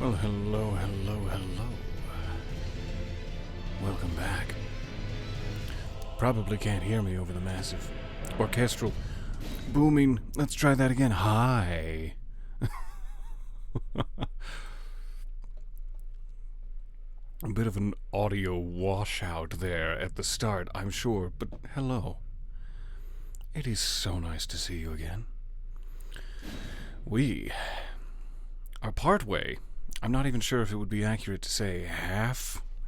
Well, hello. Welcome back. Probably can't hear me over the massive orchestral booming. Let's try that again. Hi. A bit of an audio washout there at the start, I'm sure, but hello. It is so nice to see you again. We are partway. I'm not even sure if it would be accurate to say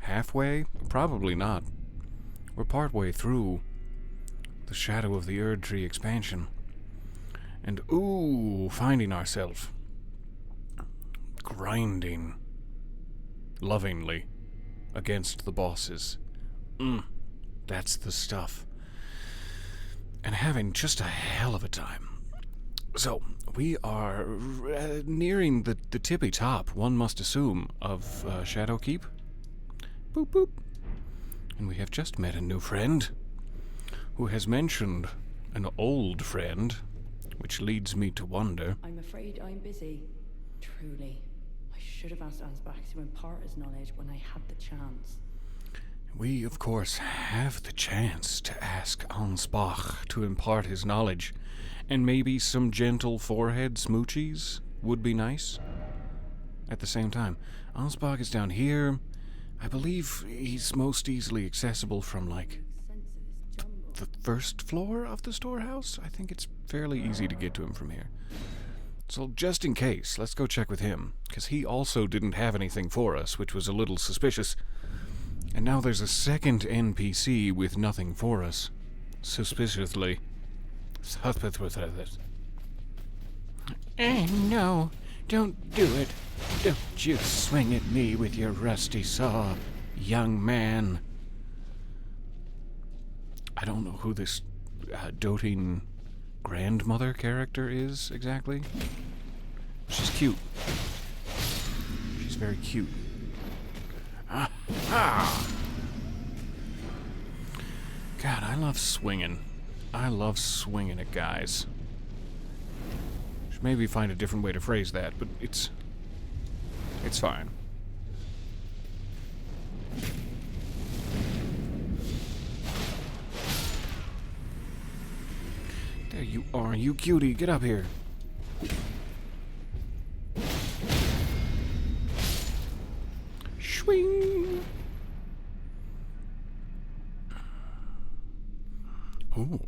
halfway? Probably not. We're partway through the Shadow of the Erdtree expansion. And finding ourselves grinding lovingly against the bosses. That's the stuff. And having just a hell of a time. So, we are nearing the tippy top, one must assume, of Shadowkeep. Boop boop. And we have just met a new friend who has mentioned an old friend, which leads me to wonder. I'm afraid I'm busy. Truly. I should have asked Ansbach to impart his knowledge when I had the chance. We, of course, have the chance to ask Ansbach to impart his knowledge, and maybe some gentle forehead smoochies would be nice. At the same time, Ansbach is down here. I believe he's most easily accessible from, the first floor of the storehouse. I think it's fairly easy to get to him from here. So just in case, let's go check with him, because he also didn't have anything for us, which was a little suspicious. And now there's a second NPC with nothing for us. Suspiciously. No, don't do it. Don't you swing at me with your rusty saw, young man. I don't know who this doting grandmother character is exactly. She's cute. She's very cute. God, I love swinging. I love swinging at guys. Should maybe find a different way to phrase that, but it's fine. There you are, you cutie. Get up here. Swing. Ooh.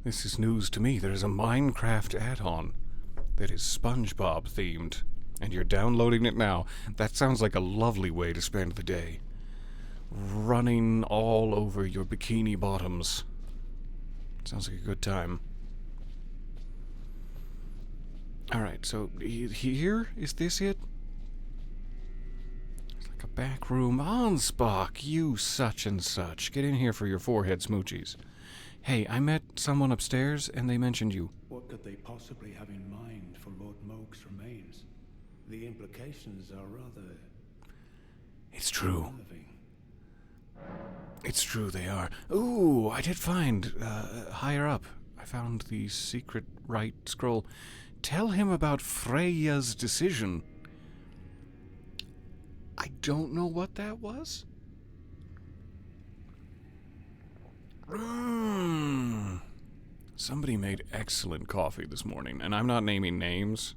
This is news to me. There's a Minecraft add-on that is SpongeBob themed, and you're downloading it now. That sounds like a lovely way to spend the day. Running all over your bikini bottoms. Sounds like a good time. Alright, so here? Is this it? It's like a back room. Ansbach, you such and such. Get in here for your forehead smoochies. Hey, I met someone upstairs and they mentioned you. What could they possibly have in mind for Lord Moog's remains? The implications are rather... It's true. unnerving. It's true, they are. Ooh, I did find, higher up, I found the secret right scroll. Tell him about Freya's decision. I don't know what that was. Somebody made excellent coffee this morning, and I'm not naming names,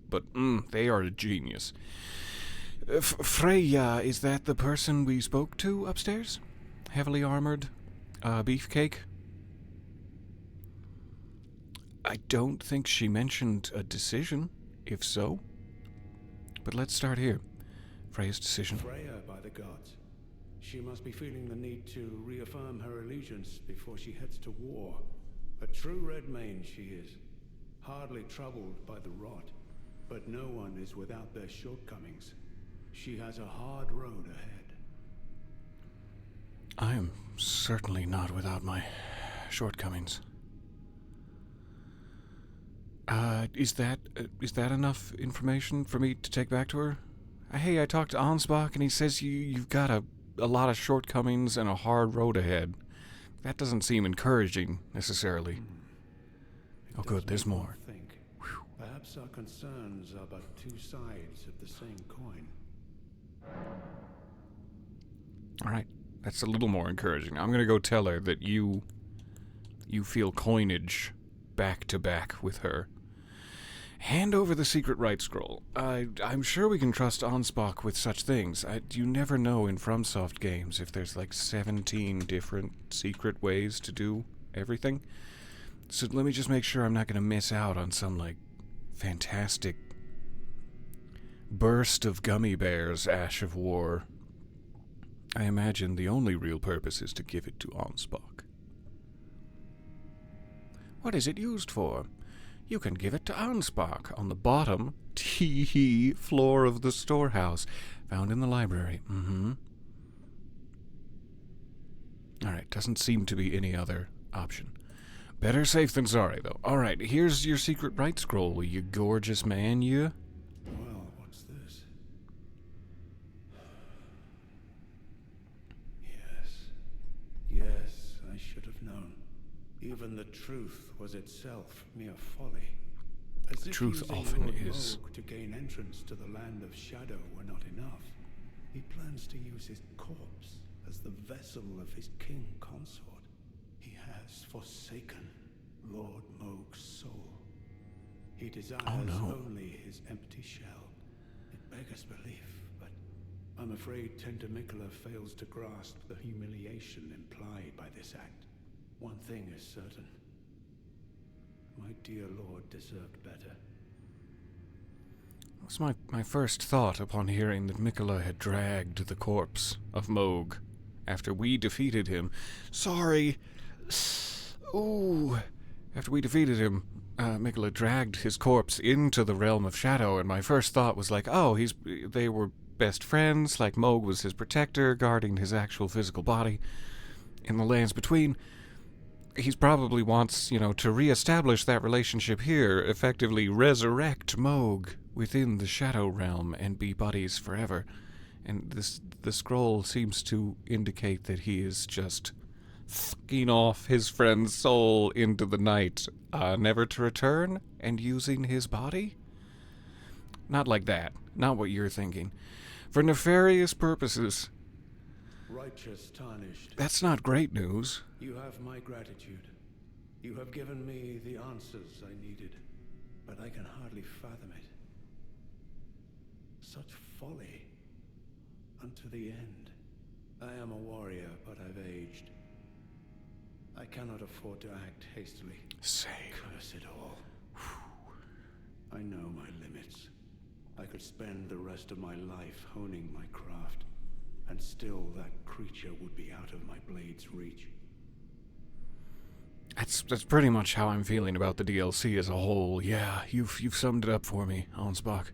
but they are a genius. Freya, is that the person we spoke to upstairs? Heavily armored? Beefcake? I don't think she mentioned a decision, if so. But let's start here. Freya's decision. Freya, by the gods. She must be feeling the need to reaffirm her allegiance before she heads to war. A true Redmane she is, hardly troubled by the rot. But no one is without their shortcomings. She has a hard road ahead. I am certainly not without my shortcomings. Is that enough information for me to take back to her? Hey, I talked to Ansbach and he says you've got a lot of shortcomings and a hard road ahead. That doesn't seem encouraging, necessarily. Oh good, there's more. Perhaps our concerns are but two sides of the same coin. Alright, that's a little more encouraging. I'm gonna go tell her that you feel coinage back to back with her. Hand over the secret right scroll. I'm sure we can trust Ansbach with such things. You never know in FromSoft games if there's like 17 different secret ways to do everything. So let me just make sure I'm not gonna miss out on some like fantastic burst of gummy bears, Ash of War. I imagine the only real purpose is to give it to Ansbach. What is it used for? You can give it to Ansbach on the bottom floor of the storehouse, found in the library. Alright, doesn't seem to be any other option. Better safe than sorry, though. Alright, here's your secret right scroll, you gorgeous man, you. Well, what's this? Yes, I should have known. Even the truth was itself mere folly. As if Truth using often Lord is. Rogue to gain entrance to the land of shadow were not enough. He plans to use his corpse as the vessel of his king consort. He has forsaken Lord Moog's soul. He desires only his empty shell. It beggars belief, but I'm afraid Tentamicola fails to grasp the humiliation implied by this act. One thing is certain. My dear lord deserved better. It was my first thought upon hearing that Mikola had dragged the corpse of Moog after we defeated him. Sorry. Ooh. After we defeated him, Mikola dragged his corpse into the realm of shadow, and my first thought was like, oh, they were best friends, like Moog was his protector, guarding his actual physical body in the lands between. He probably wants, to reestablish that relationship here, effectively resurrect Moog within the Shadow Realm and be buddies forever. And the scroll seems to indicate that he is just fucking off his friend's soul into the night, never to return, and using his body? Not like that. Not what you're thinking. For nefarious purposes. Righteous tarnished. That's not great news. You have my gratitude. You have given me the answers I needed, but I can hardly fathom it. Such folly. Unto the end. I am a warrior, but I've aged. I cannot afford to act hastily. Same. Curse it all. I know my limits. I could spend the rest of my life honing my craft, and still that creature would be out of my blade's reach. That's pretty much how I'm feeling about the DLC as a whole. Yeah, you've summed it up for me, Ansbach.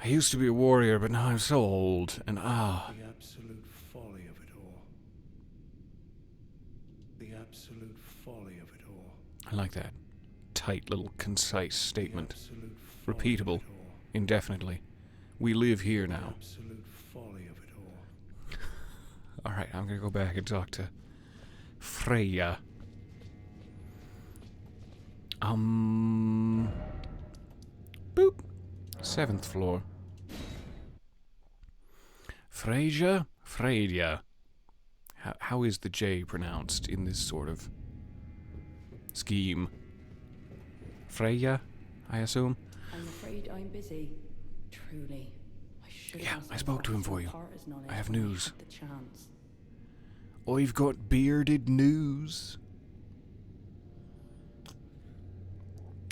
I used to be a warrior, but now I'm so old, and The absolute folly of it all. The absolute folly of it all. I like that. Tight little concise statement. The absolute folly Repeatable. of it all. Indefinitely. We live here The now. absolute folly of it all. Alright, I'm gonna go back and talk to Freya. Boop. 7th floor. Freya? Freya. How is the J pronounced in this sort of scheme? Freya, I assume? I'm afraid I'm busy. Truly. I should Yeah, have asked I spoke to him Ansbach for you. impart his knowledge I have when news. had the chance. I've got bearded news.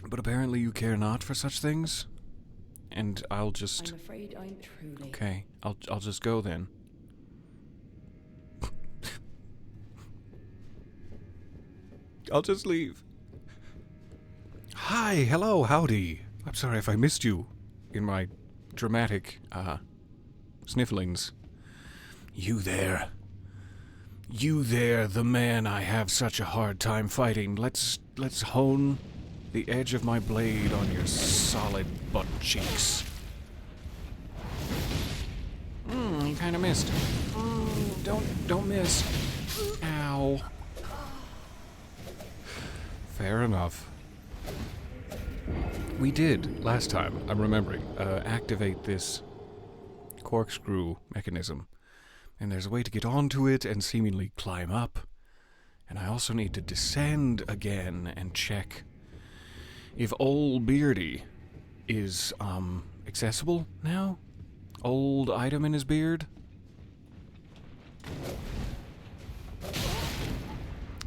But apparently you care not for such things. And I'll just... I'm afraid I'm truly. Okay, I'll just go then. I'll just leave. Hi, hello, howdy. I'm sorry if I missed you in my dramatic, snifflings. You there. You there, the man I have such a hard time fighting. Let's hone the edge of my blade on your solid butt cheeks. You kinda missed. Don't miss. Ow. Fair enough. We did, last time, I'm remembering, activate this corkscrew mechanism. And there's a way to get onto it and seemingly climb up. And I also need to descend again and check if Old Beardy is, accessible now? Old item in his beard?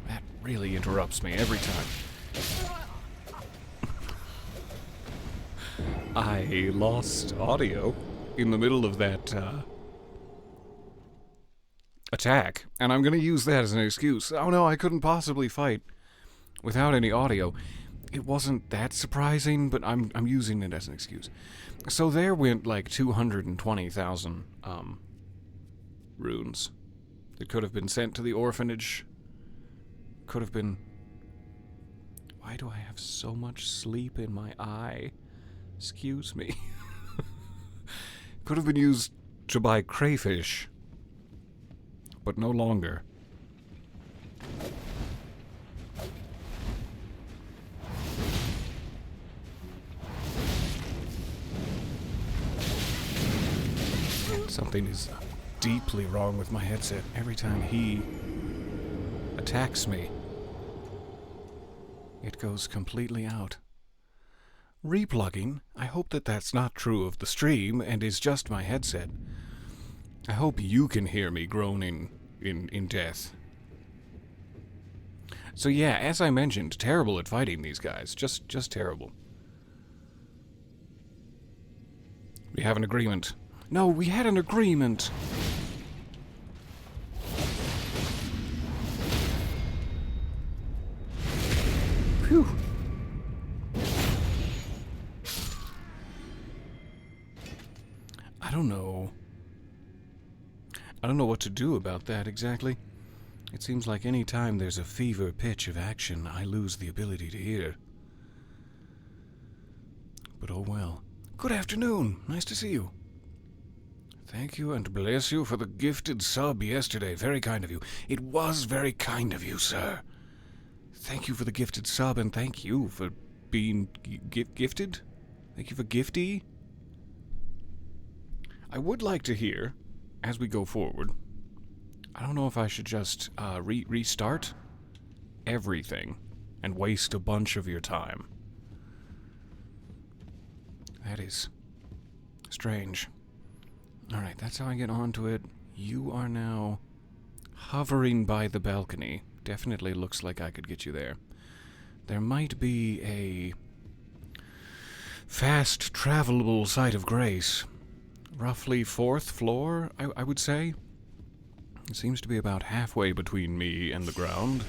That really interrupts me every time. I lost audio in the middle of that, attack, and I'm gonna use that as an excuse. Oh no, I couldn't possibly fight without any audio. It wasn't that surprising, but I'm using it as an excuse. So there went like 220,000 runes that could have been sent to the orphanage. Could have been... Why do I have so much sleep in my eye? Excuse me. Could have been used to buy crayfish, but no longer. Something is deeply wrong with my headset. Every time he attacks me, it goes completely out. Replugging? I hope that that's not true of the stream and is just my headset. I hope you can hear me groaning in death. So yeah, as I mentioned, terrible at fighting these guys. Just terrible. We have an agreement. No, we had an agreement! Phew. I don't know what to do about that exactly. It seems like any time there's a fever pitch of action, I lose the ability to hear. But oh well. Good afternoon. Nice to see you. Thank you and bless you for the gifted sub yesterday. Very kind of you. It was very kind of you, sir. Thank you for the gifted sub, and thank you for being gifted? Thank you for gifty? I would like to hear, as we go forward, I don't know if I should just restart everything and waste a bunch of your time. That is strange. Alright, that's how I get onto it. You are now hovering by the balcony. Definitely looks like I could get you there. There might be a fast travelable site of grace. Roughly 4th floor, I would say. It seems to be about halfway between me and the ground.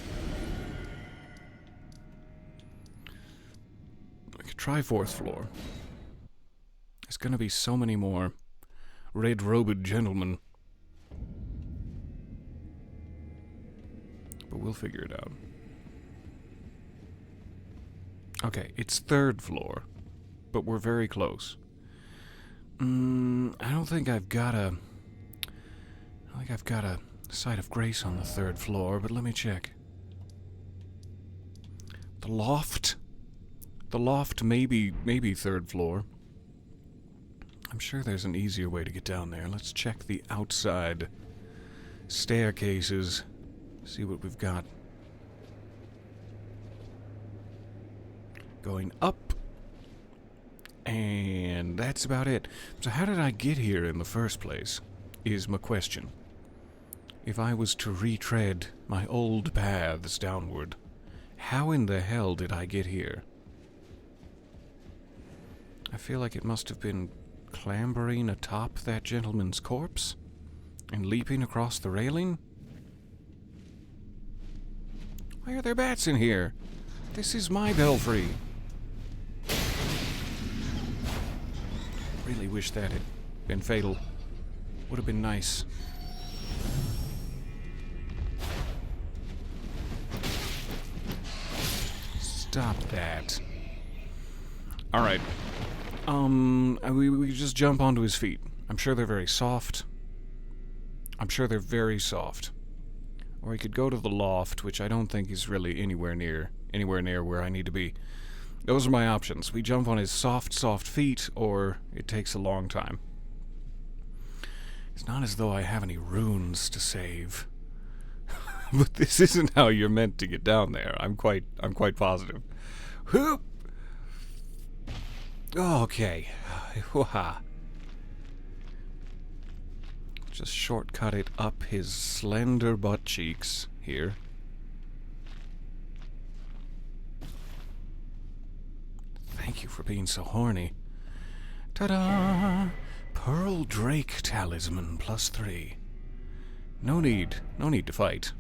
I could try 4th floor. There's gonna be so many more red-robed gentlemen. But we'll figure it out. Okay, it's 3rd floor, but we're very close. I don't think I've got a site of grace on the 3rd floor, but let me check. The loft? The loft maybe 3rd floor. I'm sure there's an easier way to get down there. Let's check the outside staircases. See what we've got. Going up. And that's about it. So how did I get here in the first place, is my question. If I was to retread my old paths downward, how in the hell did I get here? I feel like it must have been clambering atop that gentleman's corpse and leaping across the railing? Why are there bats in here? This is my belfry. Really wish that had been fatal. Would have been nice. Stop that. Alright. We just jump onto his feet. I'm sure they're very soft. Or he could go to the loft, which I don't think is really anywhere near where I need to be. Those are my options. We jump on his soft, soft feet, or it takes a long time. It's not as though I have any runes to save. But this isn't how you're meant to get down there. I'm quite positive. Whoop! Okay. Just shortcut it up his slender butt cheeks here. Thank you for being so horny. Ta-da! Pearl Drake Talisman +3. No need to fight.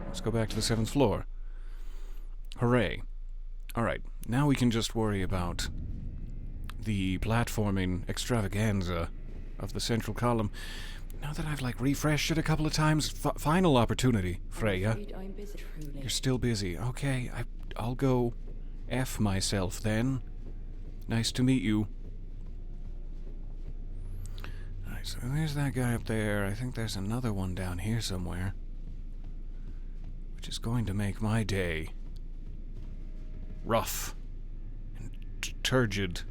Let's go back to the 7th floor. Hooray. Alright, now we can just worry about the platforming extravaganza of the central column. Now that I've, refreshed it a couple of times, final opportunity, Freya. I'm busy, truly. You're still busy. Okay, I'll go F myself then. Nice to meet you. Alright, so there's that guy up there. I think there's another one down here somewhere, which is going to make my day rough and turgid.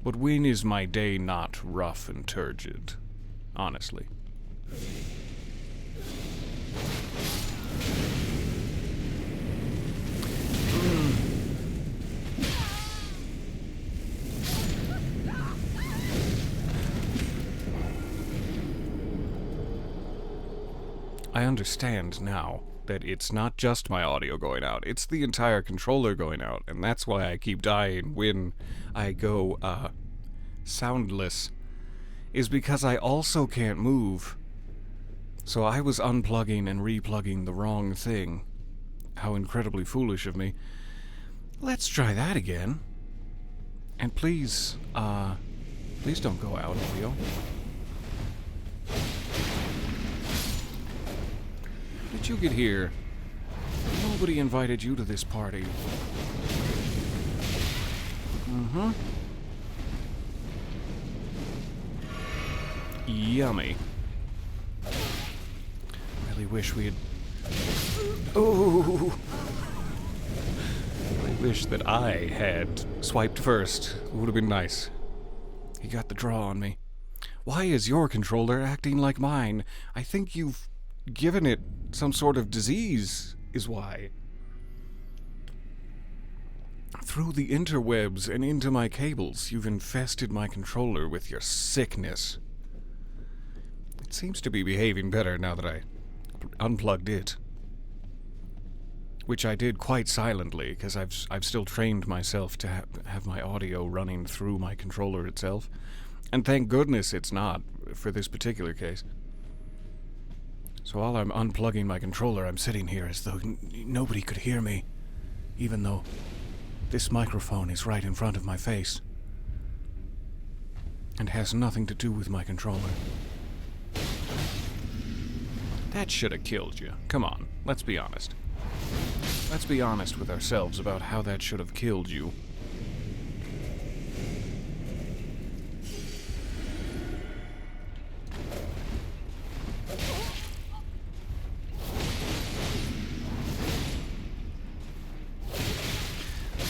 But when is my day not rough and turgid? Honestly. I understand now that it's not just my audio going out, it's the entire controller going out, and that's why I keep dying when I go, soundless, is because I also can't move. So I was unplugging and replugging the wrong thing. How incredibly foolish of me. Let's try that again. And please don't go out, Leo. How did you get here? Nobody invited you to this party. Mm-hmm. Yummy. Really wish we had... Oh! I wish that I had swiped first. It would have been nice. He got the draw on me. Why is your controller acting like mine? I think you've given it some sort of disease, is why. Through the interwebs and into my cables, you've infested my controller with your sickness. It seems to be behaving better now that I unplugged it. Which I did quite silently, because I've still trained myself to have my audio running through my controller itself. And thank goodness it's not, for this particular case. So while I'm unplugging my controller, I'm sitting here as though nobody could hear me, even though this microphone is right in front of my face and has nothing to do with my controller. That should have killed you. Come on, let's be honest. Let's be honest with ourselves about how that should have killed you.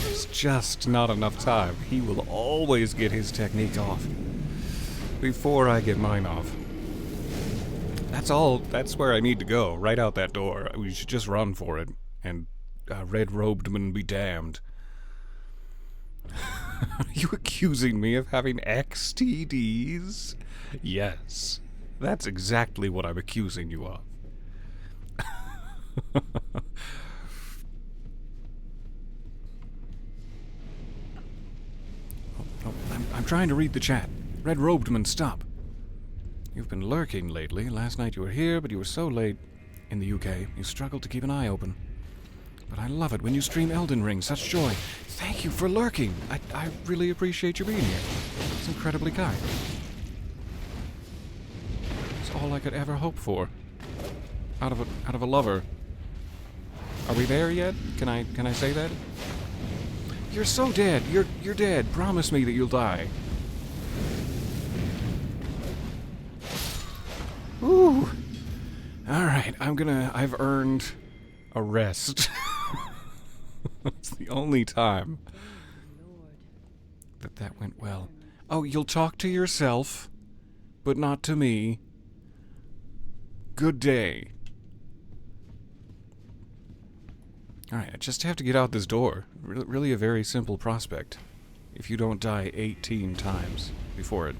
There's just not enough time. He will always get his technique off before I get mine off. That's where I need to go, right out that door. We should just run for it, and red-robed man be damned. Are you accusing me of having XTDs? Yes, that's exactly what I'm accusing you of. I'm trying to read the chat. Red-robed man, stop. You've been lurking lately. Last night you were here, but you were so late in the UK, you struggled to keep an eye open. But I love it when you stream Elden Ring. Such joy. Thank you for lurking. I really appreciate you being here. It's incredibly kind. It's all I could ever hope for. Out of a lover. Are we there yet? Can I say that? You're so dead. You're dead. Promise me that you'll die. Ooh. Alright, I've earned a rest. It's the only time Lord. that went well. Oh, you'll talk to yourself, but not to me. Good day. Alright, I just have to get out this door. Really a very simple prospect. If you don't die 18 times before it.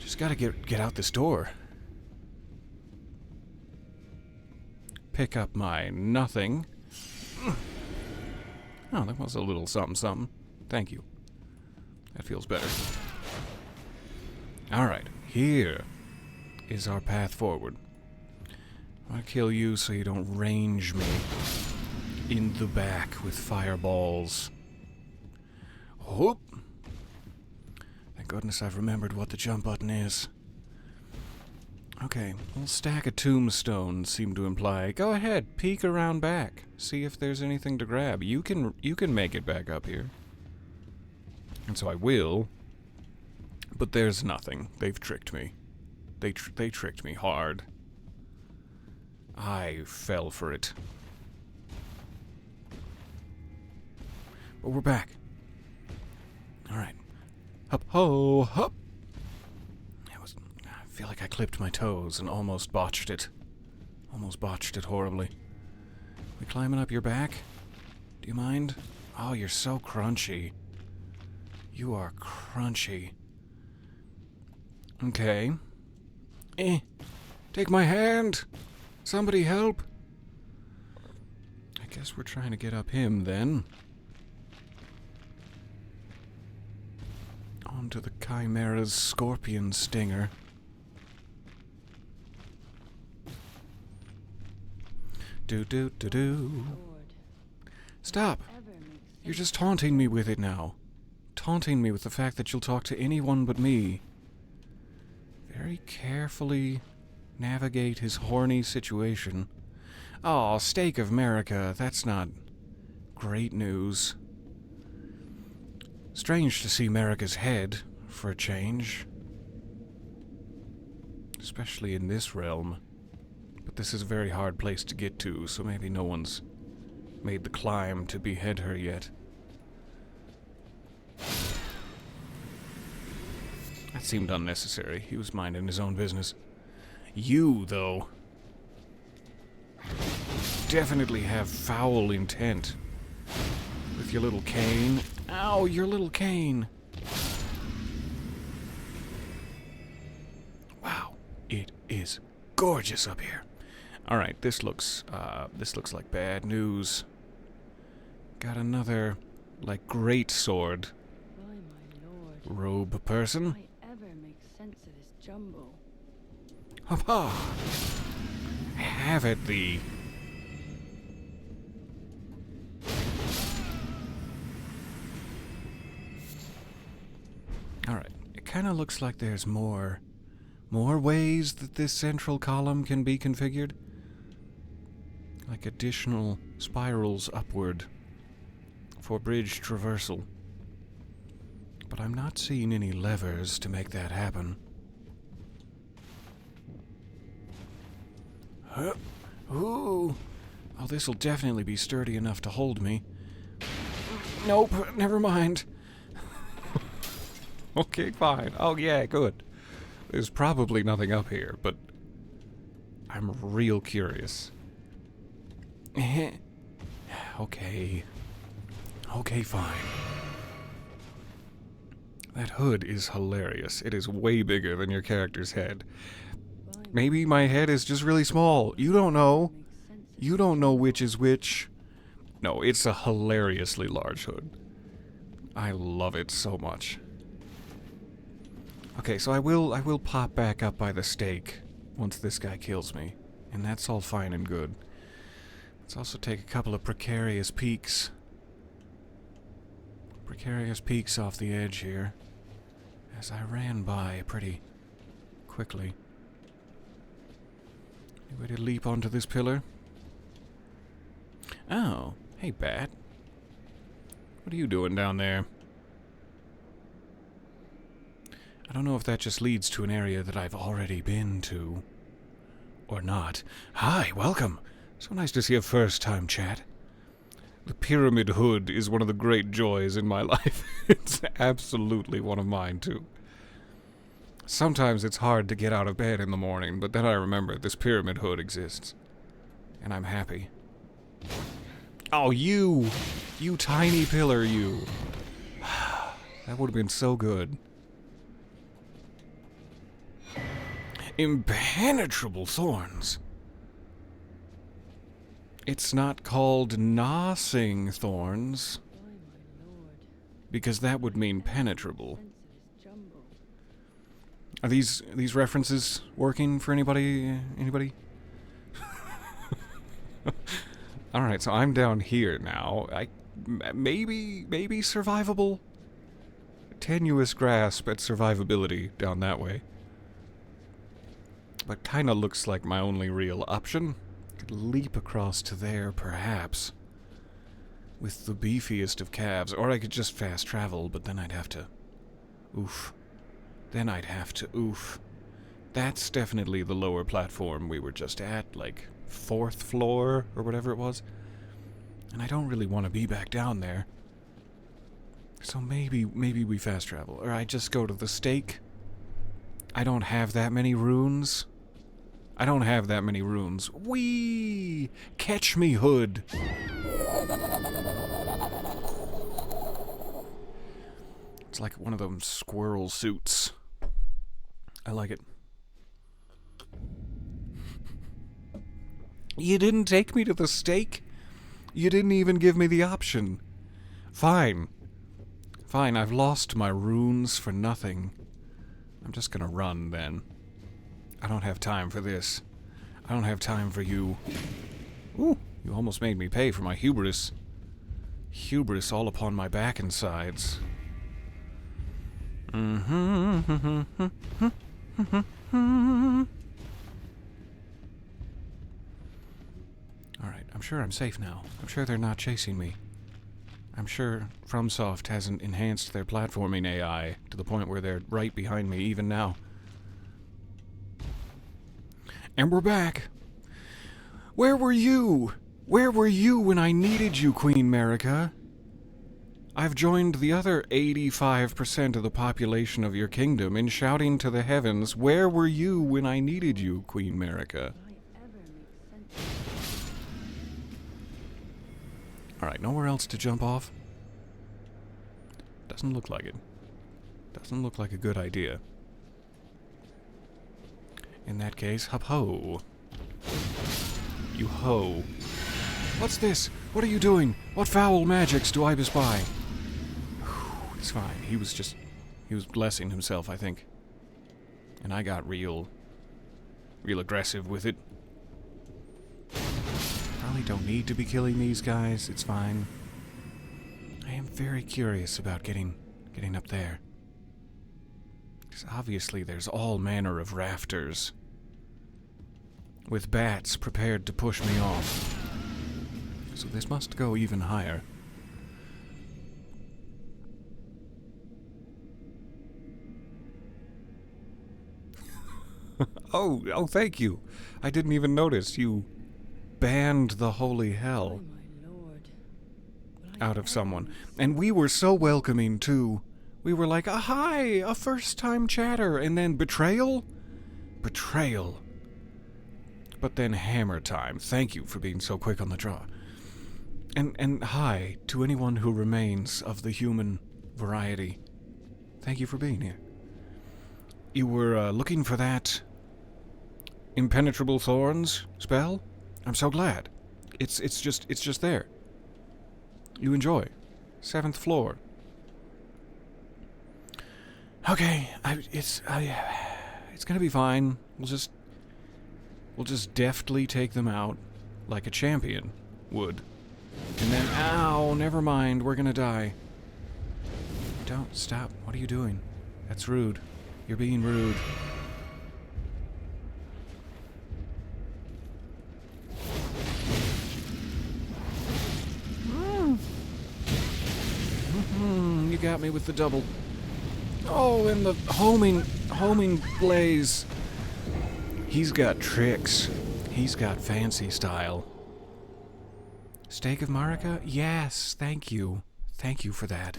Just gotta get out this door. Pick up my nothing. Oh, that was a little something something. Thank you. That feels better. Alright, here is our path forward. I want to kill you so you don't range me in the back with fireballs. Whoop! Thank goodness I've remembered what the jump button is. Okay, a little stack of tombstones seem to imply. Go ahead, peek around back. See if there's anything to grab. You can make it back up here. And so I will. But there's nothing. They've tricked me. They tricked me hard. I fell for it. But we're back. Alright. Hup ho hup! I feel like I clipped my toes and almost botched it. Almost botched it horribly. We climbing up your back? Do you mind? Oh, you're so crunchy. You are crunchy. Okay. Take my hand! Somebody help! I guess we're trying to get up him, then. Onto the Chimera's scorpion stinger. Do-do-do-do. Stop! You're just taunting me with it now. Taunting me with the fact that you'll talk to anyone but me. Very carefully navigate his horny situation. Aw, steak of America, that's not great news. Strange to see America's head, for a change. Especially in this realm. But this is a very hard place to get to, so maybe no one's made the climb to behead her yet. That seemed unnecessary. He was minding his own business. You, though, definitely have foul intent. With your little cane. Ow, your little cane. Wow, it is gorgeous up here. Alright, this looks like bad news. Got another, like, great sword. By my lord. Robe person. I ever make sense of this jumble? Hoppa! Have it thee. Alright, it kinda looks like there's more ways that this central column can be configured. Like additional spirals upward for bridge traversal. But I'm not seeing any levers to make that happen. Ooh. Oh, this'll definitely be sturdy enough to hold me. Nope, never mind. Okay, fine. Oh, yeah, good. There's probably nothing up here, but I'm real curious. Okay. Okay, fine. That hood is hilarious. It is way bigger than your character's head. Maybe my head is just really small. You don't know. You don't know which is which. No, it's a hilariously large hood. I love it so much. Okay, so I will pop back up by the stake once this guy kills me. And that's all fine and good. Let's also take a couple of precarious peeks. Precarious peeks off the edge here. As I ran by pretty quickly. Any way to leap onto this pillar? Oh, hey Bat. What are you doing down there? I don't know if that just leads to an area that I've already been to. Or not. Hi, welcome. So nice to see a first-time chat. The pyramid hood is one of the great joys in my life. It's absolutely one of mine, too. Sometimes it's hard to get out of bed in the morning, but then I remember this pyramid hood exists. And I'm happy. Oh, you tiny pillar, you. That would have been so good. Impenetrable thorns. It's not called nosing thorns, because that would mean penetrable. Are these references working for anybody? Anybody? All right, so I'm down here now. Maybe survivable. Tenuous grasp at survivability down that way. But kinda looks like my only real option. Could leap across to there, perhaps. With the beefiest of calves. Or I could just fast travel, but then I'd have to... Oof. Oof. That's definitely the lower platform we were just at, like 4th floor, or whatever it was. And I don't really want to be back down there. So maybe we fast travel. Or I just go to the stake. I don't have that many runes. Whee! Catch me, hood! It's like one of them squirrel suits. I like it. You didn't take me to the stake? You didn't even give me the option. Fine, I've lost my runes for nothing. I'm just gonna run, then. I don't have time for this. I don't have time for you. Ooh, you almost made me pay for my hubris. Hubris all upon my back and sides. Alright, I'm sure I'm safe now. I'm sure they're not chasing me. I'm sure FromSoft hasn't enhanced their platforming AI to the point where they're right behind me even now. And we're back! Where were you? Where were you when I needed you, Queen Merica? I've joined the other 85% of the population of your kingdom in shouting to the heavens, where were you when I needed you, Queen Merica? Alright, nowhere else to jump off? Doesn't look like it. Doesn't look like a good idea. In that case, hop-ho. You ho. What's this? What are you doing? What foul magics do I espy? It's fine. He was blessing himself, I think. And I got real aggressive with it. Probably don't need to be killing these guys. It's fine. I am very curious about getting up there. Because obviously there's all manner of rafters. With bats prepared to push me off. So this must go even higher. Oh, thank you. I didn't even notice. You banned the holy hell out of someone. And we were so welcoming, too. We were like, hi, a first-time chatter. And then betrayal? Betrayal. But then hammer time. Thank you for being so quick on the draw. And hi to anyone who remains of the human variety. Thank you for being here. You were looking for that impenetrable thorns spell? I'm so glad. It's just there. You enjoy. 7th floor. Okay, it's gonna be fine. We'll just deftly take them out like a champion would. And then, ow, never mind, we're gonna die. Don't stop. What are you doing? That's rude. You're being rude. You got me with the double. Oh, and the homing blaze. He's got tricks. He's got fancy style. Steak of Marika? Yes, thank you. Thank you for that.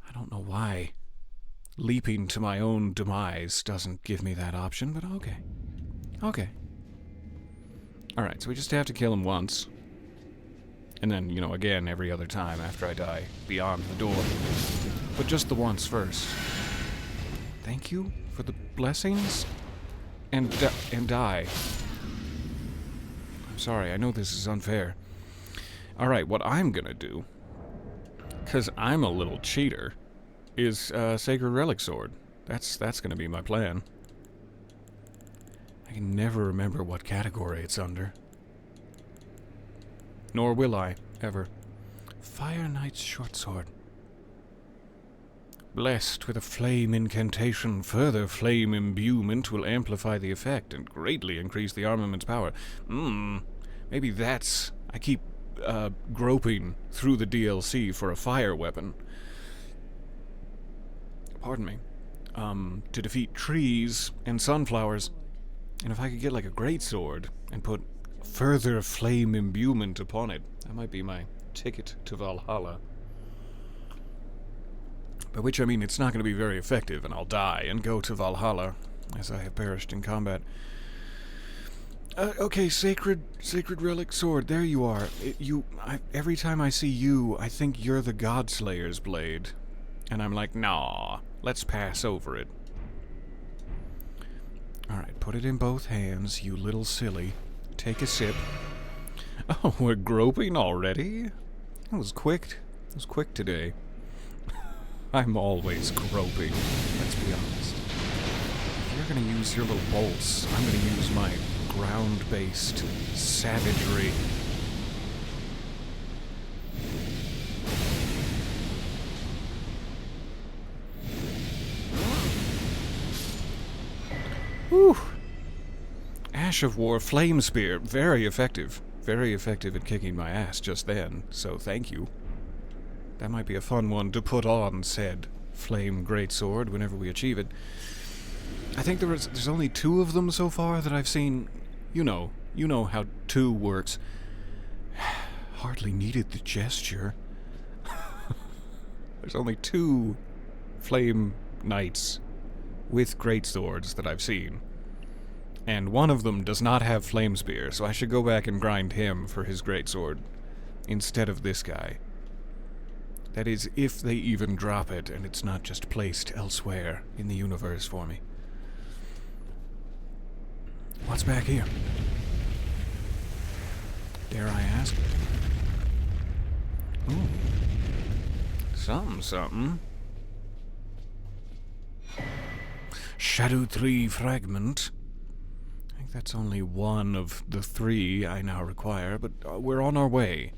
I don't know why leaping to my own demise doesn't give me that option, but okay. Okay. Alright, so we just have to kill him once. And then, you know, again every other time after I die, beyond the door. But just the once first. Thank you for the blessings. And die. I'm sorry, I know this is unfair. Alright, what I'm gonna do, because I'm a little cheater, is Sacred Relic Sword. That's gonna be my plan. I can never remember what category it's under. Nor will I, ever. Fire Knight's Short Sword. Blessed with a flame incantation, further flame imbuement will amplify the effect and greatly increase the armament's power. Maybe that's... I keep groping through the DLC for a fire weapon. Pardon me. To defeat trees and sunflowers. And if I could get like a greatsword and put further flame imbuement upon it, that might be my ticket to Valhalla. By which I mean it's not going to be very effective, and I'll die and go to Valhalla, as I have perished in combat. Okay, Sacred Relic Sword, there you are. Every time I see you, I think you're the Godslayer's blade. And I'm like, nah, let's pass over it. Alright, put it in both hands, you little silly. Take a sip. Oh, we're groping already? That was quick. It was quick today. I'm always groping, let's be honest. If you're gonna use your little bolts, I'm gonna use my ground-based savagery. Whew. Ash of War Flame Spear, very effective. Very effective at kicking my ass just then, so thank you. That might be a fun one to put on said Flame Greatsword whenever we achieve it. I think there's only 2 of them so far that I've seen. You know how 2 works. Hardly needed the gesture. There's only 2 Flame Knights with greatswords that I've seen. And one of them does not have Flame Spear, so I should go back and grind him for his greatsword instead of this guy. That is, if they even drop it, and it's not just placed elsewhere in the universe for me. What's back here? Dare I ask? Ooh. Something. Erdtree fragment. I think that's only one of the 3 I now require, but we're on our way.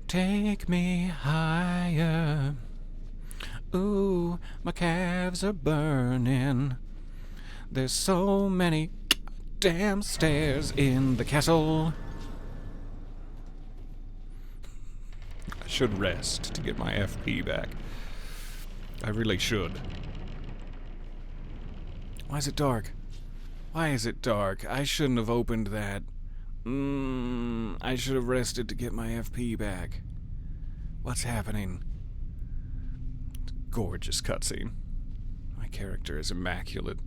Take me higher. Ooh, my calves are burning. There's so many damn stairs in the castle. I should rest to get my FP back. I really should. Why is it dark? Why is it dark? I shouldn't have opened that. I should have rested to get my FP back. What's happening? Gorgeous cutscene. My character is immaculate.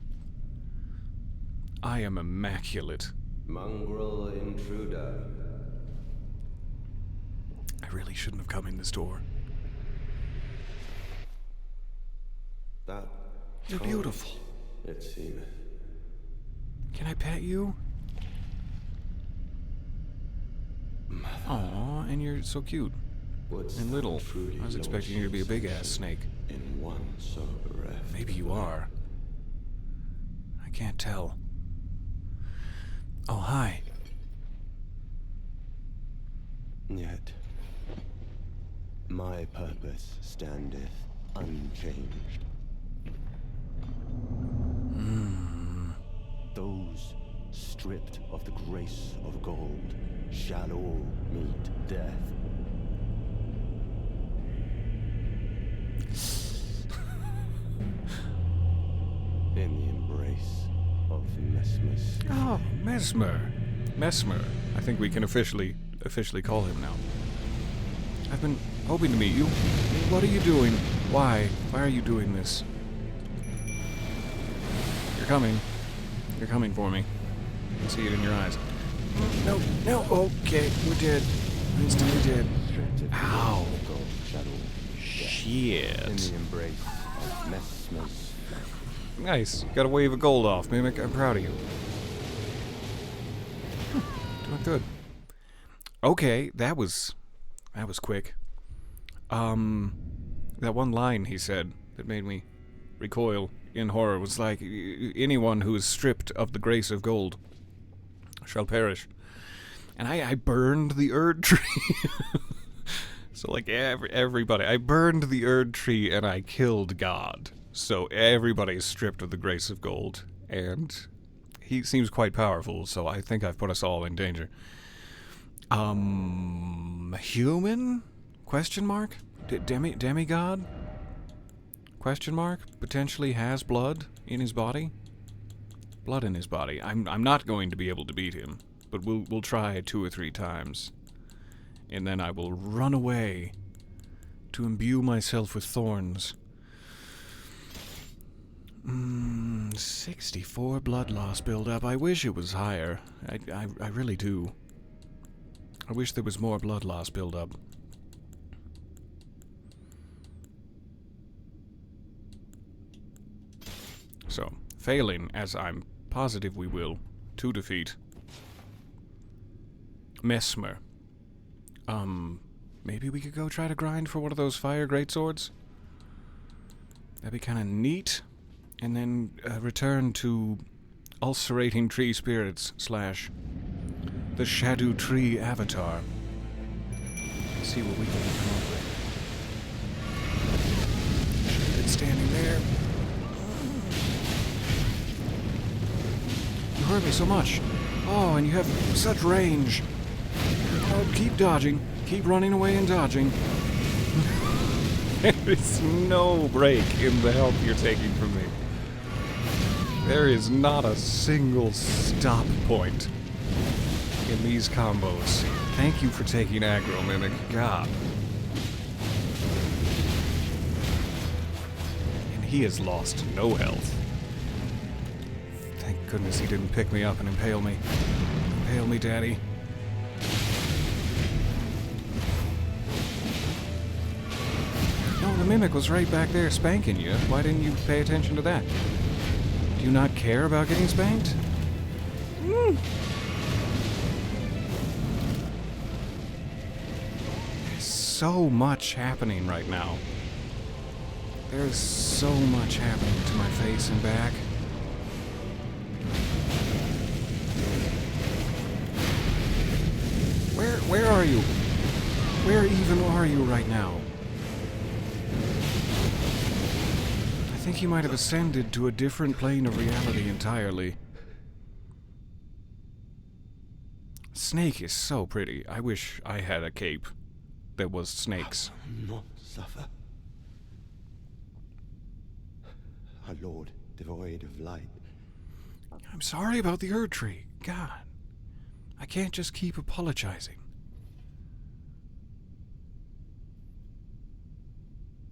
I am immaculate. Mongrel intruder. I really shouldn't have come in this door. That You're beautiful. It seemeth. Can I pet you? Aw, and you're so cute. And little. I was expecting you to be a big-ass snake. In one so bereft. Maybe you are. I can't tell. Oh, hi. Yet my purpose standeth unchanged. Those stripped of the grace of gold shall all meet death. In the embrace of Mesmer's. Oh, Mesmer. I think we can officially call him now. I've been hoping to meet you. What are you doing? Why? Why are you doing this? You're coming. You're coming for me. I can see it in your eyes. No, no, okay, we're dead. Instantly dead. Ow. Shit. In the embrace of Mesmer's. Nice. Got a wave of gold off, Mimic. I'm proud of you. Doing good. Okay, that was quick. That one line he said that made me recoil in horror was like, anyone who is stripped of the grace of gold shall perish. And I burned the Erdtree. So like everybody, I burned the Erdtree and I killed God. So everybody's stripped of the grace of gold. And he seems quite powerful, so I think I've put us all in danger. Human? Question mark? Demigod? Question mark? Potentially has blood in his body? Blood in his body. I'm not going to be able to beat him, but we'll try 2 or 3 times. And then I will run away to imbue myself with thorns. 64 blood loss buildup. I wish it was higher. I really do. I wish there was more blood loss buildup. So, failing, as I'm positive we will, to defeat Mesmer. Maybe we could go try to grind for one of those fire greatswords? That'd be kind of neat. And then return to ulcerating tree spirits / the Shadow Tree Avatar. Let's see what we can come up with. Should have been standing there. You hurt me so much. Oh, and you have such range. Oh, keep dodging. Keep running away and dodging. There is no break in the help you're taking from me. There is not a single stop point in these combos. Thank you for taking aggro, Mimic. God. And he has lost no health. Thank goodness he didn't pick me up and impale me. Impale me, Daddy. No, the Mimic was right back there spanking you. Why didn't you pay attention to that? Do you not care about getting spanked? There's so much happening right now. There's so much happening to my face and back. Where are you? Where even are you right now? I think he might have ascended to a different plane of reality entirely. Snake is so pretty. I wish I had a cape that was snakes. I will not suffer. Our Lord, devoid of light. I'm sorry about the Erdtree. God, I can't just keep apologizing.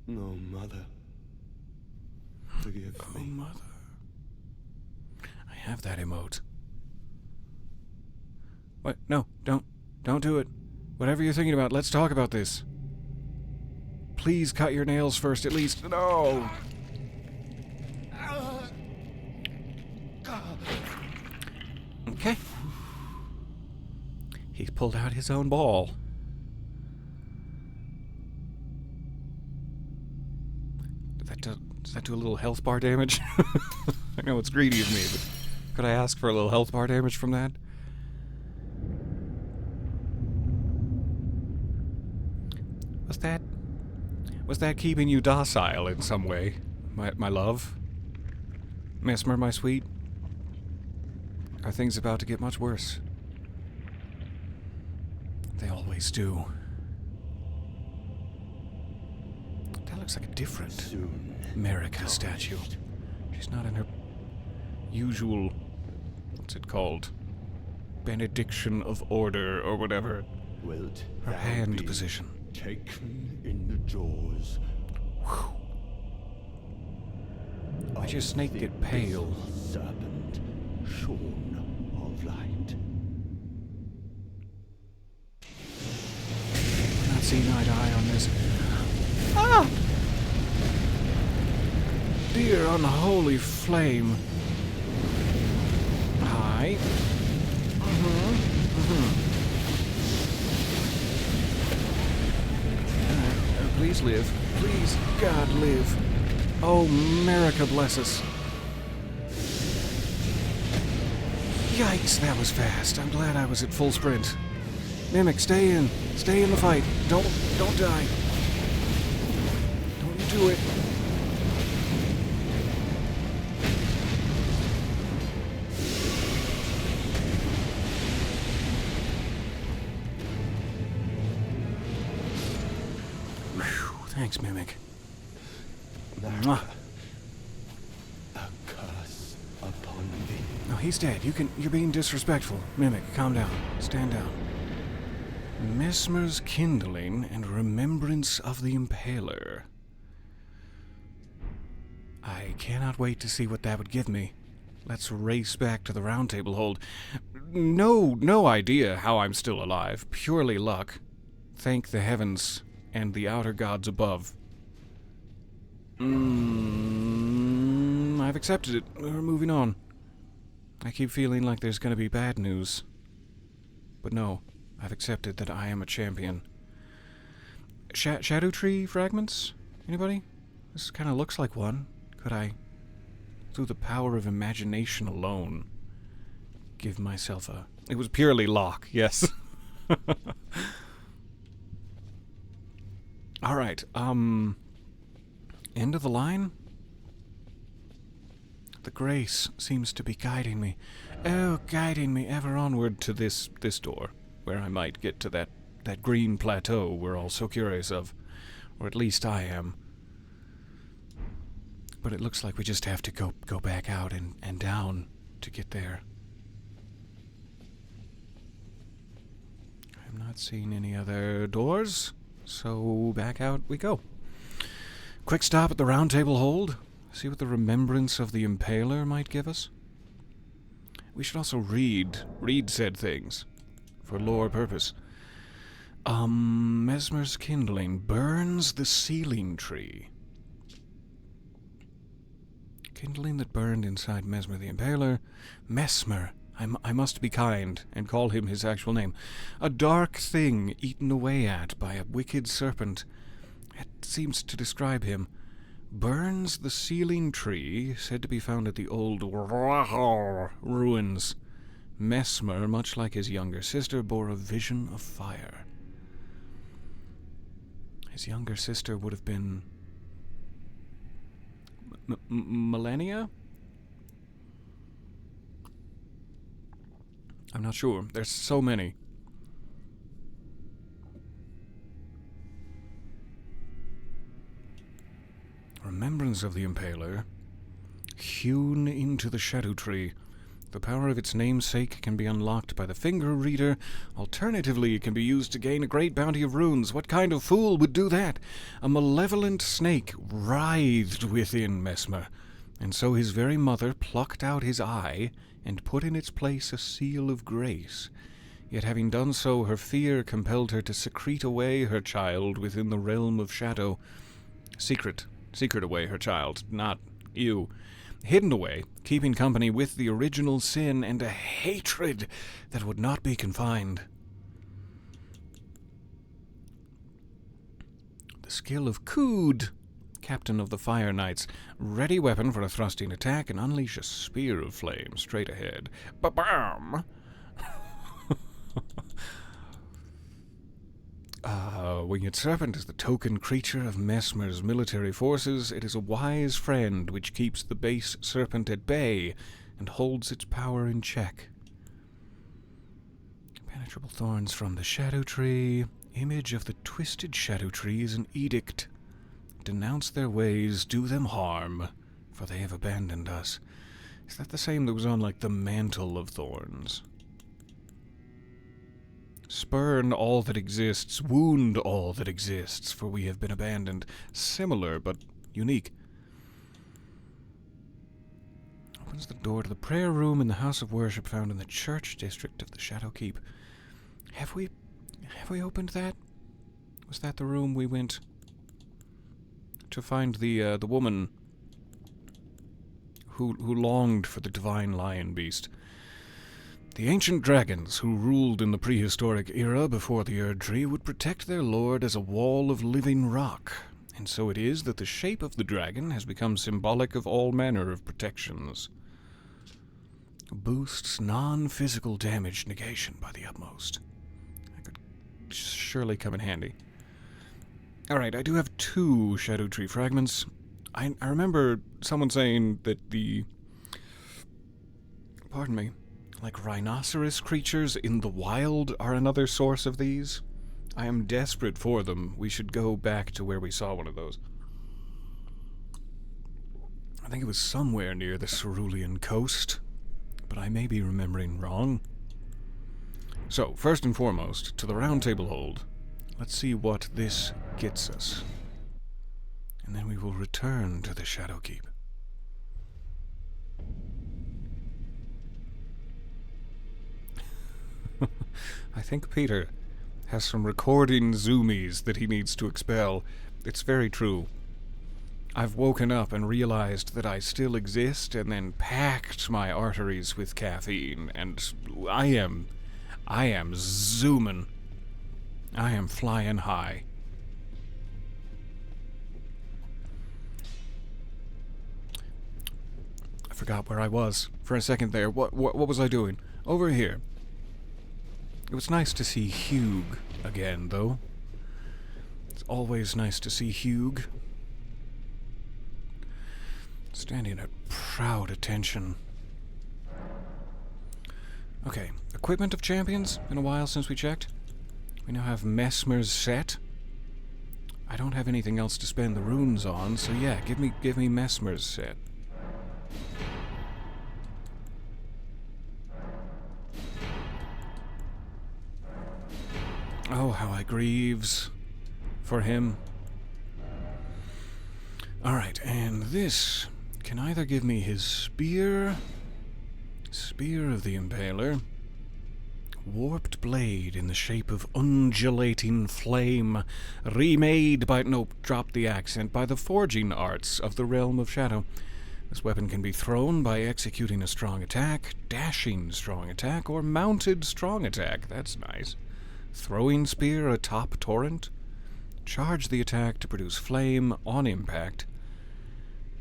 No, Mother. Forgive me. Oh, Mother. I have that emote. What? No, don't do it. Whatever you're thinking about, let's talk about this. Please cut your nails first, at least. No! Okay. He's pulled out his own ball. Does that do a little health bar damage? I know it's greedy of me, but could I ask for a little health bar damage from that? Was that keeping you docile in some way, my love? Mesmer, my sweet? Are things about to get much worse? They always do. That looks like a different Soon. America statue. She's not in her usual... what's it called? benediction of order or whatever. Wilt Her thou hand be position. taken in the jaws Why'd your of snake the get pale? abyssal serpent shorn of light. We're not seeing eye to eye on this. Ah! Dear unholy flame. Hi. Please live. Please, God, live. Oh, America bless us. Yikes, that was fast. I'm glad I was at full sprint. Mimic, stay in. Stay in the fight. Don't die. Don't you do it. Whew, thanks, Mimic. Mwah. A curse upon thee. No, he's dead. You're being disrespectful. Mimic, calm down. Stand down. Mesmer's kindling and remembrance of the Impaler. I cannot wait to see what that would give me. Let's race back to the round table hold. No idea how I'm still alive. Purely luck. Thank the heavens and the outer gods above. I've accepted it. We're moving on. I keep feeling like there's going to be bad news. But no, I've accepted that I am a champion. Shadow Tree fragments? Anybody? This kind of looks like one. Could I, through the power of imagination alone, give myself a... It was purely luck, yes. Alright, end of the line? The grace seems to be guiding me. Oh, guiding me ever onward to this door, where I might get to that green plateau we're all so curious of. Or at least I am. But it looks like we just have to go back out and down to get there. I'm not seeing any other doors, so back out we go. Quick stop at the round table hold. See what the remembrance of the Impaler might give us. We should also read said things for lore purpose. Mesmer's kindling burns the sealing tree. Kindling that burned inside Mesmer the Impaler. Mesmer, I must be kind and call him his actual name. A dark thing eaten away at by a wicked serpent. It seems to describe him. Burns the sealing tree, said to be found at the old ruins. Mesmer, much like his younger sister, bore a vision of fire. His younger sister would have been... Millennia? I'm not sure. There's so many. Remembrance of the Impaler. Hewn into the Shadow Tree. The power of its namesake can be unlocked by the finger reader. Alternatively, it can be used to gain a great bounty of runes. What kind of fool would do that? A malevolent snake writhed within Mesmer, and so his very mother plucked out his eye and put in its place a seal of grace. Yet having done so, her fear compelled her to secrete away her child within the realm of shadow. Secret away her child, not you. Hidden away, keeping company with the original sin and a hatred that would not be confined. The skill of Kood, captain of the Fire Knights. Ready weapon for a thrusting attack and unleash a spear of flame straight ahead. Ba-bam! Winged Serpent is the token creature of Mesmer's military forces. It is a wise friend which keeps the base serpent at bay and holds its power in check. Impenetrable thorns from the Shadow Tree. Image of the twisted Shadow Tree is an edict. Denounce their ways, do them harm, for they have abandoned us. Is that the same that was on, like, the Mantle of Thorns? Spurn all that exists, wound all that exists, for we have been abandoned. Similar, but unique. Opens the door to the prayer room in the house of worship found in the church district of the Shadow Keep. Have we opened that? Was that the room we went to find the woman who longed for the divine lion beast? The ancient dragons who ruled in the prehistoric era before the Erdtree would protect their lord as a wall of living rock, and so it is that the shape of the dragon has become symbolic of all manner of protections. Boosts non-physical damage negation by the utmost. That could surely come in handy. Alright, I do have 2 Shadow Tree fragments. I remember someone saying that pardon me, like rhinoceros creatures in the wild are another source of these. I am desperate for them. We should go back to where we saw one of those. I think it was somewhere near the Cerulean coast, but I may be remembering wrong. So, first and foremost, to the round table hold. Let's see what this gets us. And then we will return to the Shadow Keep. I think Peter has some recording zoomies that he needs to expel. It's very true. I've woken up and realized that I still exist and then packed my arteries with caffeine, and I am zooming. I am flying high. I forgot where I was for a second there. What was I doing? Over here. It was nice to see Hugh again, though. It's always nice to see Hugh. Standing at proud attention. Okay, equipment of champions. Been a while since we checked. We now have Mesmer's set. I don't have anything else to spend the runes on, so yeah, give me Mesmer's set. Oh, how I grieves for him. Alright, and this can either give me his spear of the Impaler, warped blade in the shape of undulating flame, remade by, nope, drop the accent, by the forging arts of the realm of shadow. This weapon can be thrown by executing a strong attack, dashing strong attack, or mounted strong attack. That's nice. Throwing spear atop torrent. Charge the attack to produce flame on impact.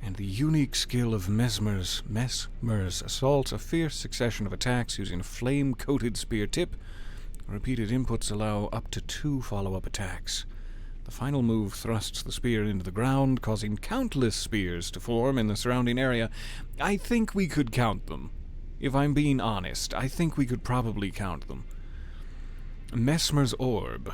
And the unique skill of Mesmer's assault, a fierce succession of attacks using a flame-coated spear tip. Repeated inputs allow up to 2 follow-up attacks. The final move thrusts the spear into the ground, causing countless spears to form in the surrounding area. I think we could count them. If I'm being honest, I think we could probably count them. Mesmer's Orb.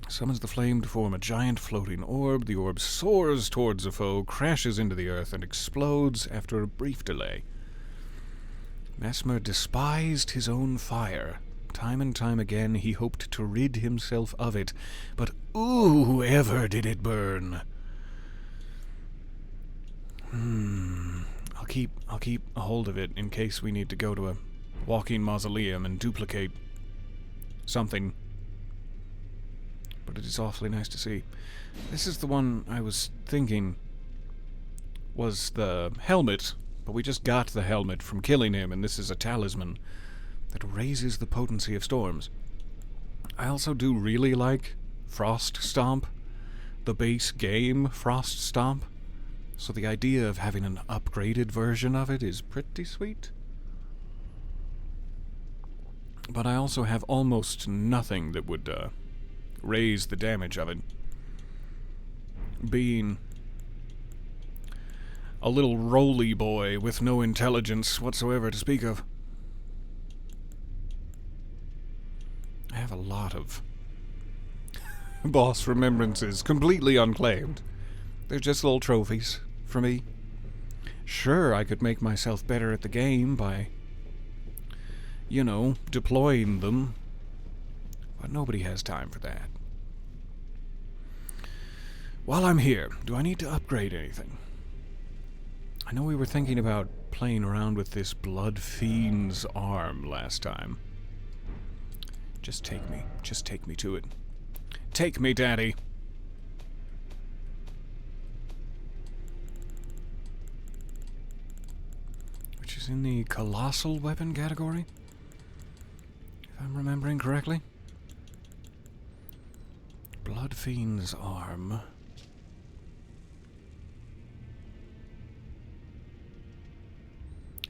Summons the flame to form a giant floating orb. The orb soars towards a foe, crashes into the earth, and explodes after a brief delay. Mesmer despised his own fire. Time and time again he hoped to rid himself of it, but ooh, ever did it burn. I'll keep a hold of it in case we need to go to a walking mausoleum and duplicate something. But it is awfully nice to see. This is the one I was thinking was the helmet, but we just got the helmet from killing him, and this is a talisman that raises the potency of storms. I also do really like Frost Stomp, the base game Frost Stomp, so the idea of having an upgraded version of it is pretty sweet. But I also have almost nothing that would raise the damage of it. Being a little roly boy with no intelligence whatsoever to speak of. I have a lot of boss remembrances completely unclaimed. They're just little trophies for me. Sure, I could make myself better at the game by, deploying them. But nobody has time for that. While I'm here, do I need to upgrade anything? I know we were thinking about playing around with this Blood Fiend's arm last time. Just take me to it. Take me, Daddy! Which is in the Colossal Weapon category? If I'm remembering correctly. Blood Fiend's arm.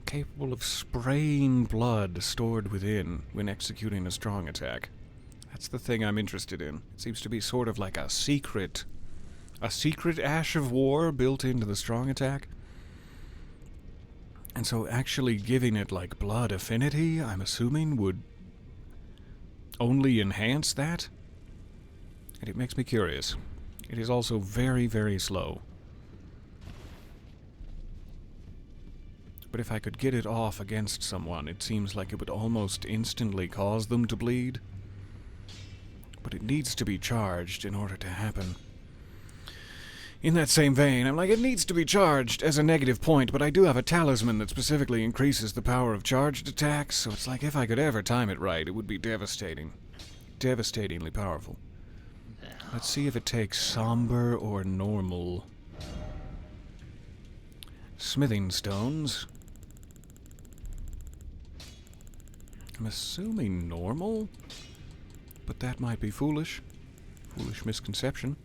Capable of spraying blood stored within when executing a strong attack. That's the thing I'm interested in. It seems to be sort of like a secret Ash of War built into the strong attack. And so actually giving it like blood affinity, I'm assuming, would only enhance that. And it makes me curious. It is also very, very slow. But if I could get it off against someone, it seems like it would almost instantly cause them to bleed. But it needs to be charged in order to happen. In that same vein, I'm like, it needs to be charged as a negative point, but I do have a talisman that specifically increases the power of charged attacks, so it's like if I could ever time it right, it would be devastating. Devastatingly powerful. Let's see if it takes somber or normal. Smithing stones. I'm assuming normal, but that might be foolish. Foolish misconception.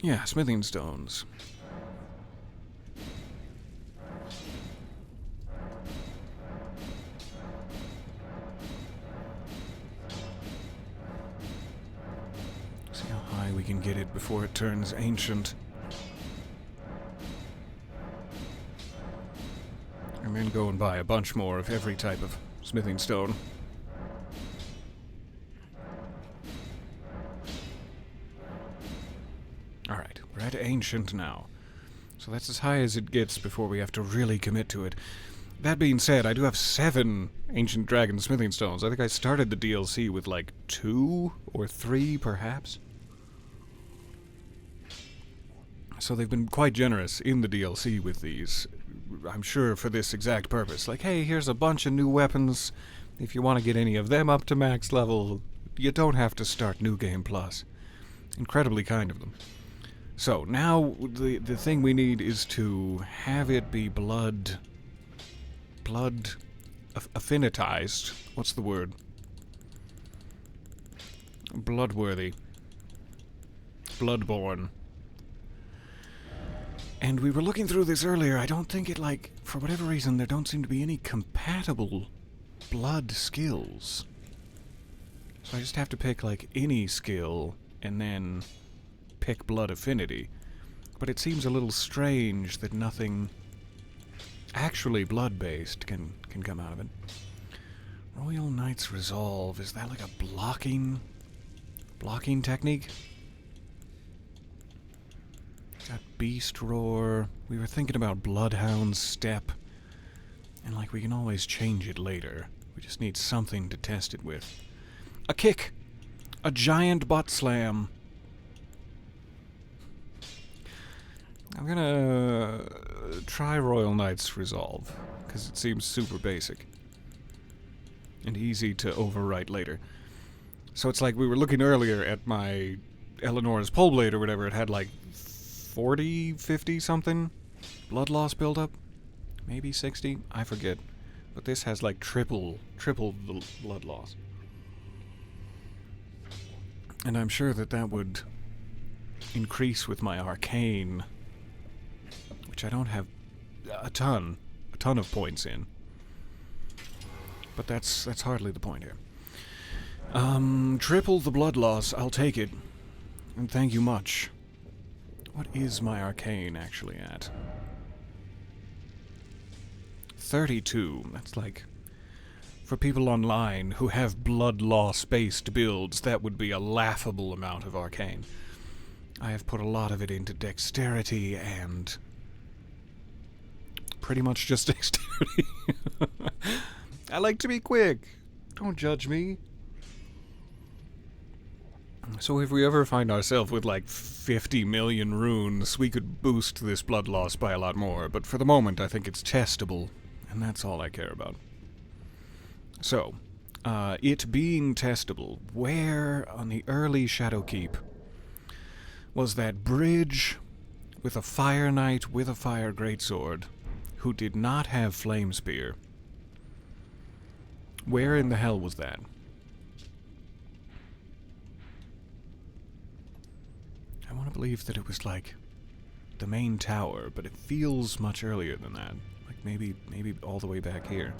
Yeah, smithing stones. See how high we can get it before it turns ancient. I'm gonna go and buy a bunch more of every type of smithing stone. Alright, we're at ancient now. So that's as high as it gets before we have to really commit to it. That being said, I do have 7 Ancient Dragon smithing stones. I think I started the DLC with like 2 or 3, perhaps. So they've been quite generous in the DLC with these. I'm sure for this exact purpose. Like, hey, here's a bunch of new weapons. If you want to get any of them up to max level, you don't have to start New Game Plus. Incredibly kind of them. So, now the thing we need is to have it be blood affinitized. What's the word? Bloodworthy. Bloodborne. And we were looking through this earlier. I don't think it, like, for whatever reason, there don't seem to be any compatible blood skills. So I just have to pick, like, any skill and then pick blood affinity. But it seems a little strange that nothing actually blood-based can come out of it. Royal Knight's Resolve. Is that like a blocking technique? Got Beast Roar. We were thinking about Bloodhound's Step. And like, we can always change it later. We just need something to test it with. A kick! A giant butt slam! I'm gonna try Royal Knight's Resolve, because it seems super basic. And easy to overwrite later. So it's like we were looking earlier at my Eleanor's Pole Blade or whatever. It had like 40, 50 something blood loss buildup. Maybe 60, I forget. But this has like triple the blood loss. And I'm sure that would increase with my arcane, which I don't have a ton of points in. But that's hardly the point here. Triple the blood loss, I'll take it. And thank you much. What is my arcane actually at? 32. That's like, for people online who have blood loss-based builds, that would be a laughable amount of arcane. I have put a lot of it into dexterity and pretty much just dexterity. I like to be quick. Don't judge me. So if we ever find ourselves with like 50 million runes, we could boost this blood loss by a lot more, but for the moment I think it's testable, and that's all I care about. So, it being testable, where on the early Shadowkeep was that bridge with a Fire Knight with a Fire Greatsword who did not have Flame Spear? Where in the hell was that? I want to believe that it was like the main tower, but it feels much earlier than that. Like maybe all the way back here.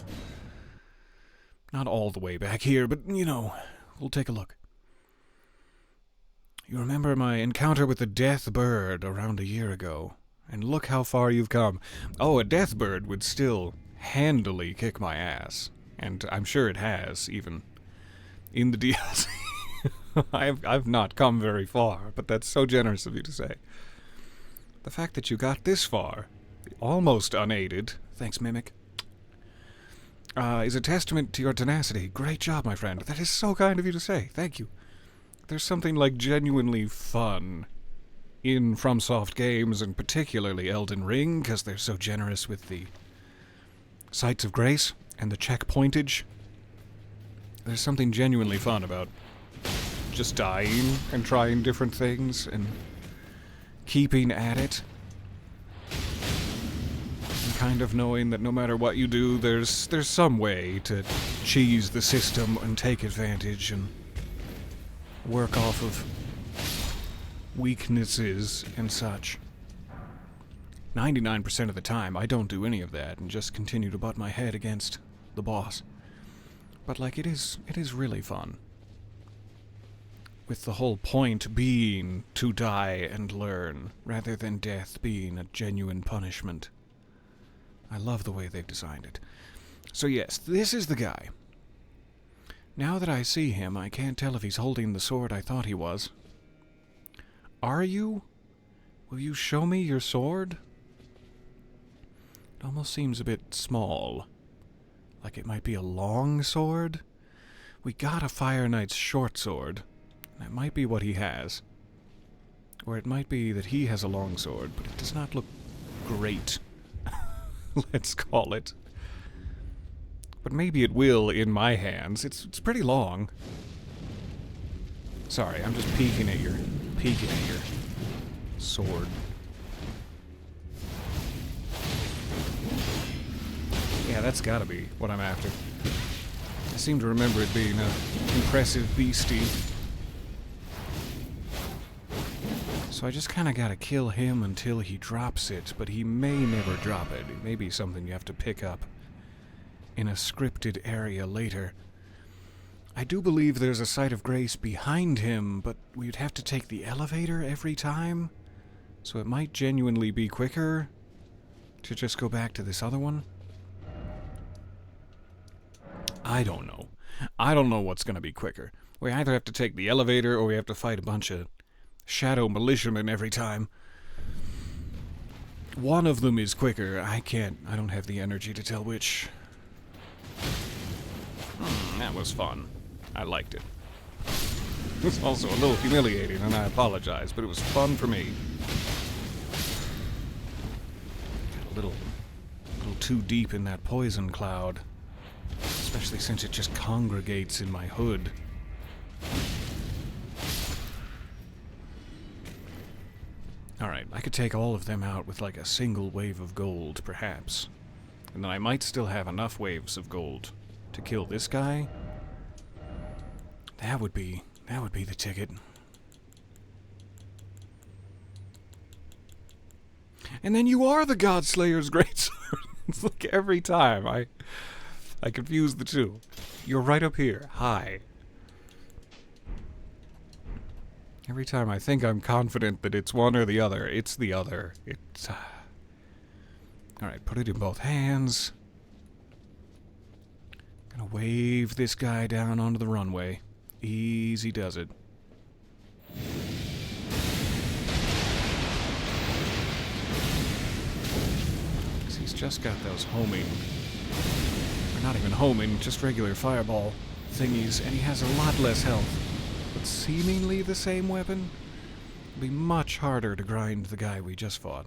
Not all the way back here, but you know, we'll take a look. You remember my encounter with the Death Bird around a year ago, and look how far you've come. Oh, a Death Bird would still handily kick my ass, and I'm sure it has, even in the DLC. I've not come very far, but that's so generous of you to say. The fact that you got this far, almost unaided, thanks Mimic, is a testament to your tenacity. Great job, my friend. That is so kind of you to say. Thank you. There's something like genuinely fun in FromSoft games, and particularly Elden Ring, because they're so generous with the sights of grace and the checkpointage. There's something genuinely fun about just dying and trying different things and keeping at it. And kind of knowing that no matter what you do, there's some way to cheese the system and take advantage and work off of weaknesses and such. 99% of the time, I don't do any of that and just continue to butt my head against the boss. But like, it is really fun. With the whole point being to die and learn, rather than death being a genuine punishment. I love the way they've designed it. So yes, this is the guy. Now that I see him, I can't tell if he's holding the sword I thought he was. Are you? Will you show me your sword? It almost seems a bit small. Like it might be a long sword? We got a Fire Knight's short sword. That might be what he has. Or it might be that he has a long sword, but it does not look great. Let's call it. But maybe it will in my hands. It's pretty long. Sorry, I'm just peeking at your sword. Yeah, that's gotta be what I'm after. I seem to remember it being an impressive beastie. So I just kinda gotta kill him until he drops it, but he may never drop it. It may be something you have to pick up in a scripted area later. I do believe there's a site of grace behind him, but we'd have to take the elevator every time, so it might genuinely be quicker to just go back to this other one. I don't know. I don't know what's gonna be quicker. We either have to take the elevator or we have to fight a bunch of shadow militiamen every time. One of them is quicker. I don't have the energy to tell which. That was fun. I liked it. It was also a little humiliating, and I apologize, but it was fun for me. Got a little too deep in that poison cloud. Especially since it just congregates in my hood. Alright, I could take all of them out with like a single wave of gold, perhaps. And then I might still have enough waves of gold to kill this guy. That would be the ticket. And then you are the Godslayer's greatsword. It's like every time I confuse the two. You're right up here. Hi. Every time I think I'm confident that it's one or the other, it's the other. It's... Alright, put it in both hands. Gonna wave this guy down onto the runway. Easy does it. He's just got those homing. Or not even homing, just regular fireball thingies, and he has a lot less health. But seemingly the same weapon? It'll be much harder to grind the guy we just fought.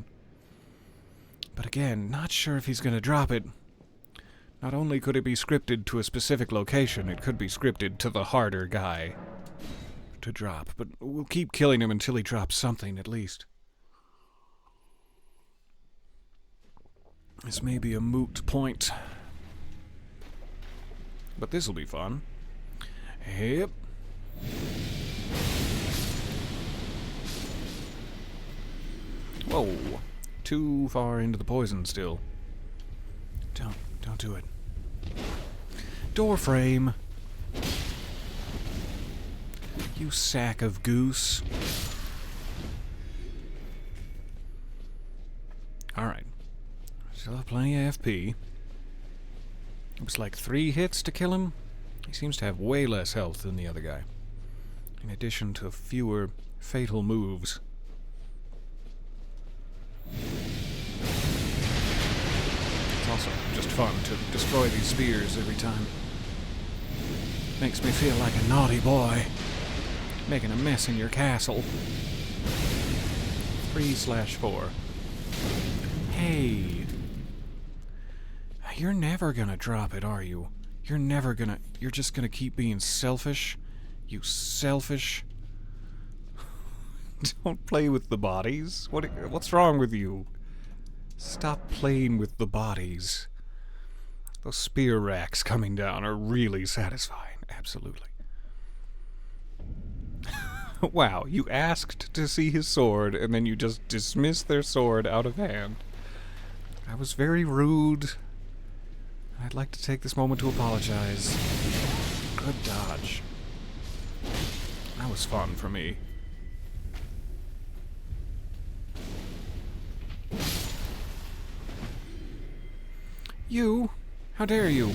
But again, not sure if he's going to drop it. Not only could it be scripted to a specific location, it could be scripted to the harder guy to drop. But we'll keep killing him until he drops something, at least. This may be a moot point. But this'll be fun. Yep. Whoa. Too far into the poison still. Don't do it. Door frame. You sack of goose. Alright. Still have plenty of FP. It was like 3 hits to kill him. He seems to have way less health than the other guy. In addition to fewer fatal moves. It's also just fun to destroy these spears every time. Makes me feel like a naughty boy. Making a mess in your castle. 3/4. Hey. You're never gonna drop it, are you? You're just gonna keep being selfish? You selfish? Don't play with the bodies. What's wrong with you? Stop playing with the bodies. Those spear racks coming down are really satisfying. Absolutely. Wow, you asked to see his sword, and then you just dismissed their sword out of hand. I was very rude. I'd like to take this moment to apologize. Good dodge. That was fun for me. You? How dare you?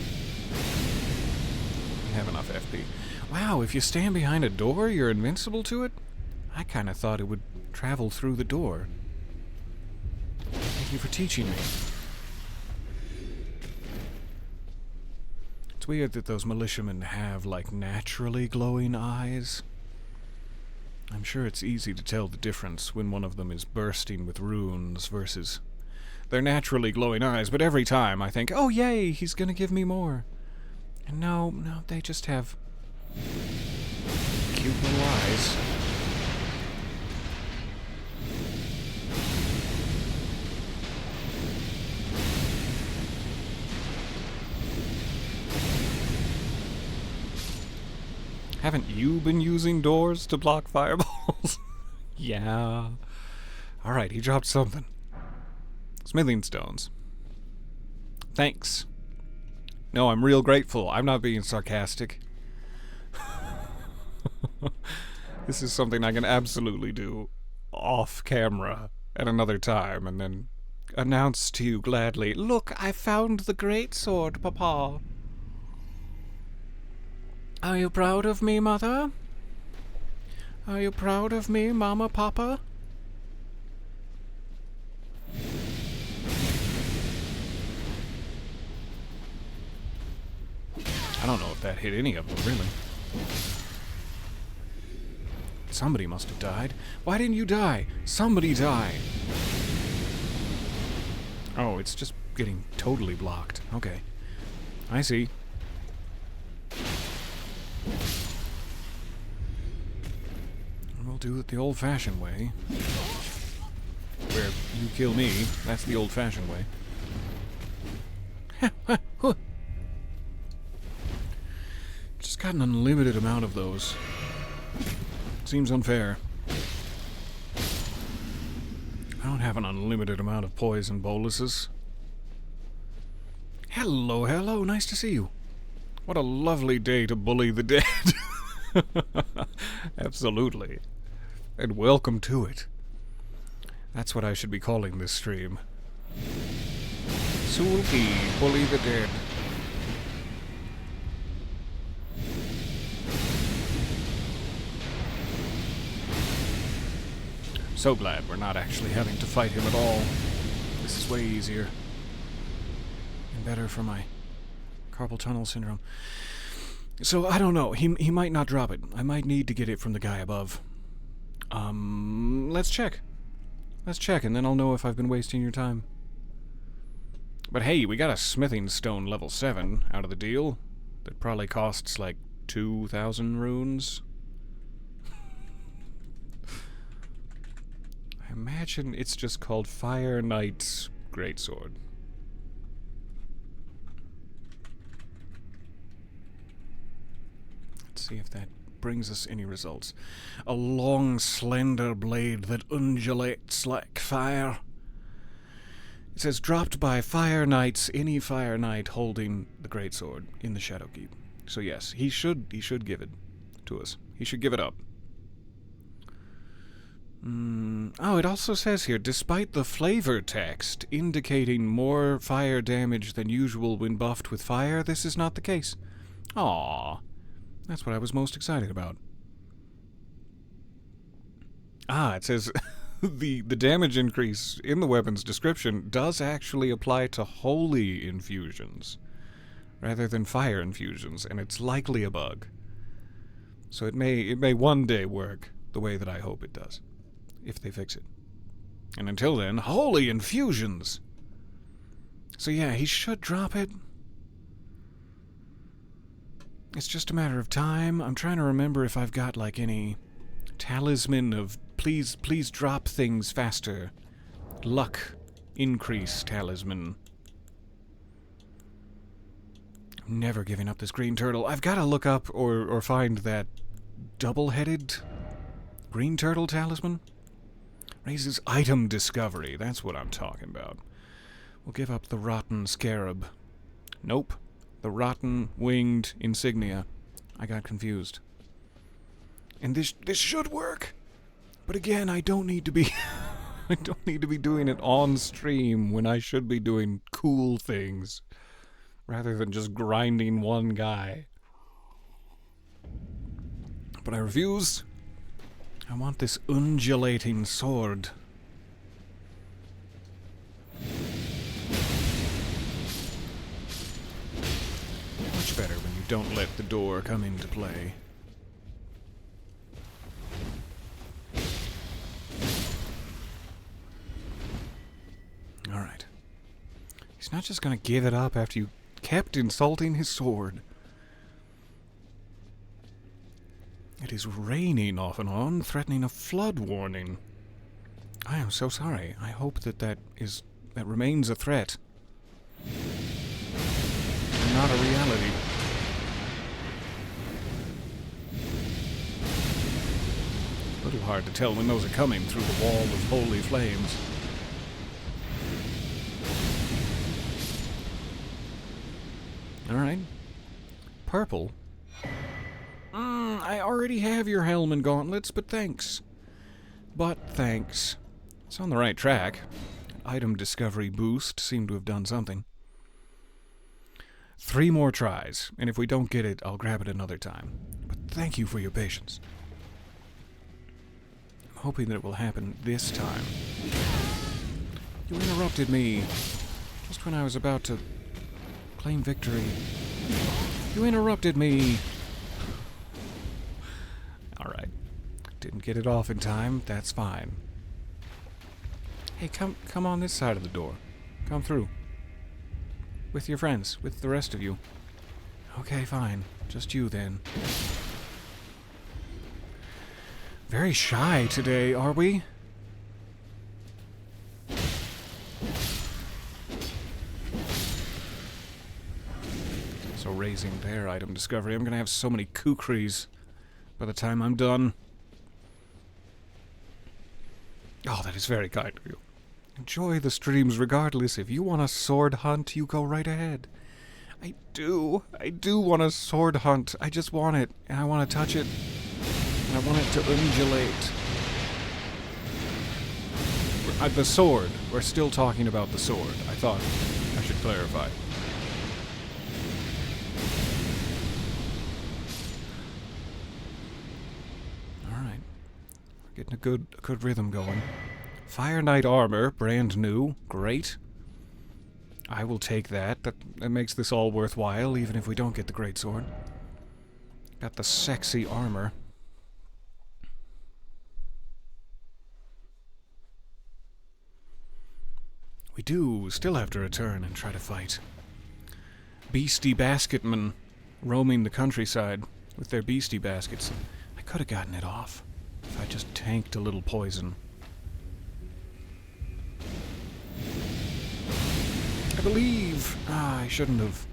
I have enough FP. Wow, if you stand behind a door, you're invincible to it? I kind of thought it would travel through the door. Thank you for teaching me. It's weird that those militiamen have, like, naturally glowing eyes. I'm sure it's easy to tell the difference when one of them is bursting with runes versus their naturally glowing eyes, but every time I think, oh yay, he's gonna give me more. And no, they just have cute little eyes. Haven't you been using doors to block fireballs? Yeah. Alright, he dropped something. Smithing stones. Thanks. No, I'm real grateful. I'm not being sarcastic. This is something I can absolutely do off camera at another time and then announce to you gladly, look, I found the great sword, Papa. Are you proud of me, Mother? Are you proud of me, Mama, Papa? I don't know if that hit any of them, really. Somebody must have died. Why didn't you die? Somebody die. Oh, it's just getting totally blocked. Okay. I see. We'll do it the old-fashioned way. Where you kill me, that's the old-fashioned way. Just got an unlimited amount of those. Seems unfair. I don't have an unlimited amount of poison boluses. Hello, hello, nice to see you. What a lovely day to bully the dead. Absolutely. And welcome to it. That's what I should be calling this stream. Sulki, bully the dead. So glad we're not actually having to fight him at all. This is way easier. And better for my carpal tunnel syndrome. So, I don't know. He might not drop it. I might need to get it from the guy above. Let's check. Let's check, and then I'll know if I've been wasting your time. But hey, we got a smithing stone level 7 out of the deal. That probably costs like 2,000 runes. I imagine it's just called Fire Knight's Greatsword. Let's see if that brings us any results. A long, slender blade that undulates like fire. It says, dropped by Fire Knights, any Fire Knight holding the Greatsword in the Shadowkeep. So yes, he should give it to us. He should give it up. Oh, it also says here, despite the flavor text indicating more fire damage than usual when buffed with fire, this is not the case. Aww. That's what I was most excited about. Ah, it says the damage increase in the weapon's description does actually apply to holy infusions rather than fire infusions, and it's likely a bug. So it may one day work the way that I hope it does, if they fix it. And until then, holy infusions! So yeah, he should drop it. It's just a matter of time. I'm trying to remember if I've got, like, any talisman of please drop things faster. Luck increase talisman. I'm never giving up this green turtle. I've got to look up or find that double-headed green turtle talisman. Raises item discovery. That's what I'm talking about. We'll give up the rotten scarab. Nope. The rotten winged insignia. I got confused. And this should work. But again, I don't need to be I don't need to be doing it on stream when I should be doing cool things rather than just grinding one guy. But I refuse. I want this undulating sword. Much better when you don't let the door come into play. Alright. He's not just gonna give it up after you kept insulting his sword. It is raining off and on, threatening a flood warning. I am so sorry. I hope that remains a threat. Not a reality. A little hard to tell when those are coming through the wall of holy flames. Alright. Purple. I already have your helm and gauntlets, but thanks. It's on the right track. Item discovery boost seemed to have done something. 3 more tries, and if we don't get it, I'll grab it another time. But thank you for your patience. I'm hoping that it will happen this time. You interrupted me just when I was about to claim victory. You interrupted me. Alright. Didn't get it off in time. That's fine. Hey, come on this side of the door. Come through. With your friends. With the rest of you. Okay, fine. Just you, then. Very shy today, are we? So raising their item discovery. I'm gonna have so many kukris by the time I'm done. Oh, that is very kind of you. Enjoy the streams regardless. If you want a sword hunt, you go right ahead. I do want a sword hunt. I just want it, and I want to touch it, and I want it to undulate. The sword. We're still talking about the sword. I thought I should clarify. Alright. We're getting a good rhythm going. Fire Knight armor, brand new. Great. I will take that. That makes this all worthwhile, even if we don't get the greatsword. Got the sexy armor. We do still have to return and try to fight beastie basketmen roaming the countryside with their beastie baskets. I could have gotten it off if I just tanked a little poison. I believe. I shouldn't have.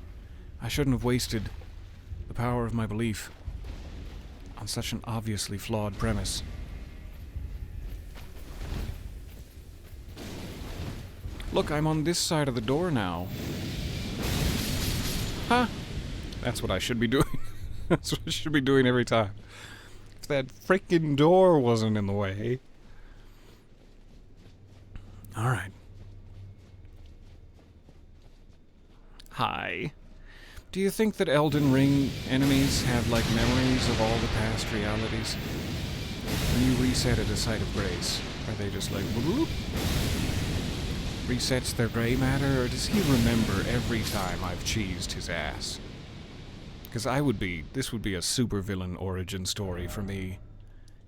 I shouldn't have wasted the power of my belief on such an obviously flawed premise. Look, I'm on this side of the door now. Huh? That's what I should be doing. That's what I should be doing every time. If that freaking door wasn't in the way. Alright. Hi. Do you think that Elden Ring enemies have, like, memories of all the past realities? When you reset at a site of grace, are they just like, whoop? Resets their gray matter, or does he remember every time I've cheesed his ass? Because this would be a supervillain origin story for me.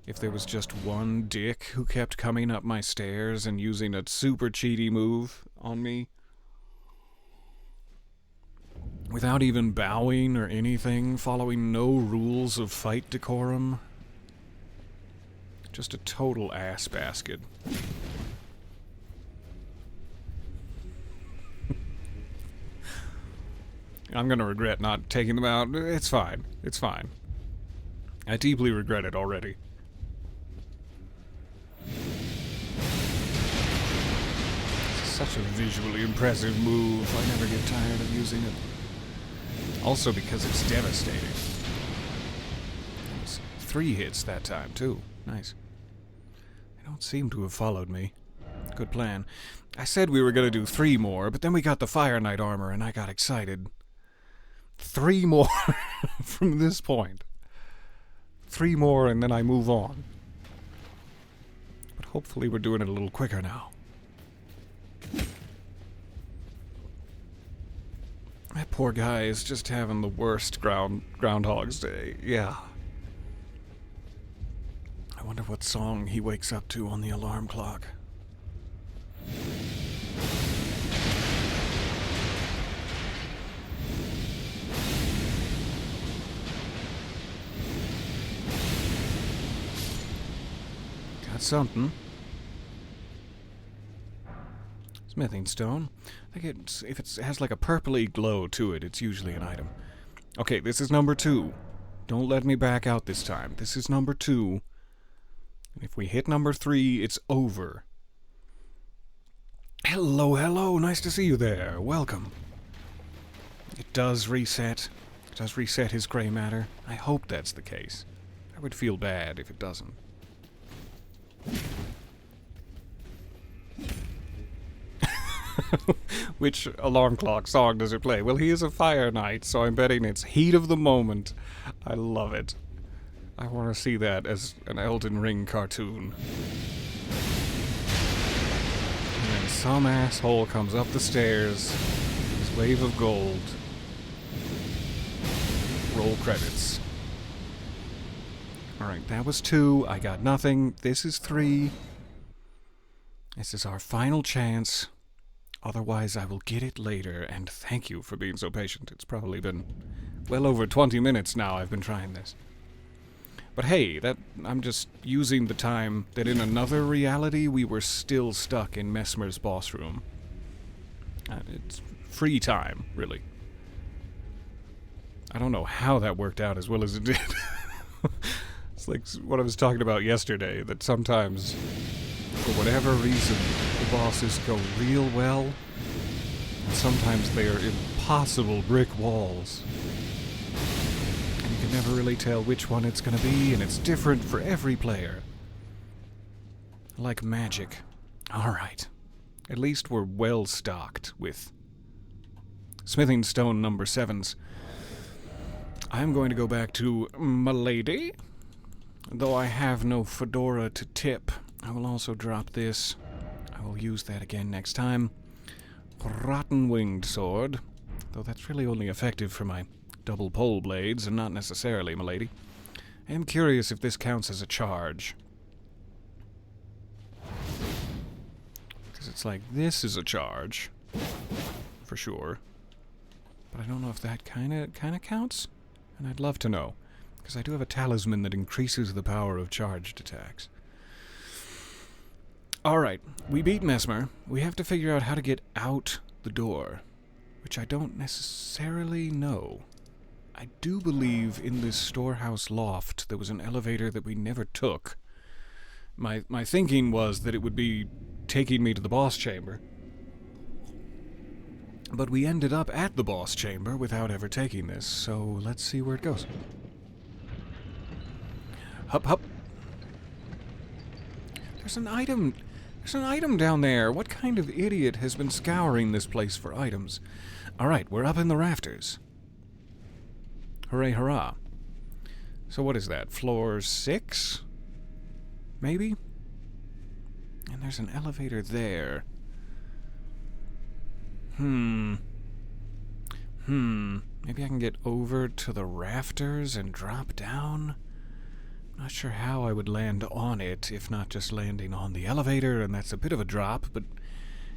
If there was just one dick who kept coming up my stairs and using a super cheaty move on me. Without even bowing or anything, following no rules of fight decorum. Just a total ass basket. I'm gonna regret not taking them out. It's fine. It's fine. I deeply regret it already. It's such a visually impressive move. I never get tired of using it. Also because it's devastating. It was 3 hits that time, too. Nice. They don't seem to have followed me. Good plan. I said we were gonna do 3 more, but then we got the Fire Knight armor and I got excited. 3 more from this point. 3 more and then I move on. But hopefully we're doing it a little quicker now. That poor guy is just having the worst Groundhog's Day. Yeah. I wonder what song he wakes up to on the alarm clock. Something. Smithing stone. I think if it has like a purpley glow to it, it's usually an item. Okay, this is number 2. Don't let me back out this time. This is number 2. And if we hit number 3, it's over. Hello, hello. Nice to see you there. Welcome. It does reset. It does reset his gray matter. I hope that's the case. I would feel bad if it doesn't. Which alarm clock song does it play? Well, he is a Fire Knight, so I'm betting it's Heat of the Moment. I love it. I want to see that as an Elden Ring cartoon. And then some asshole comes up the stairs, his wave of gold. Roll credits. Alright, that was 2. I got nothing. This is 3. This is our final chance. Otherwise, I will get it later, and thank you for being so patient. It's probably been well over 20 minutes now I've been trying this. But hey, I'm just using the time that in another reality we were still stuck in Messmer's boss room. It's free time, really. I don't know how that worked out as well as it did. It's like what I was talking about yesterday, that sometimes, for whatever reason, the bosses go real well, and sometimes they are impossible brick walls. And you can never really tell which one it's going to be, and it's different for every player. Like magic. Alright. At least we're well stocked with smithing stone number 7s. I'm going to go back to Milady. Though I have no fedora to tip, I will also drop this. I will use that again next time. Rotten Winged Sword. Though that's really only effective for my double pole blades, and not necessarily, milady. I am curious if this counts as a charge. Because it's like, this is a charge. For sure. But I don't know if that kinda counts. And I'd love to know. Because I do have a talisman that increases the power of charged attacks. Alright, we beat Mesmer. We have to figure out how to get out the door. Which I don't necessarily know. I do believe in this storehouse loft there was an elevator that we never took. My thinking was that it would be taking me to the boss chamber. But we ended up at the boss chamber without ever taking this, so let's see where it goes. Hup, hup. There's an item down there. What kind of idiot has been scouring this place for items? Alright, we're up in the rafters. Hooray, hurrah. So what is that? Floor 6? Maybe? And there's an elevator there. Maybe I can get over to the rafters and drop down? Not sure how I would land on it, if not just landing on the elevator, and that's a bit of a drop, but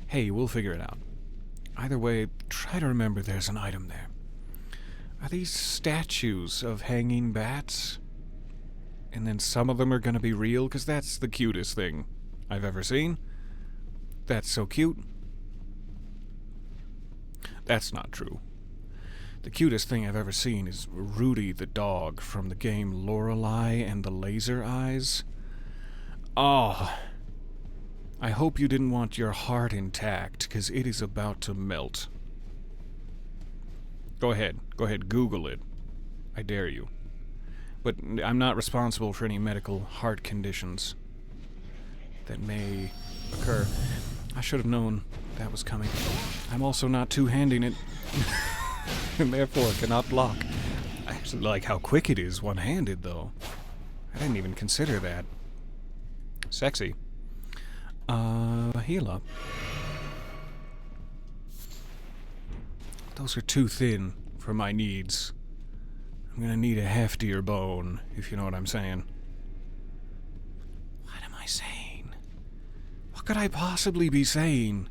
hey, we'll figure it out. Either way, try to remember there's an item there. Are these statues of hanging bats? And then some of them are going to be real? Because that's the cutest thing I've ever seen. That's so cute. That's not true. The cutest thing I've ever seen is Rudy the dog from the game Lorelei and the Laser Eyes. Oh, I hope you didn't want your heart intact, because it is about to melt. Go ahead, Google it. I dare you. But I'm not responsible for any medical heart conditions that may occur. I should have known that was coming. I'm also not two-handing it, and therefore cannot block. I actually like how quick it is one-handed, though. I didn't even consider that. Sexy. Heal up. Those are too thin for my needs. I'm gonna need a heftier bone, if you know what I'm saying. What am I saying? What could I possibly be saying?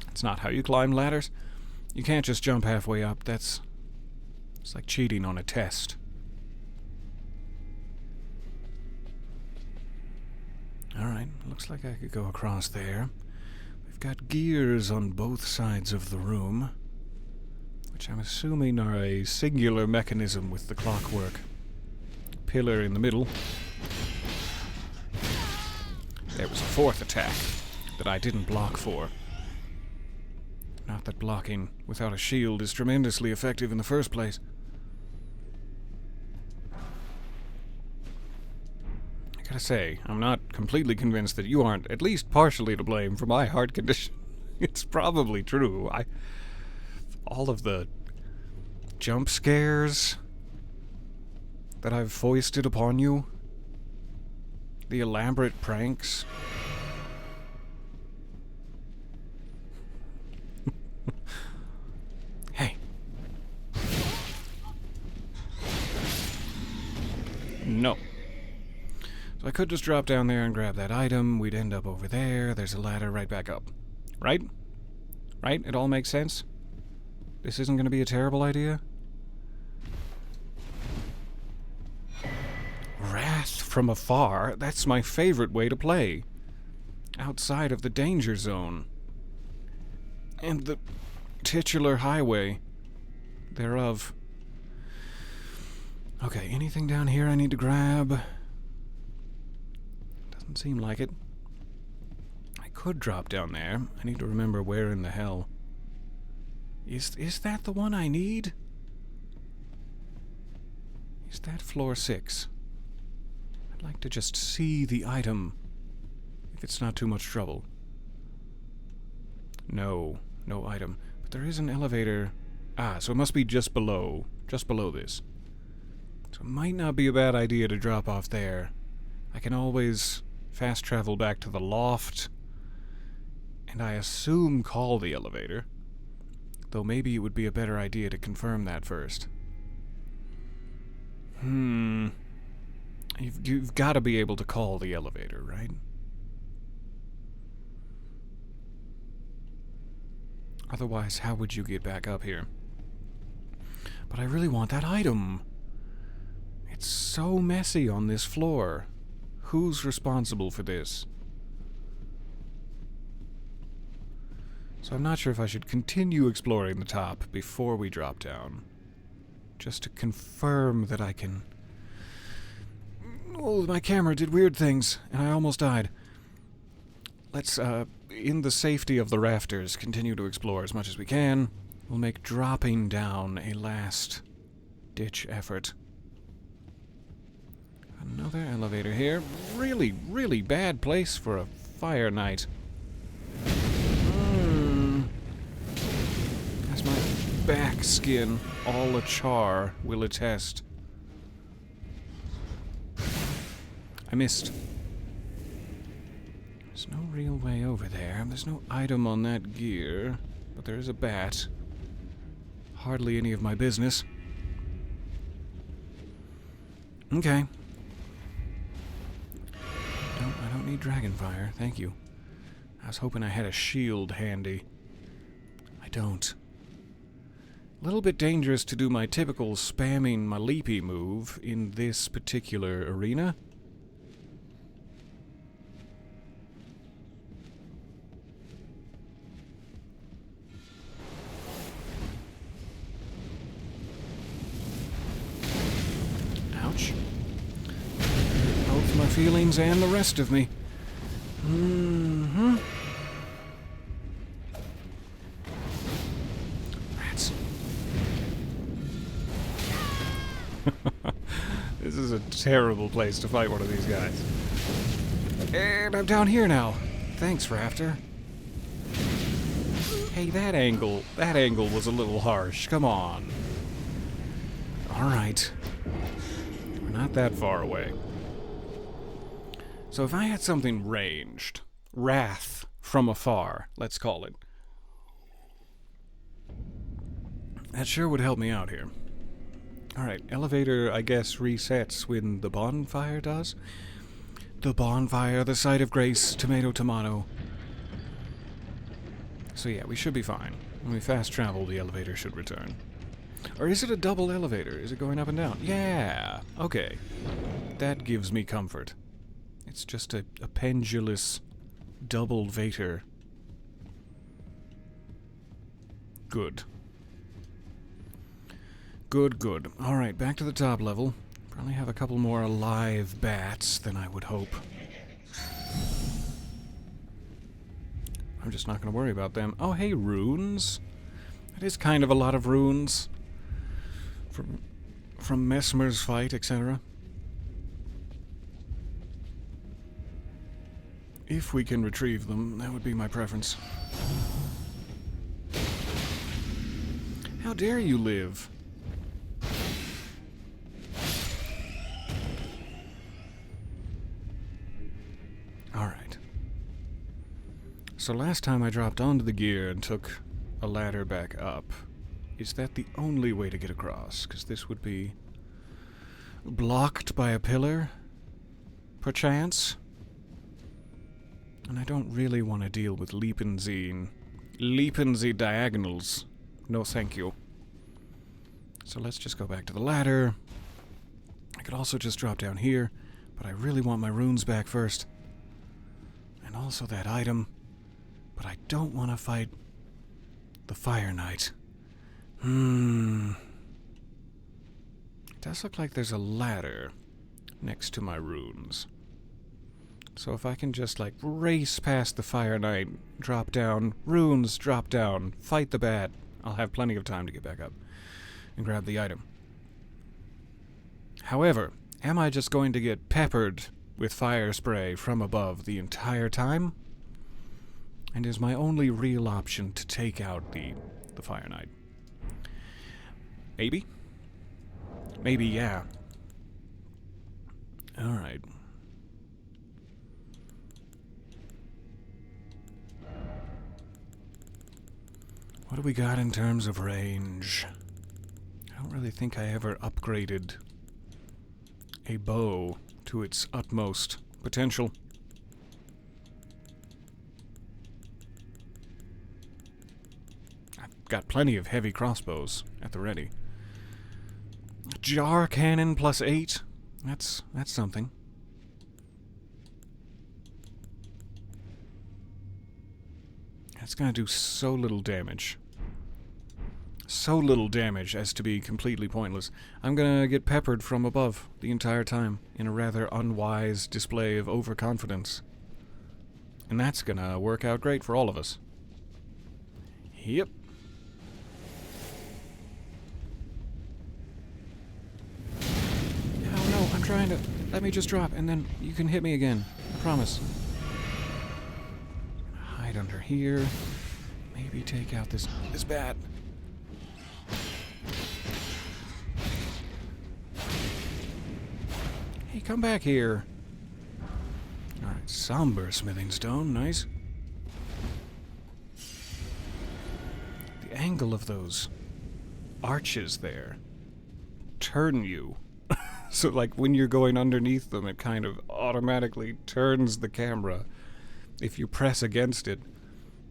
It's not how you climb ladders. You can't just jump halfway up. It's like cheating on a test. Alright, looks like I could go across there. We've got gears on both sides of the room, which I'm assuming are a singular mechanism with the clockwork pillar in the middle. There was a fourth attack that I didn't block for. Not that blocking without a shield is tremendously effective in the first place. I gotta say, I'm not completely convinced that you aren't at least partially to blame for my heart condition. It's probably true. All of the jump scares that I've foisted upon you, the elaborate pranks. Hey. No. So I could just drop down there and grab that item. We'd end up over there. There's a ladder right back up. Right? Right? It all makes sense? This isn't going to be a terrible idea? Wrath from afar? That's my favorite way to play. Outside of the danger zone. And the titular highway thereof. Okay, anything down here I need to grab? Doesn't seem like it. I could drop down there. I need to remember where in the hell. Is that the one I need? Is that floor 6? I'd like to just see the item, if it's not too much trouble. No item. But there is an elevator. Ah, so it must be just below this. So it might not be a bad idea to drop off there. I can always fast travel back to the loft, and I assume call the elevator. though maybe it would be a better idea to confirm that first. You've got to be able to call the elevator, right? Otherwise, how would you get back up here? But I really want that item. It's so messy on this floor. Who's responsible for this? So I'm not sure if I should continue exploring the top before we drop down. Just to confirm that I can... Oh, my camera did weird things, and I almost died. Let's, in the safety of the rafters, continue to explore as much as we can. We'll make dropping down a last-ditch effort. Another elevator here. Really, really bad place for a fire night. As my back skin, all a char, will attest. I missed. There's no real way over there. There's no item on that gear, but there is a bat. Hardly any of my business. Okay. I don't need dragonfire, thank you. I was hoping I had a shield handy. I don't. A little bit dangerous to do my typical spamming my leapy move in this particular arena. Ouch. Both my feelings and the rest of me. Rats. This is a terrible place to fight one of these guys. And I'm down here now. Thanks, Rafter. Hey, that angle was a little harsh. Come on. Alright. We're not that far away. So if I had something ranged, wrath from afar, let's call it, that sure would help me out here. Alright, elevator, I guess, resets when the bonfire does. The bonfire, the site of grace, tomato, tomato. So yeah, we should be fine. When we fast travel, the elevator should return. Or is it a double elevator? Is it going up and down? Yeah, okay. That gives me comfort. It's just a pendulous double Vader. Good. Good. Alright, back to the top level. Probably have a couple more alive bats than I would hope. I'm just not going to worry about them. Oh, hey, runes. That is kind of a lot of runes. From Messmer's fight, etc. If we can retrieve them, that would be my preference. How dare you live? Alright. So last time I dropped onto the gear and took a ladder back up. Is that the only way to get across? Because this would be blocked by a pillar, perchance? And I don't really want to deal with leapensy diagonals. No thank you. So let's just go back to the ladder. I could also just drop down here, but I really want my runes back first. And also that item. But I don't want to fight the Fire Knight. It does look like there's a ladder next to my runes. So if I can just, like, race past the Fire Knight, drop down, runes, drop down, fight the bat, I'll have plenty of time to get back up and grab the item. However, am I just going to get peppered with fire spray from above the entire time? And is my only real option to take out the Fire Knight? Maybe? Maybe, yeah. Alright. What do we got in terms of range? I don't really think I ever upgraded a bow to its utmost potential. I've got plenty of heavy crossbows at the ready. Jar cannon plus 8. That's something. That's gonna do so little damage. So little damage as to be completely pointless. I'm gonna get peppered from above the entire time in a rather unwise display of overconfidence. And that's gonna work out great for all of us. Yep. Oh no, I'm trying to... Let me just drop and then you can hit me again. I promise. Hide under here. Maybe take out this bat. Hey, come back here. Alright, somber smithing stone, nice. The angle of those arches there turn you. So, like, when you're going underneath them, it kind of automatically turns the camera if you press against it.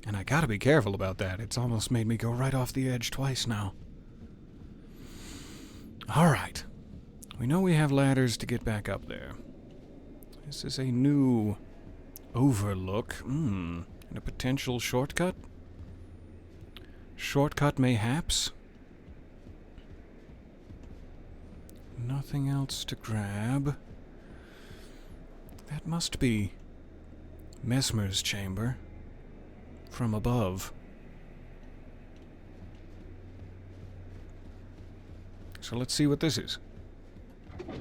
And I gotta be careful about that. It's almost made me go right off the edge twice now. Alright. We know we have ladders to get back up there. This is a new overlook. And a potential shortcut? Shortcut mayhaps? Nothing else to grab. That must be Mesmer's chamber. From above. So let's see what this is. I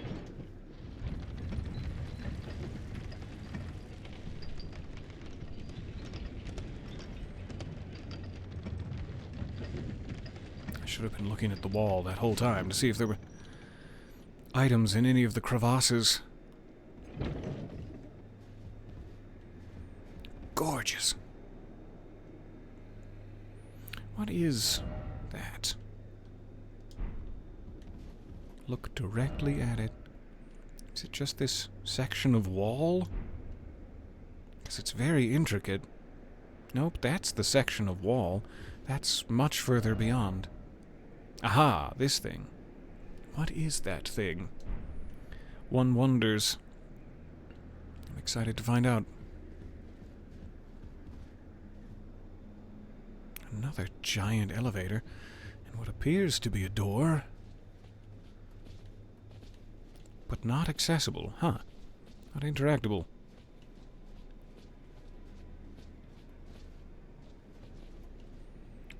should have been looking at the wall that whole time to see if there were items in any of the crevasses. Gorgeous. What is that? Look directly at it. Is it just this section of wall? Because it's very intricate. Nope, that's the section of wall. That's much further beyond. Aha, this thing. What is that thing? One wonders. I'm excited to find out. Another giant elevator, and what appears to be a door. But not accessible, huh? Not interactable.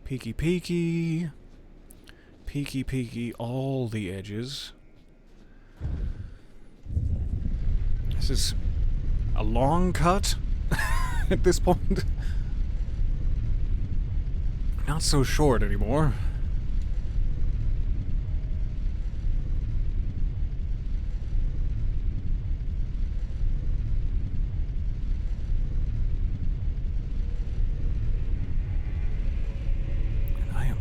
Peeky peeky. Peeky peeky all the edges. This is a long cut at this point. Not so short anymore. And I am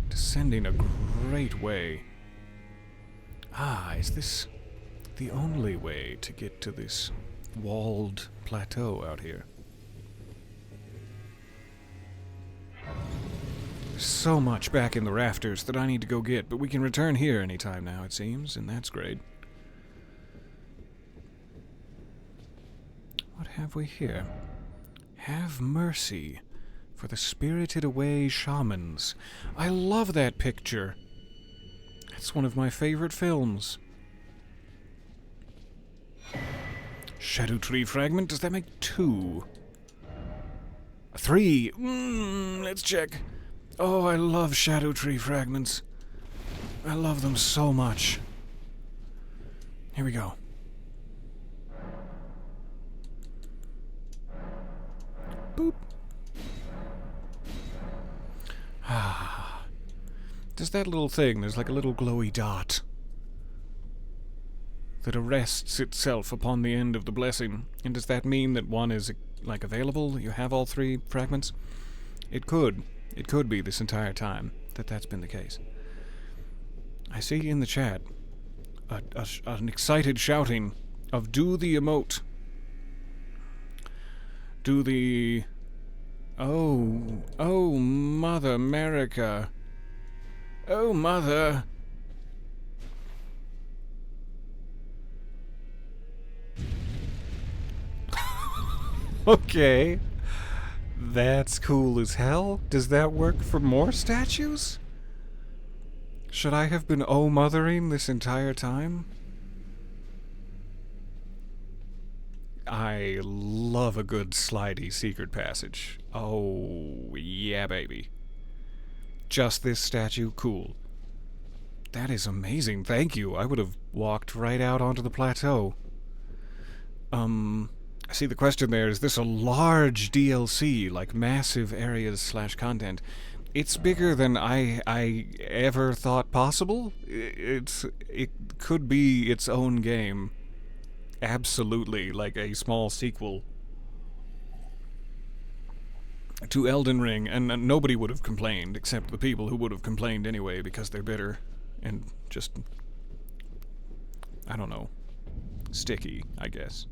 descending a great way. Ah, is this the only way to get to this walled plateau out here? There's so much back in the rafters that I need to go get, but we can return here anytime now, it seems, and that's great. What have we here? Have mercy for the spirited away shamans. I love that picture. It's one of my favorite films. Shadow tree fragment, does that make 2? 3. Let's check. Oh, I love shadow tree fragments. I love them so much. Here we go. Boop. Ah. Does that little thing, there's like a little glowy dot that arrests itself upon the end of the blessing. And does that mean that one is, like, available? You have all 3 fragments? It could. It could be this entire time that that's been the case. I see in the chat an excited shouting of do the emote. Do the... Oh, Mother America. Oh, Mother. Okay. That's cool as hell. Does that work for more statues? Should I have been oh-mothering this entire time? I love a good slidey secret passage. Oh, yeah, baby. Just this statue? Cool. That is amazing. Thank you. I would have walked right out onto the plateau. I see the question there, is this a large DLC, like massive areas / content? It's bigger than I ever thought possible. It could be its own game. Absolutely, like a small sequel to Elden Ring, and nobody would have complained, except the people who would have complained anyway, because they're bitter and just, I don't know, sticky, I guess.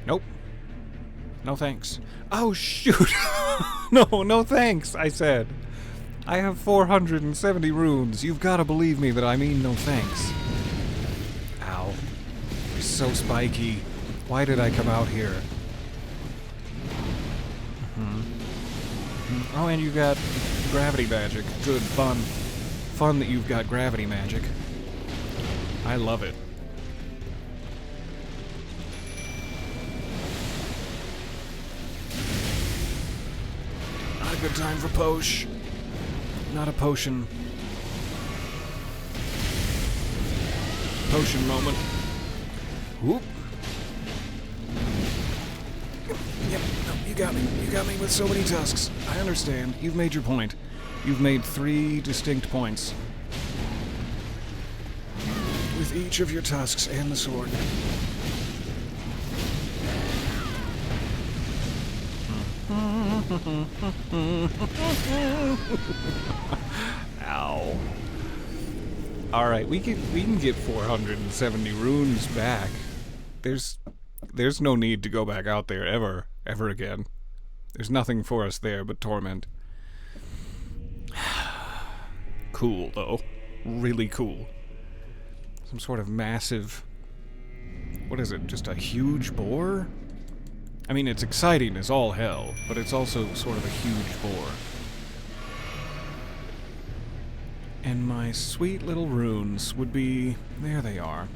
Nope. No thanks. Oh, shoot! No thanks, I said. I have 470 runes. You've got to believe me that I mean no thanks. Ow. You're so spiky. Why did I come out here? Oh, and you got gravity magic. Good, fun. Fun that you've got gravity magic. I love it. Not a good time for posh. Not a potion. Potion moment. Whoop. Yep, no, you got me. You got me with so many tusks. I understand. You've made your point. You've made 3 distinct points. With each of your tusks and the sword. Ow. Alright, we can get 470 runes back. There's no need to go back out there ever again. There's nothing for us there but torment. Cool, though. Really cool. Some sort of massive... What is it? Just a huge boar? I mean, it's exciting as all hell, but it's also sort of a huge boar. And my sweet little runes would be... There they are.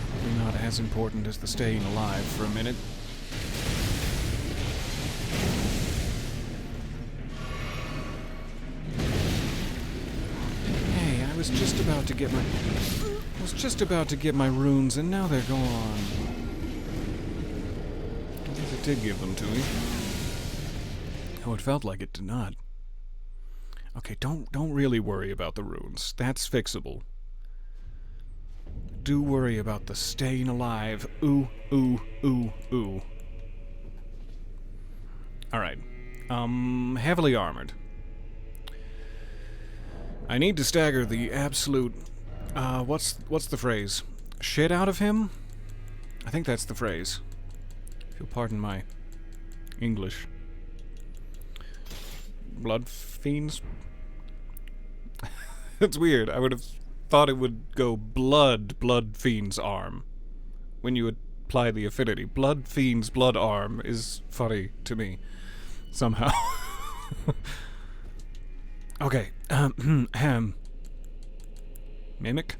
Probably not as important as the staying alive for a minute. Hey, I was just about to get my runes, and now they're gone. I guess it did give them to me. Oh, it felt like it did not. Okay, don't really worry about the runes. That's fixable. Do worry about the staying alive. Ooh, ooh, ooh, ooh. Alright. Heavily armored. I need to stagger the absolute... what's the phrase? Shit out of him? I think that's the phrase. If you'll pardon my English. Blood fiends? It's weird. I would have thought it would go blood fiend's arm when you apply the affinity. Blood fiend's blood arm is funny to me somehow. Okay. Mimic?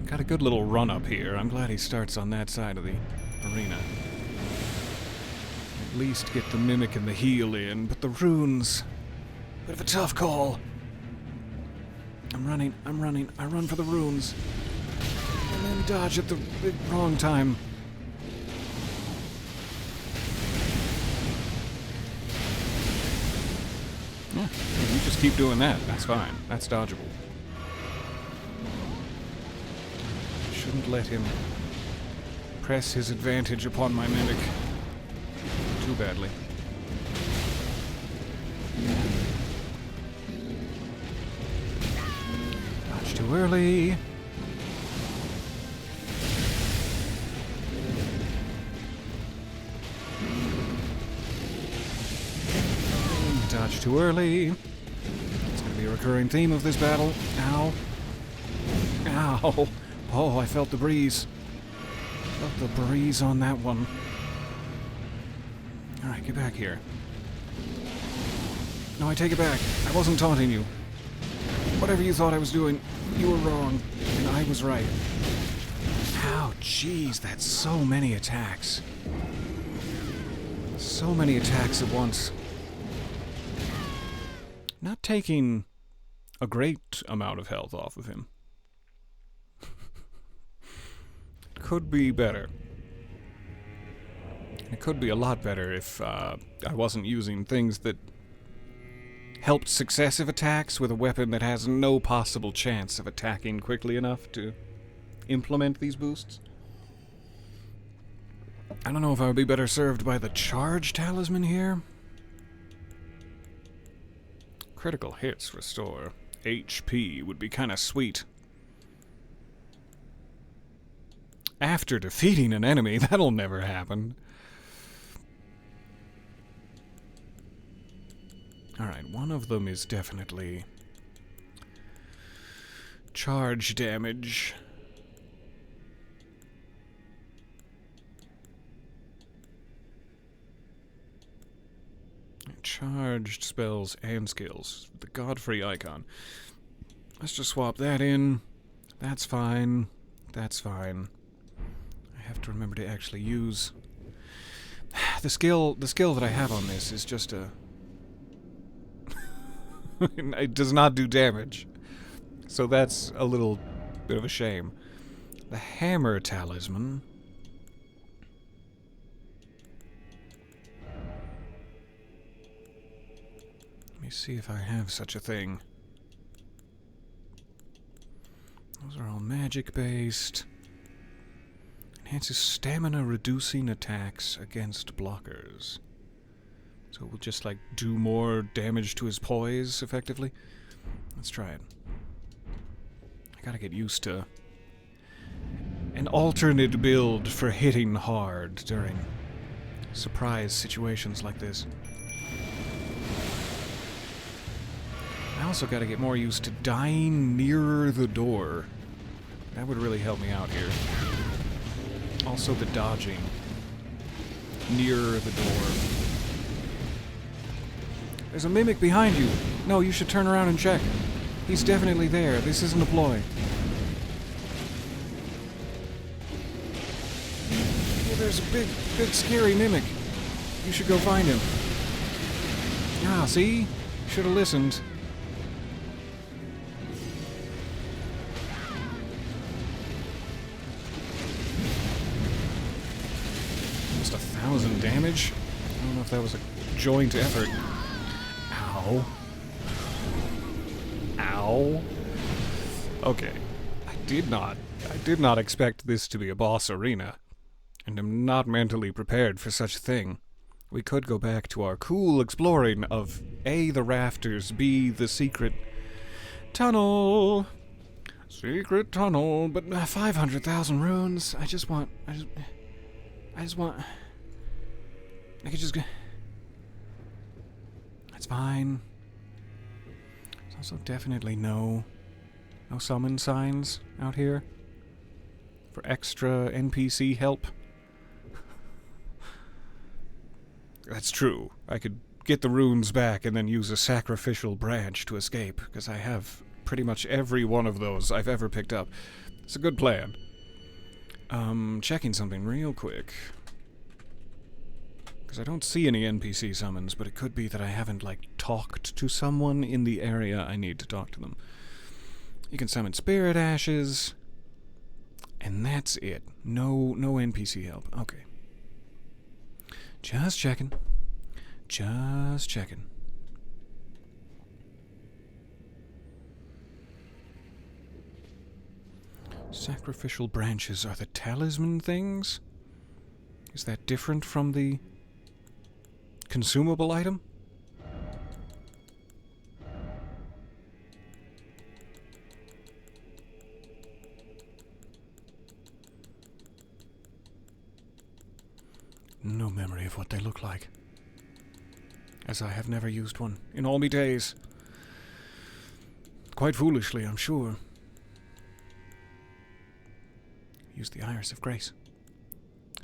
Got a good little run up here. I'm glad he starts on that side of the arena. At least get the Mimic and the heal in, but the runes... Bit of a tough call. I'm running. I run for the runes. And then dodge at the wrong time. Yeah, you just keep doing that. That's fine. That's dodgeable. Shouldn't let him press his advantage upon my mimic too badly. Dodge too early. Dodge too early. It's going to be a recurring theme of this battle. Ow. Ow. Oh, I felt the breeze. Felt the breeze on that one. Alright, get back here. No, I take it back. I wasn't taunting you. Whatever you thought I was doing, you were wrong, and I was right. Ow, jeez, that's so many attacks. So many attacks at once. Not taking a great amount of health off of him. Could be better. It could be a lot better if I wasn't using things that helped successive attacks with a weapon that has no possible chance of attacking quickly enough to implement these boosts. I don't know if I would be better served by the charge talisman here. Critical hits restore HP would be kind of sweet. After defeating an enemy, that'll never happen. Alright, one of them is definitely charge damage. Charged spells and skills. The Godfrey icon. Let's just swap that in. That's fine. That's fine. I have to remember to actually use the skill that I have on this is just a it does not do damage. So that's a little bit of a shame. The hammer talisman. Let me see if I have such a thing. Those are all magic based. Enhances stamina reducing attacks against blockers. So it will just like do more damage to his poise effectively. Let's try it. I gotta get used to an alternate build for hitting hard during surprise situations like this. I also gotta get more used to dying near the door. That would really help me out here. Also the dodging near the door. There's a mimic behind you. No, you should turn around and check. He's definitely there. This isn't a ploy. Oh, there's a big, scary mimic. You should go find him. Ah, see? Should have listened. Almost 1,000 damage? I don't know if that was a joint effort. Ow. Ow. Okay. I did not expect this to be a boss arena, and am not mentally prepared for such a thing. We could go back to our cool exploring of A, the rafters, B, the secret tunnel. Secret tunnel, but 500,000 runes. I could just go. That's fine. There's also definitely no summon signs out here for extra NPC help. That's true. I could get the runes back and then use a sacrificial branch to escape, because I have pretty much every one of those I've ever picked up. It's a good plan. Checking something real quick. Because I don't see any NPC summons, but it could be that I haven't, talked to someone in the area I need to talk to them. You can summon spirit ashes, and that's it. No NPC help. Okay. Just checking. Just checking. Sacrificial branches are the talisman things? Is that different from the consumable item? No memory of what they look like, as I have never used one in all me days. Quite foolishly, I'm sure. Use the Iris of Grace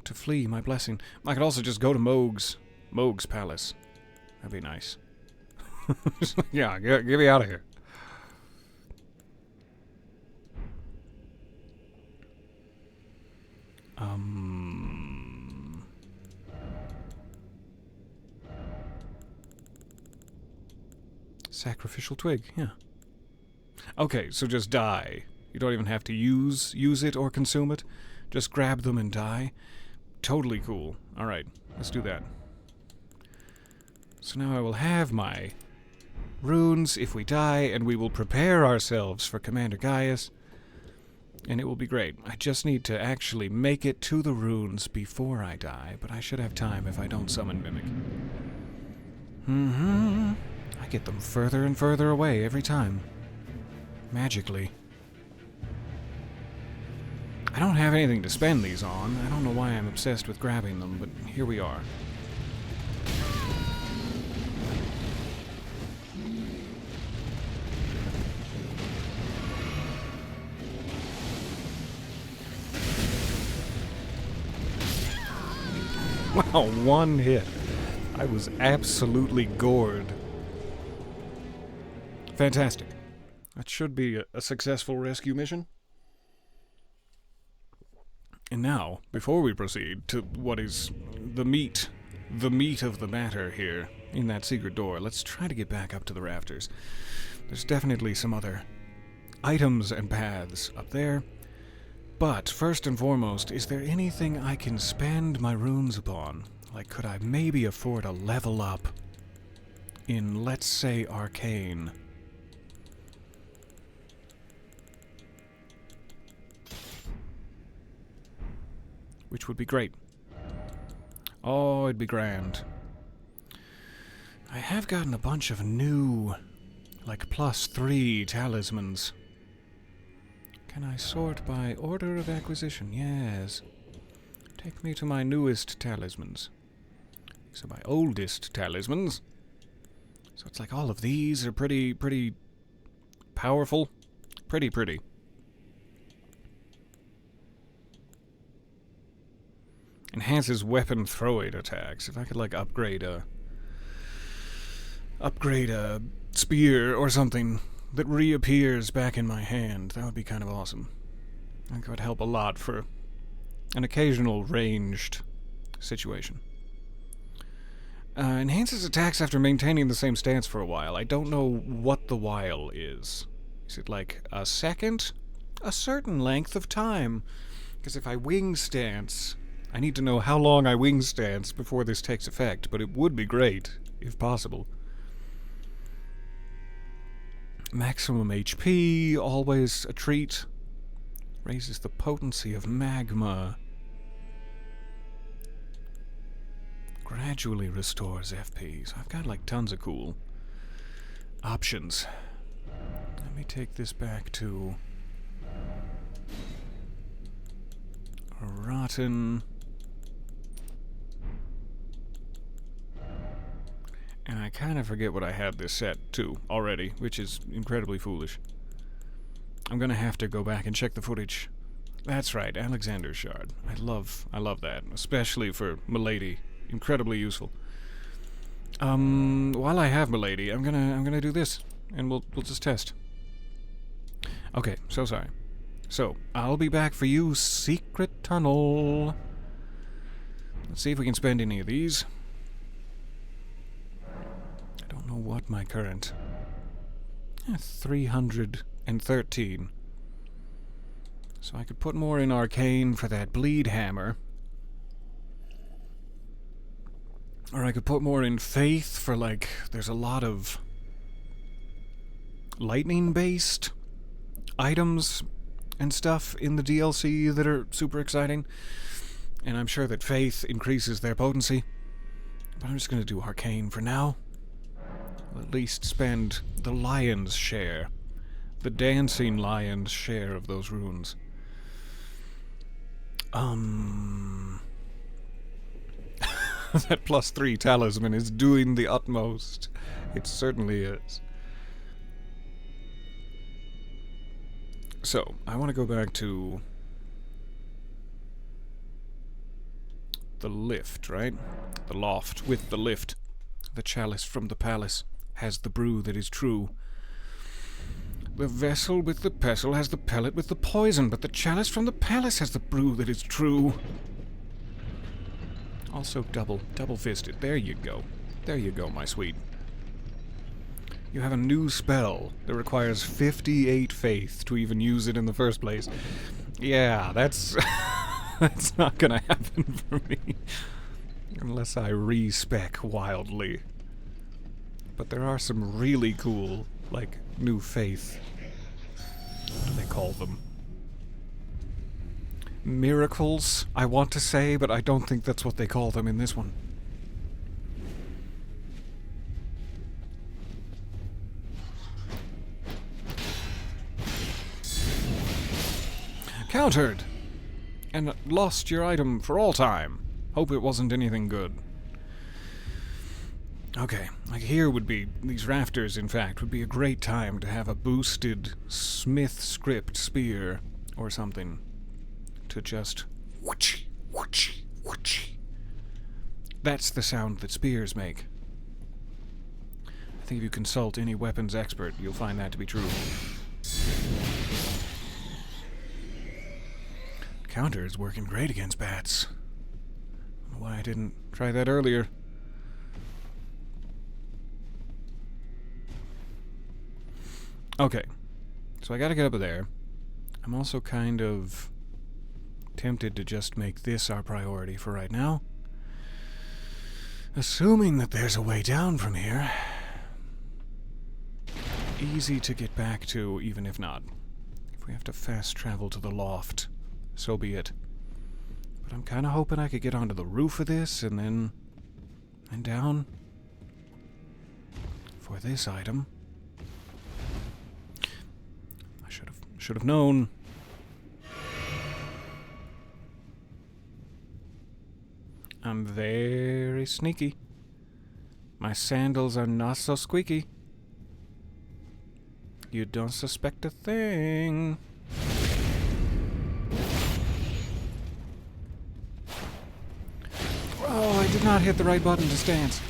to flee my blessing. I could also just go to Moog's palace. That'd be nice. Yeah, get me out of here. Sacrificial twig, yeah. Okay, so just die. You don't even have to use it or consume it. Just grab them and die. Totally cool. Alright, let's do that. So now I will have my runes if we die, and we will prepare ourselves for Commander Gaius, and it will be great. I just need to actually make it to the runes before I die, but I should have time if I don't summon Mimic. I get them further and further away every time. Magically. I don't have anything to spend these on. I don't know why I'm obsessed with grabbing them, but here we are. Wow, one hit. I was absolutely gored. Fantastic. That should be a successful rescue mission. And now, before we proceed to what is the meat of the matter here in that secret door, let's try to get back up to the rafters. There's definitely some other items and paths up there. But, first and foremost, is there anything I can spend my runes upon? Like, could I maybe afford a level up in, let's say, Arcane? Which would be great. Oh, it'd be grand. I have gotten a bunch of new, like, +3 talismans. Can I sort by order of acquisition? Yes. Take me to my newest talismans. These are my oldest talismans. So it's like all of these are pretty powerful. Pretty. Enhances weapon throwing attacks. If I could, like, upgrade a spear or something that reappears back in my hand, that would be kind of awesome. I think it would help a lot for an occasional ranged situation. Enhances attacks after maintaining the same stance for a while. I don't know what the while is. Is it like a second? A certain length of time. Because if I wing stance, I need to know how long I wing stance before this takes effect, but it would be great, if possible. Maximum HP, always a treat. Raises the potency of magma. Gradually restores FP. So I've got, like, tons of cool options. Let me take this back to Rotten. And I kind of forget what I had this set to already, which is incredibly foolish. I'm gonna have to go back and check the footage. That's right, Alexander's Shard. I love that, especially for Milady. Incredibly useful. While I have Milady, I'm gonna do this, and we'll just test. Okay, so sorry. So I'll be back for you, Secret Tunnel. Let's see if we can spend any of these. I don't know what my current 313. So I could put more in Arcane for that bleed hammer. Or I could put more in Faith for, like, there's a lot of lightning-based items and stuff in the DLC that are super exciting. And I'm sure that faith increases their potency. But I'm just going to do arcane for now. I'll at least spend the lion's share. The dancing lion's share of those runes. That +3 talisman is doing the utmost. It certainly is. So, I want to go back to the lift, right? The loft with the lift. The chalice from the palace has the brew that is true. The vessel with the pestle has the pellet with the poison, but the chalice from the palace has the brew that is true. Also double-fisted. There you go. There you go, my sweet. You have a new spell that requires 58 faith to even use it in the first place. Yeah, that's... that's not gonna happen for me. Unless I respec wildly. But there are some really cool, like, new faith. What do they call them? Miracles, I want to say, but I don't think that's what they call them in this one. Countered! And lost your item for all time. Hope it wasn't anything good. Okay, like here would be, these rafters in fact, would be a great time to have a boosted Smith script spear or something. To just whoosh, whoosh, whoosh. That's the sound that spears make. I think if you consult any weapons expert, you'll find that to be true. Counter is working great against bats. I don't know why I didn't try that earlier. Okay, so I gotta get up there. I'm also kind of tempted to just make this our priority for right now. Assuming that there's a way down from here. Easy to get back to, even if not. If we have to fast travel to the loft, so be it. But I'm kind of hoping I could get onto the roof of this and then down for this item. I should have known. I'm very sneaky. My sandals are not so squeaky. You don't suspect a thing. Oh, I did not hit the right button to stance.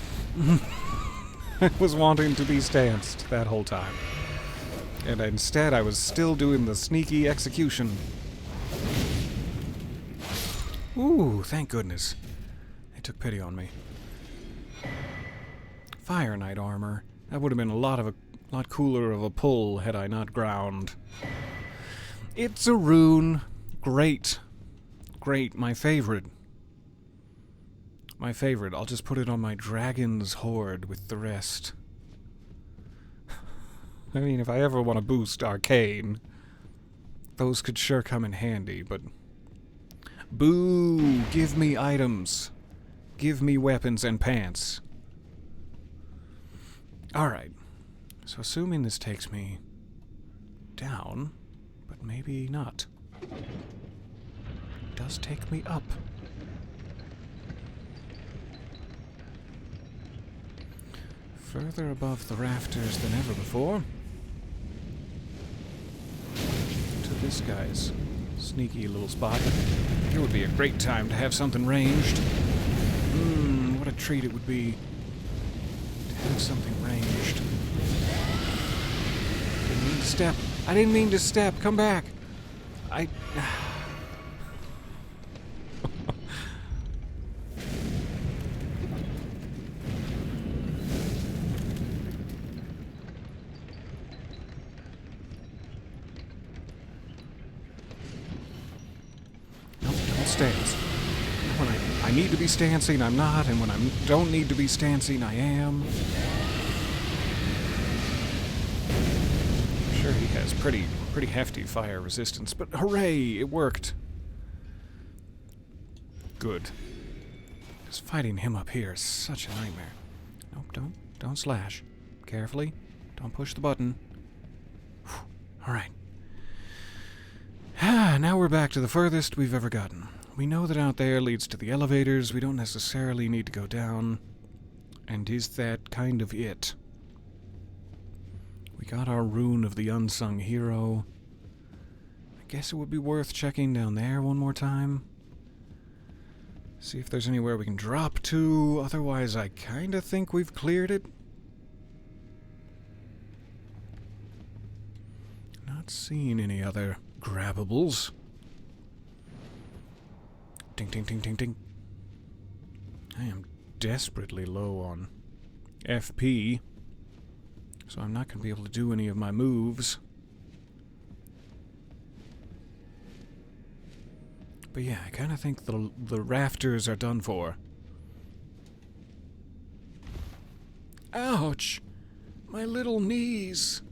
I was wanting to be stanced that whole time. And instead I was still doing the sneaky execution. Ooh, thank goodness. They took pity on me. Fire Knight armor. That would have been a lot cooler of a pull had I not ground. It's a rune. Great. Great, my favorite. My favorite. I'll just put it on my dragon's horde with the rest. I mean, if I ever want to boost arcane, those could sure come in handy, but... Boo! Give me items. Give me weapons and pants. Alright. So assuming this takes me down, but maybe not. It does take me up. Further above the rafters than ever before. To this guy's sneaky little spot. Here would be a great time to have something ranged. What a treat it would be to have something ranged. Didn't mean to step. I didn't mean to step. Come back. Stance. When I need to be stancing, I'm not, and when I don't need to be stancing, I am. I'm sure he has pretty hefty fire resistance, but hooray, it worked. Good. Just fighting him up here is such a nightmare. Nope, don't slash. Carefully. Don't push the button. Alright. Now we're back to the furthest we've ever gotten. We know that out there leads to the elevators. We don't necessarily need to go down. And is that kind of it? We got our rune of the unsung hero. I guess it would be worth checking down there one more time. See if there's anywhere we can drop to. Otherwise, I kinda think we've cleared it. Not seeing any other grabbables. Ding, ding, ding, ding, ding. I am desperately low on FP, so I'm not going to be able to do any of my moves. But yeah, I kind of think the rafters are done for. Ouch! My little knees!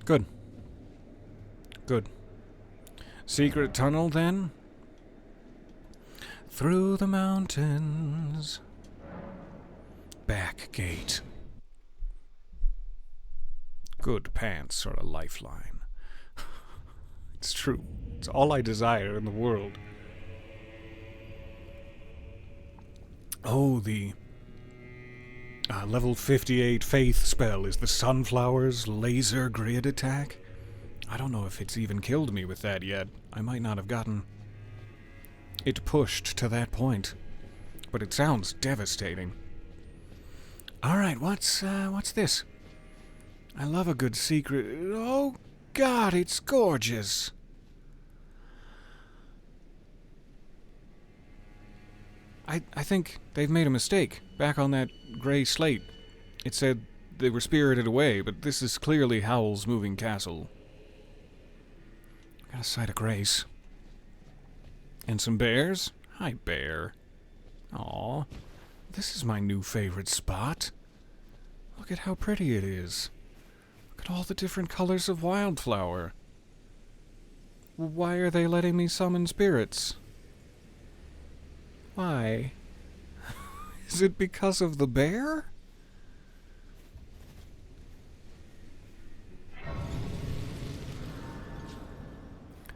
Good. Good. Secret tunnel, then? Through the mountains. Back gate. Good pants are a lifeline. It's true. It's all I desire in the world. Oh, the level 58 faith spell is the Sunflower's laser grid attack. I don't know if it's even killed me with that yet. I might not have gotten it pushed to that point. But it sounds devastating. Alright, what's this? I love a good secret. Oh, God, it's gorgeous. I think they've made a mistake. Back on that gray slate, it said they were spirited away, but this is clearly Howl's moving castle. Got a sight of grace. And some bears? Hi, bear. Aw, this is my new favorite spot. Look at how pretty it is. Look at all the different colors of wildflower. Why are they letting me summon spirits? Why? Is it because of the bear?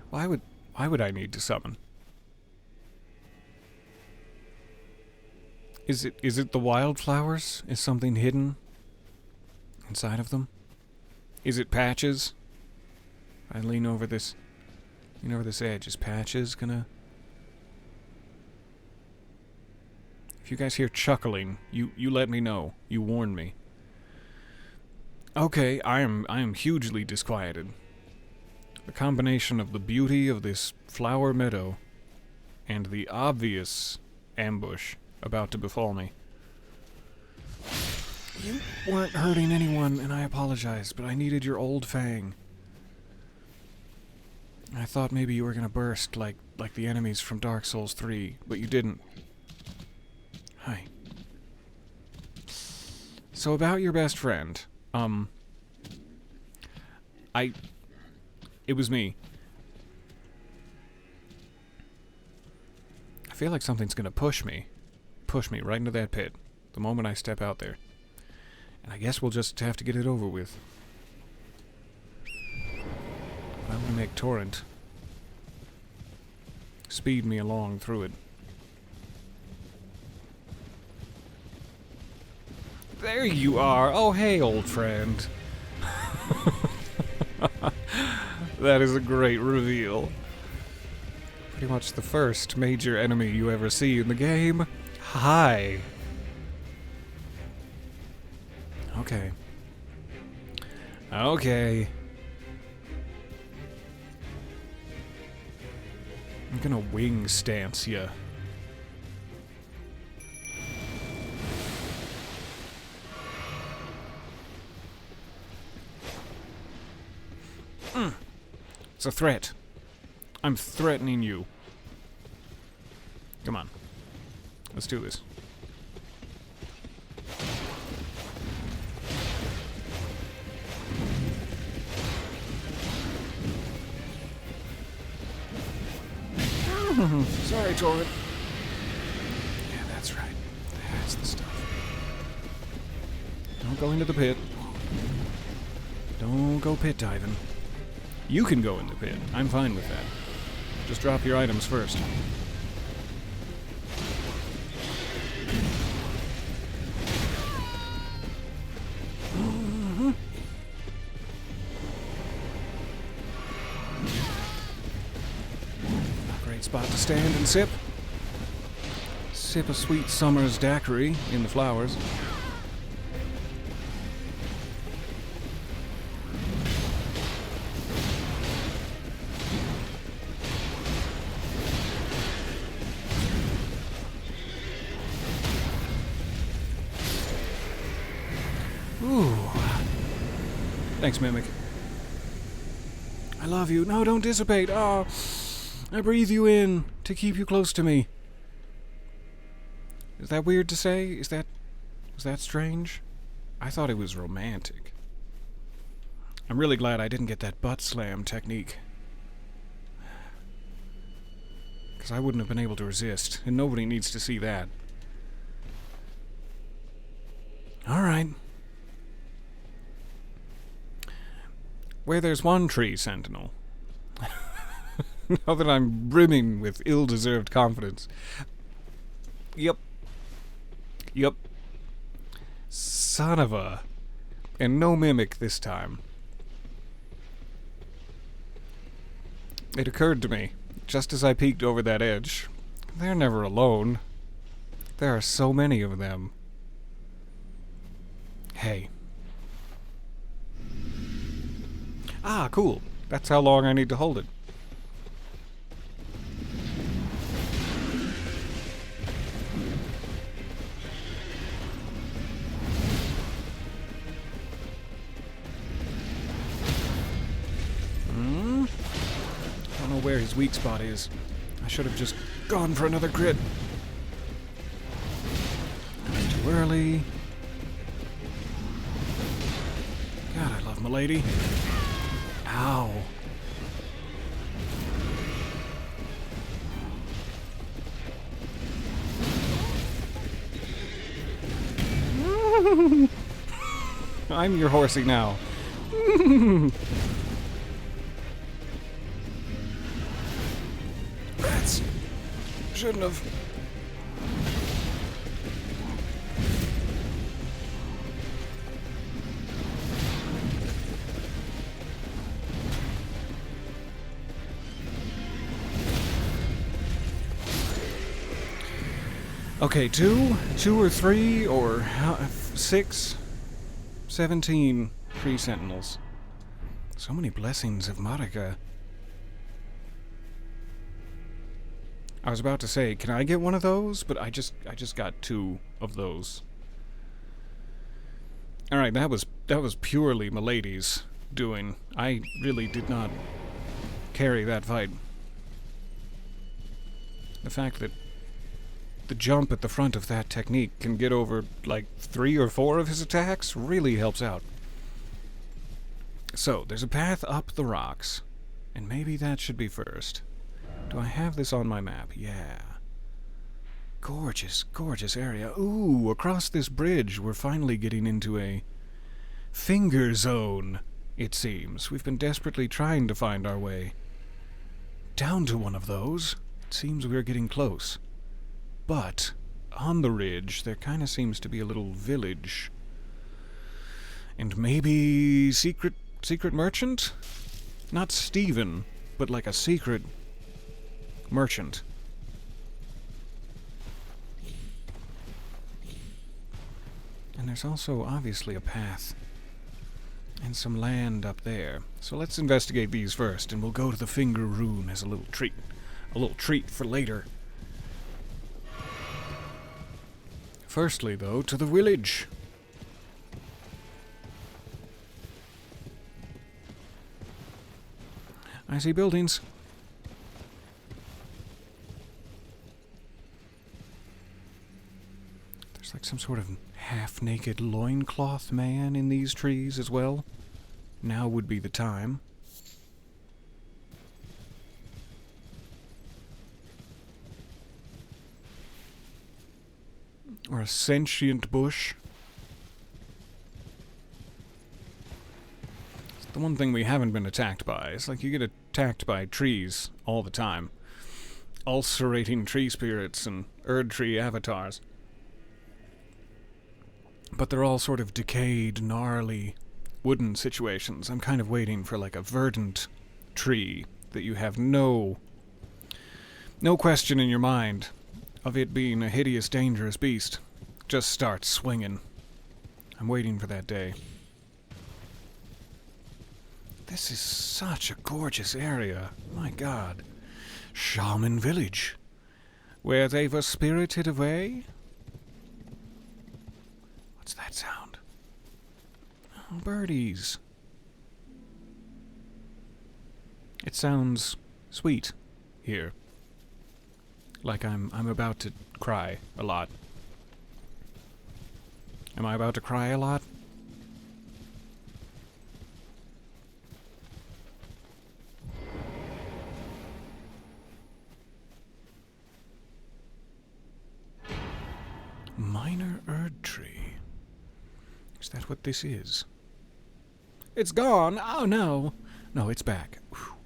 Why would I need to summon? Is it the wildflowers? Is something hidden inside of them? Is it Patches? I lean over this edge. Is Patches gonna... If you guys hear chuckling, you let me know. You warn me. Okay, I am hugely disquieted. The combination of the beauty of this flower meadow and the obvious ambush about to befall me. You weren't hurting anyone, and I apologize, but I needed your old fang. I thought maybe you were gonna burst like the enemies from Dark Souls 3, but you didn't. Hi. So about your best friend, it was me. I feel like something's gonna push me right into that pit the moment I step out there. And I guess we'll just have to get it over with. I'm gonna make Torrent speed me along through it. There you are! Oh, hey, old friend. That is a great reveal. Pretty much the first major enemy you ever see in the game. Hi. Okay. Okay. I'm gonna wing stance ya. It's a threat. I'm threatening you. Come on. Let's do this. Sorry, Torrid. Yeah, that's right. That's the stuff. Don't go into the pit. Don't go pit diving. You can go in the pit. I'm fine with that. Just drop your items first. Great spot to stand and sip. Sip a sweet summer's daiquiri in the flowers. Ooh. Thanks, Mimic. I love you. No, don't dissipate. Oh, I breathe you in to keep you close to me. Is that weird to say? Was that strange? I thought it was romantic. I'm really glad I didn't get that butt slam technique. Because I wouldn't have been able to resist, and nobody needs to see that. Alright. Where there's one tree sentinel. Now that I'm brimming with ill-deserved confidence. Yep. Son of a... And no mimic this time. It occurred to me, just as I peeked over that edge, they're never alone. There are so many of them. Hey. Ah, cool. That's how long I need to hold it. I don't know where his weak spot is. I should have just gone for another crit. Too early. God, I love Milady. Ow. I'm your horsey now. Rats. Shouldn't have. Okay, two or three, or 6, 17 tree sentinels. So many blessings of Marika. I was about to say, can I get one of those? But I just got 2 of those. All right, that was purely Milady's doing. I really did not carry that fight. The fact that the jump at the front of that technique can get over like 3 or 4 of his attacks really helps out. So, there's a path up the rocks, and maybe that should be first. Do I have this on my map? Yeah. Gorgeous, gorgeous area. Ooh, across this bridge we're finally getting into a finger zone, it seems. We've been desperately trying to find our way down to one of those. It seems we're getting close. But on the ridge, there kind of seems to be a little village. And maybe secret merchant? Not Steven, but like a secret merchant. And there's also obviously a path and some land up there. So let's investigate these first, and we'll go to the Finger Rune as a little treat. A little treat for later. Firstly, though, to the village. I see buildings. There's like some sort of half-naked loincloth man in these trees as well. Now would be the time. Or a sentient bush. It's the one thing we haven't been attacked by. It's like you get attacked by trees all the time. Ulcerating tree spirits and Erdtree avatars. But they're all sort of decayed, gnarly, wooden situations. I'm kind of waiting for like a verdant tree that you have no question in your mind of it being a hideous, dangerous beast. Just start swinging. I'm waiting for that day. This is such a gorgeous area. My God. Shaman village. Where they were spirited away? What's that sound? Oh, birdies. It sounds sweet here. Like I'm about to cry a lot. Am I about to cry a lot? Minor Erdtree. Is that what this is? It's gone! Oh no! No, it's back. Whew.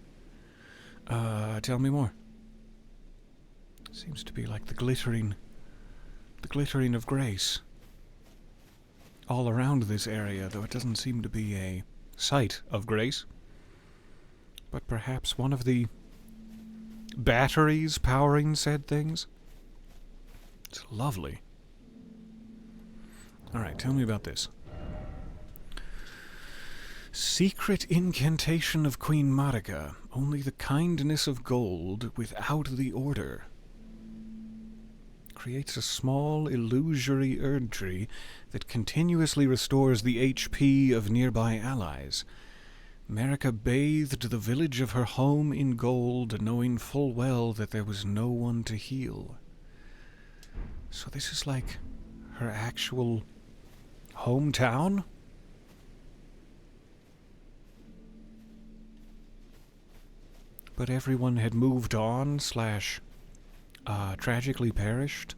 Tell me more. Seems to be like the glittering of grace. All around this area, though it doesn't seem to be a site of grace. But perhaps one of the batteries powering said things? It's lovely. Alright, tell me about this. Secret incantation of Queen Marika. Only the kindness of gold without the order. Creates a small, illusory Erdtree that continuously restores the HP of nearby allies. Marika bathed the village of her home in gold, knowing full well that there was no one to heal. So this is like her actual hometown? But everyone had moved on / tragically perished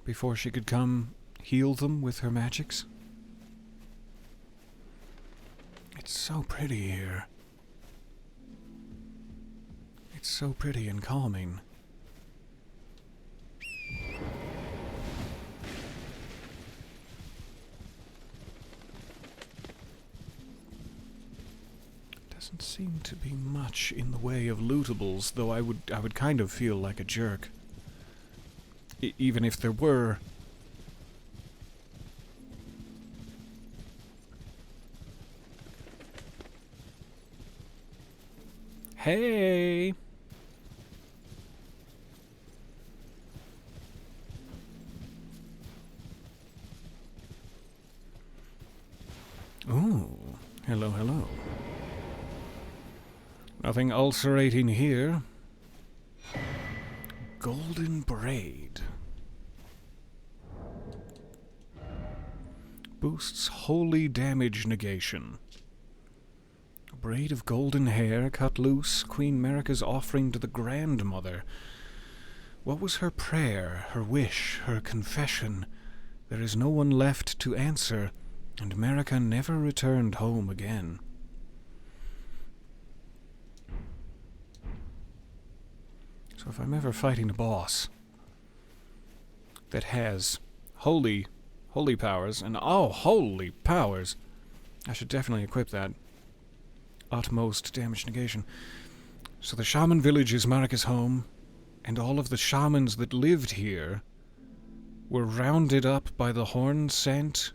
before she could come heal them with her magics. It's so pretty here. It's so pretty and calming. Doesn't seem to be much in the way of lootables, though I would kind of feel like a jerk. Even if there were. Hey! Ooh, hello, hello. Nothing ulcerating here. Golden braid. Boosts holy damage negation. A braid of golden hair cut loose, Queen Marika's offering to the Grandmother. What was her prayer, her wish, her confession? There is no one left to answer, and Marika never returned home again. So if I'm ever fighting a boss that has holy powers, and holy powers, I should definitely equip that. Utmost damage negation. So the shaman village is Marika's home, and all of the shamans that lived here were rounded up by the Horn Scent,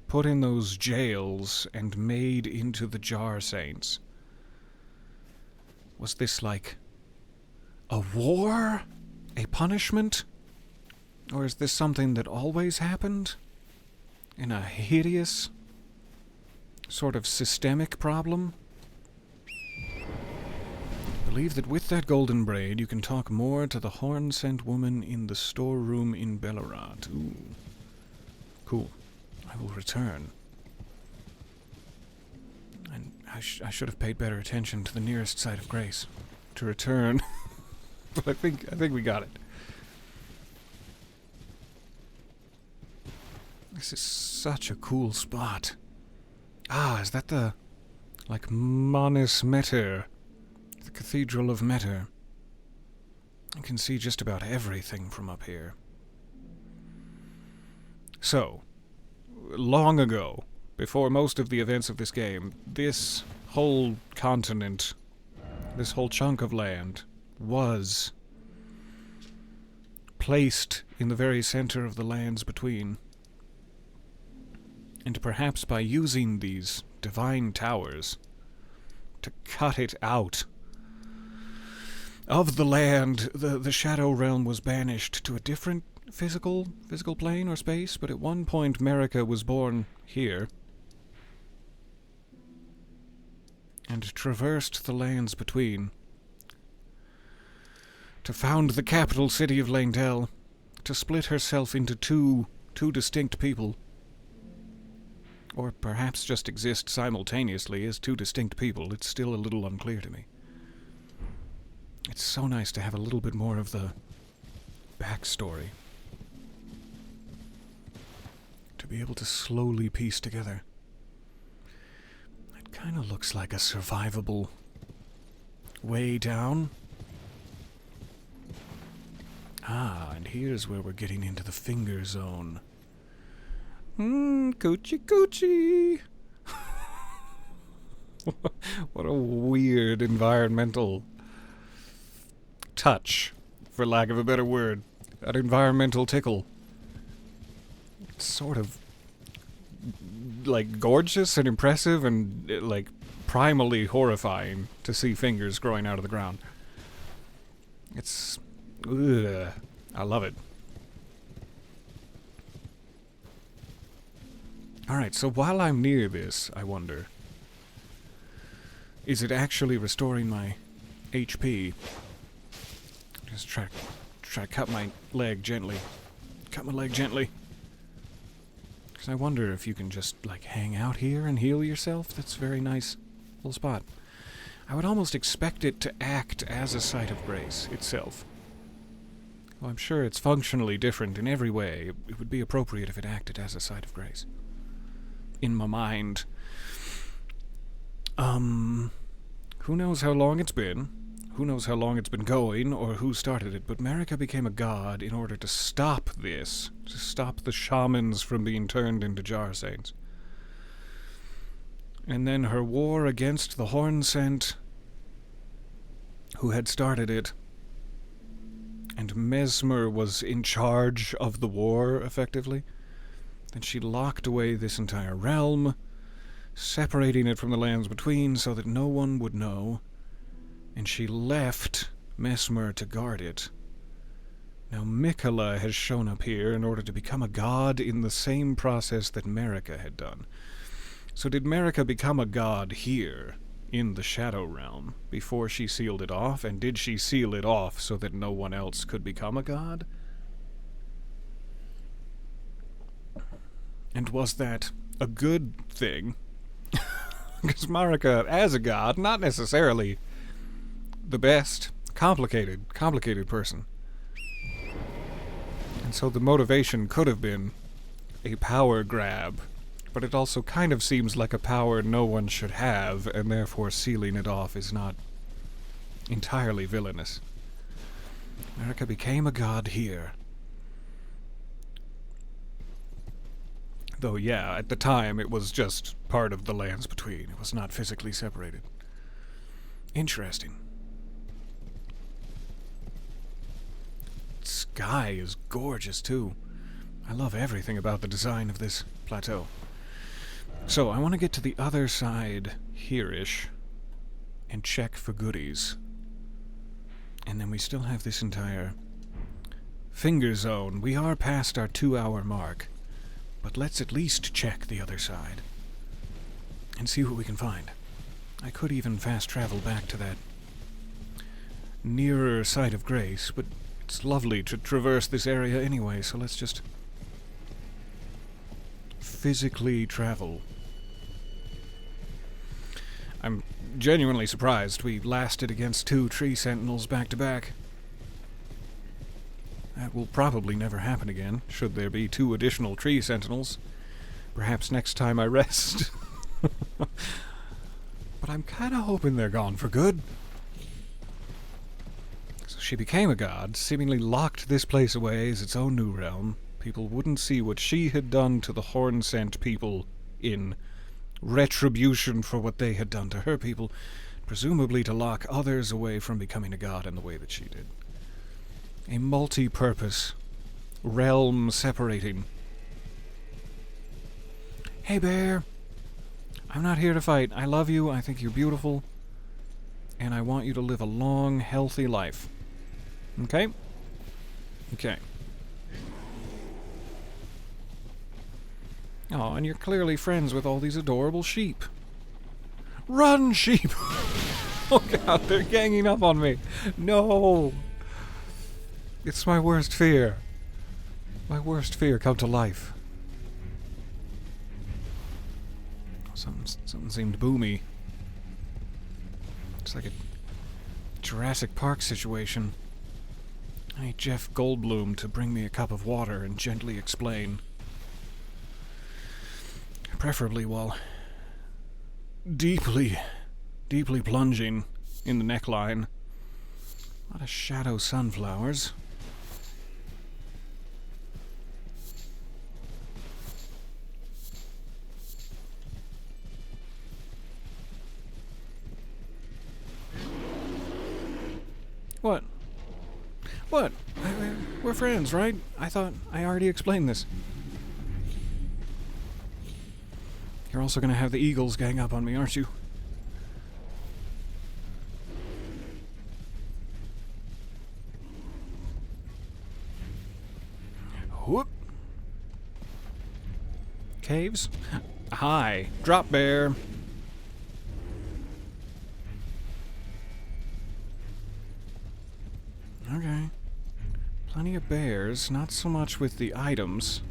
put in those jails, and made into the Jar Saints. Was this like a war? A punishment? Or is this something that always happened? In a hideous, sort of systemic problem? I believe that with that golden braid, you can talk more to the Horn-Scent woman in the storeroom in Bellerat. Ooh. Cool. I will return. And I should have paid better attention to the nearest site of grace to return. But I think we got it. This is such a cool spot. Ah, is that the... like Monis Meter? The Cathedral of Meter. You can see just about everything from up here. So, long ago, before most of the events of this game, this whole continent, this whole chunk of land, was placed in the very center of the lands between. And perhaps by using these divine towers to cut it out of the land, the Shadow Realm was banished to a different physical plane or space, but at one point Marika was born here and traversed the lands between to found the capital city of Langdell, to split herself into two distinct people. Or perhaps just exist simultaneously as two distinct people. It's still a little unclear to me. It's so nice to have a little bit more of the backstory. To be able to slowly piece together. It kind of looks like a survivable way down. Ah, and here's where we're getting into the finger zone. Coochie coochie. What a weird environmental touch, for lack of a better word. An environmental tickle. It's sort of like gorgeous and impressive and like primally horrifying to see fingers growing out of the ground. It's... ugh, I love it. Alright, so while I'm near this, I wonder, is it actually restoring my HP? Just try to cut my leg gently. Cut my leg gently. Because I wonder if you can just, like, hang out here and heal yourself. That's a very nice little spot. I would almost expect it to act as a site of grace itself. Well, I'm sure it's functionally different in every way. It would be appropriate if it acted as a site of grace. In my mind. Who knows how long it's been? Who knows how long it's been going, or who started it, but Marika became a god in order to stop this. To stop the shamans from being turned into jar saints. And then her war against the Hornsent, who had started it, and Mesmer was in charge of the war, effectively. Then she locked away this entire realm, separating it from the lands between so that no one would know, and she left Mesmer to guard it. Now Mikola has shown up here in order to become a god in the same process that Marika had done. So did Marika become a god here, in the Shadow Realm, before she sealed it off, and did she seal it off so that no one else could become a god? And was that a good thing? Because Marika, as a god, not necessarily the best, complicated person. And so the motivation could have been a power grab, but it also kind of seems like a power no one should have, and therefore sealing it off is not entirely villainous. Marika became a god here. Though, yeah, at the time it was just part of the lands between. It was not physically separated. Interesting. Sky is gorgeous, too. I love everything about the design of this plateau. So, I want to get to the other side here-ish and check for goodies. And then we still have this entire finger zone. We are past our 2-hour mark. But let's at least check the other side and see what we can find. I could even fast travel back to that nearer site of grace, but it's lovely to traverse this area anyway, so let's just physically travel. I'm genuinely surprised we lasted against 2 tree sentinels back to back. That will probably never happen again, should there be 2 additional tree sentinels. Perhaps next time I rest. But I'm kinda hoping they're gone for good. So she became a god, seemingly locked this place away as its own new realm. People wouldn't see what she had done to the Horn-sent people in retribution for what they had done to her people, presumably to lock others away from becoming a god in the way that she did. A multi-purpose, realm-separating. Hey, bear. I'm not here to fight. I love you, I think you're beautiful, and I want you to live a long, healthy life. Okay? Okay. Oh, and you're clearly friends with all these adorable sheep. Run, sheep! Oh god, they're ganging up on me. No! It's my worst fear. My worst fear come to life. Something seemed boomy. It's like a Jurassic Park situation. I need Jeff Goldblum to bring me a cup of water and gently explain. Preferably while deeply plunging in the neckline. A lot of shadow sunflowers. What? What? We're friends, right? I thought I already explained this. You're also gonna have the eagles gang up on me, aren't you? Whoop. Caves? Hi. Drop bear. Okay. Plenty of bears, not so much with the items.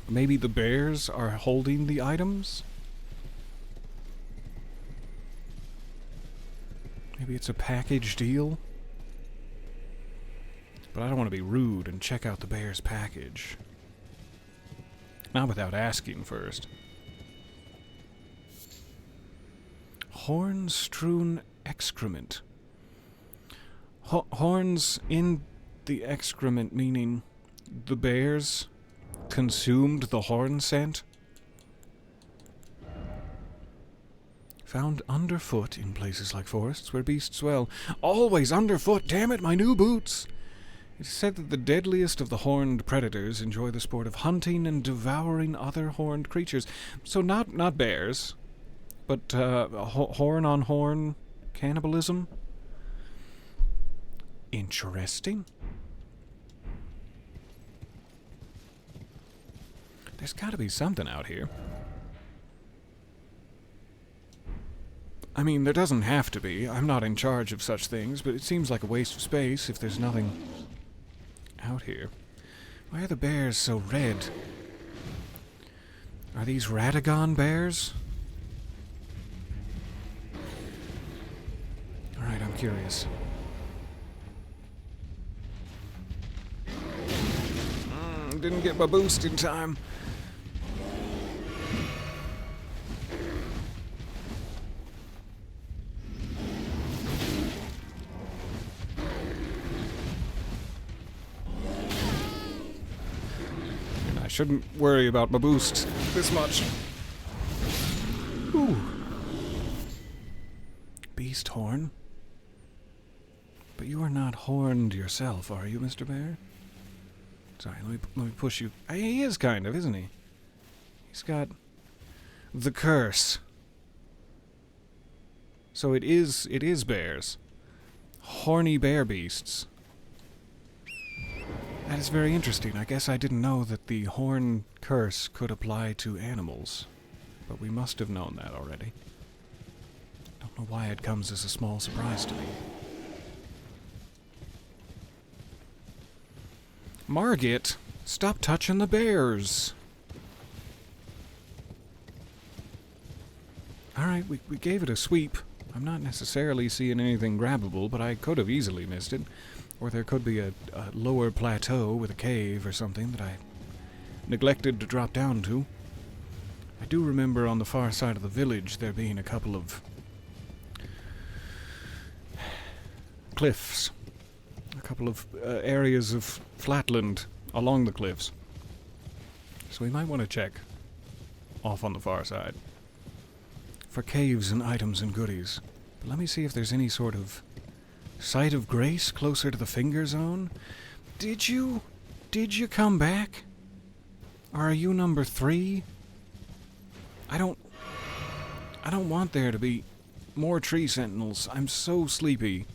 Maybe the bears are holding the items? Maybe it's a package deal? But I don't want to be rude and check out the bear's package. Not without asking first. Horn-strewn excrement. Horns in the excrement, meaning the bears consumed the horn scent? Found underfoot in places like forests where beasts dwell. Always underfoot, damn it, my new boots! It is said that the deadliest of the horned predators enjoy the sport of hunting and devouring other horned creatures. So not bears, but horn-on-horn cannibalism? Interesting. There's gotta be something out here. I mean, there doesn't have to be. I'm not in charge of such things, but it seems like a waste of space if there's nothing out here. Why are the bears so red? Are these Radagon bears? Alright, I'm curious. Didn't get my boost in time. I shouldn't worry about my boost this much. Ooh. Beast horn? But you are not horned yourself, are you, Mr. Bear? Sorry, let me push you. He is kind of, isn't he? He's got the curse. So it is bears. Horny bear beasts. That is very interesting. I guess I didn't know that the horn curse could apply to animals. But we must have known that already. Don't know why it comes as a small surprise to me. Margit, stop touching the bears. Alright, we gave it a sweep. I'm not necessarily seeing anything grabbable, but I could have easily missed it. Or there could be a lower plateau with a cave or something that I neglected to drop down to. I do remember on the far side of the village there being a couple of cliffs. A couple of areas of flatland along the cliffs. So we might want to check off on the far side for caves and items and goodies. But let me see if there's any sort of site of grace closer to the finger zone. Did you come back? Or are you number 3? I don't want there to be more tree sentinels. I'm so sleepy.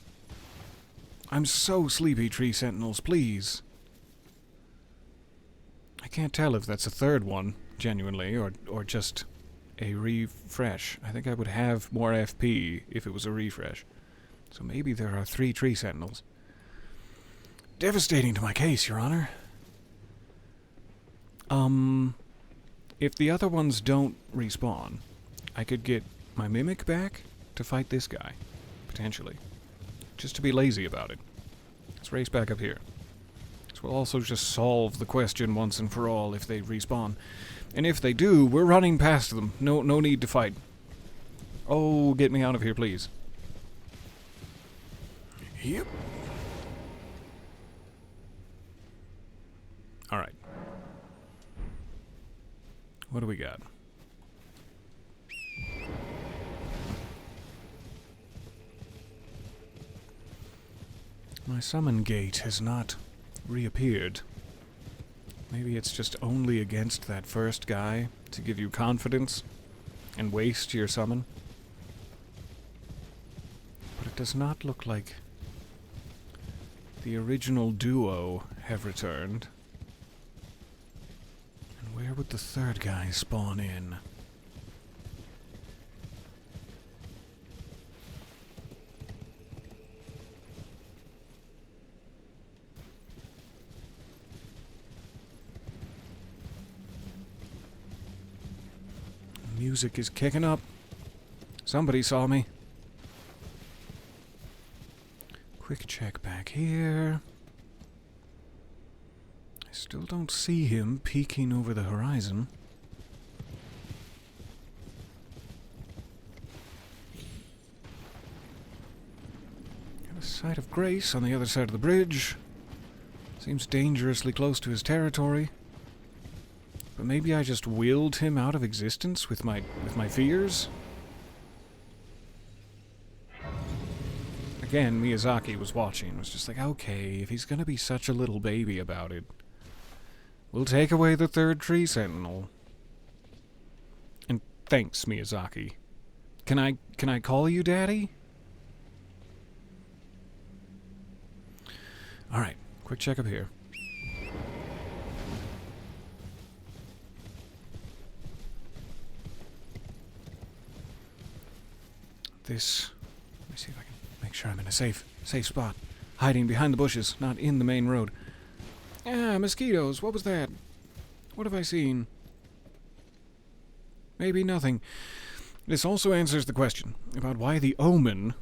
I'm so sleepy, tree sentinels, please. I can't tell if that's a third one, genuinely, or just a refresh. I think I would have more FP if it was a refresh. So maybe there are 3 tree sentinels. Devastating to my case, Your Honor. If the other ones don't respawn, I could get my mimic back to fight this guy, potentially. Just to be lazy about it. Let's race back up here. This will also just solve the question once and for all if they respawn. And if they do, we're running past them. No need to fight. Oh, get me out of here, please. Yep. Alright. What do we got? My summon gate has not reappeared. Maybe it's just only against that first guy to give you confidence and waste your summon. But it does not look like the original duo have returned. And where would the third guy spawn in? Music is kicking up. Somebody saw me. Quick check back here. I still don't see him peeking over the horizon. Got a sight of grace on the other side of the bridge. Seems dangerously close to his territory. But maybe I just willed him out of existence with my fears? Again, Miyazaki was watching, was just like, okay, if he's gonna be such a little baby about it, we'll take away the third tree sentinel. And thanks, Miyazaki. Can I call you Daddy? Alright, quick check up here. This... Let me see if I can make sure I'm in a safe spot. Hiding behind the bushes, not in the main road. Ah, mosquitoes, what was that? What have I seen? Maybe nothing. This also answers the question about why the Omen,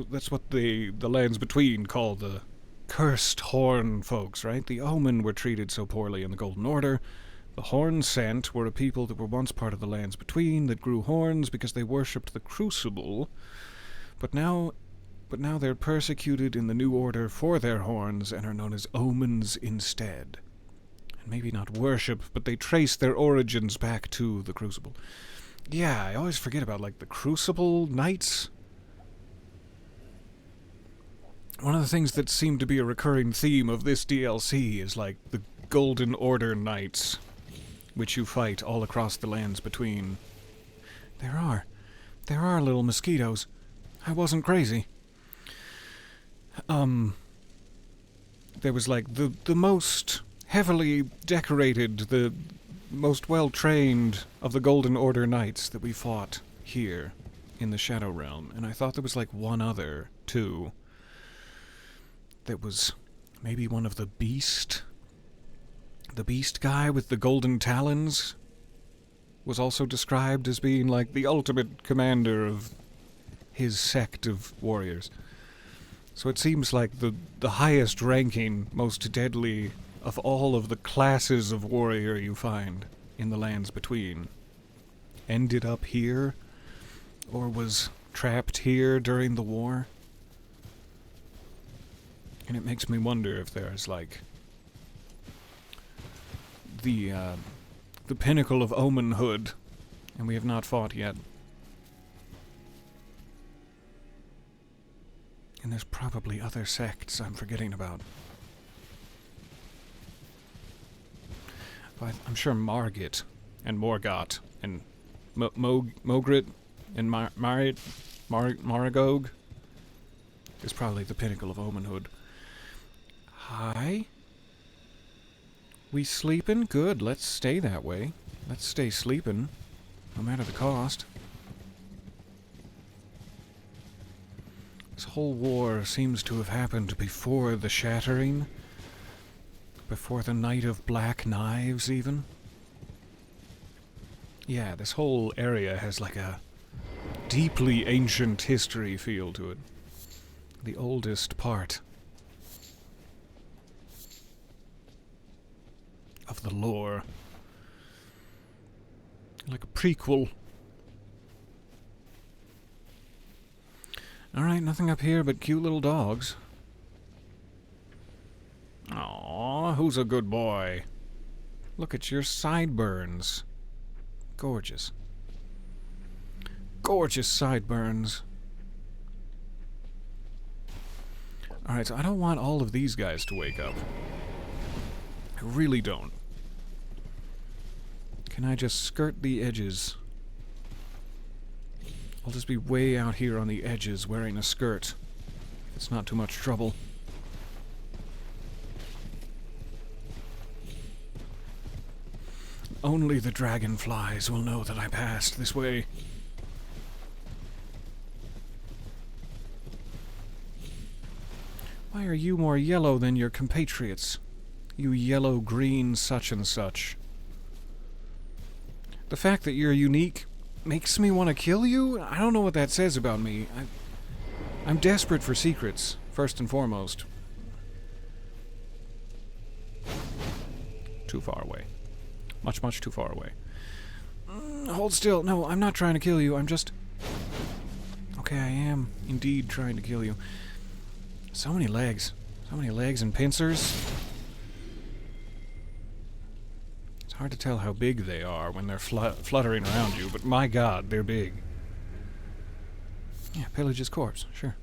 that's what the lands between call the cursed horn folks, right? The Omen were treated so poorly in the Golden Order. The Horn Sent were a people that were once part of the lands between that grew horns because they worshipped the Crucible, but now they're persecuted in the New Order for their horns and are known as Omens instead. And maybe not worship, but they trace their origins back to the Crucible. Yeah, I always forget about, like, the Crucible Knights. One of the things that seemed to be a recurring theme of this DLC is, like, the Golden Order Knights, which you fight all across the lands between. There are little mosquitoes. I wasn't crazy. There was like the most heavily decorated, the most well-trained of the Golden Order Knights that we fought here in the Shadow Realm, and I thought there was like one other, too, that was maybe one of the Beast guy with the golden talons was also described as being like the ultimate commander of his sect of warriors. So it seems like the highest ranking, most deadly of all of the classes of warrior you find in the lands between ended up here, or was trapped here during the war. And it makes me wonder if there's like the pinnacle of omenhood, and we have not fought yet. And there's probably other sects I'm forgetting about. But I'm sure Margit and Morgoth and Mogrit and Maragog is probably the pinnacle of omenhood. Hi? We sleepin'? Good, let's stay that way. Let's stay sleepin', no matter the cost. This whole war seems to have happened before the Shattering, before the Night of Black Knives, even. Yeah, this whole area has like a deeply ancient history feel to it. The oldest part of the lore. Like a prequel. Alright, nothing up here but cute little dogs. Aww, who's a good boy? Look at your sideburns. Gorgeous. Gorgeous sideburns. Alright, so I don't want all of these guys to wake up. I really don't. Can I just skirt the edges? I'll just be way out here on the edges wearing a skirt. It's not too much trouble. Only the dragonflies will know that I passed this way. Why are you more yellow than your compatriots? You yellow-green such and such. The fact that you're unique makes me want to kill you? I don't know what that says about me. I'm desperate for secrets, first and foremost. Too far away. Much, much too far away. Hold still. No, I'm not trying to kill you. I'm just... Okay, I am indeed trying to kill you. So many legs. So many legs and pincers. It's hard to tell how big they are when they're fluttering around you, but my god, they're big. Yeah, Pillage's corpse, sure.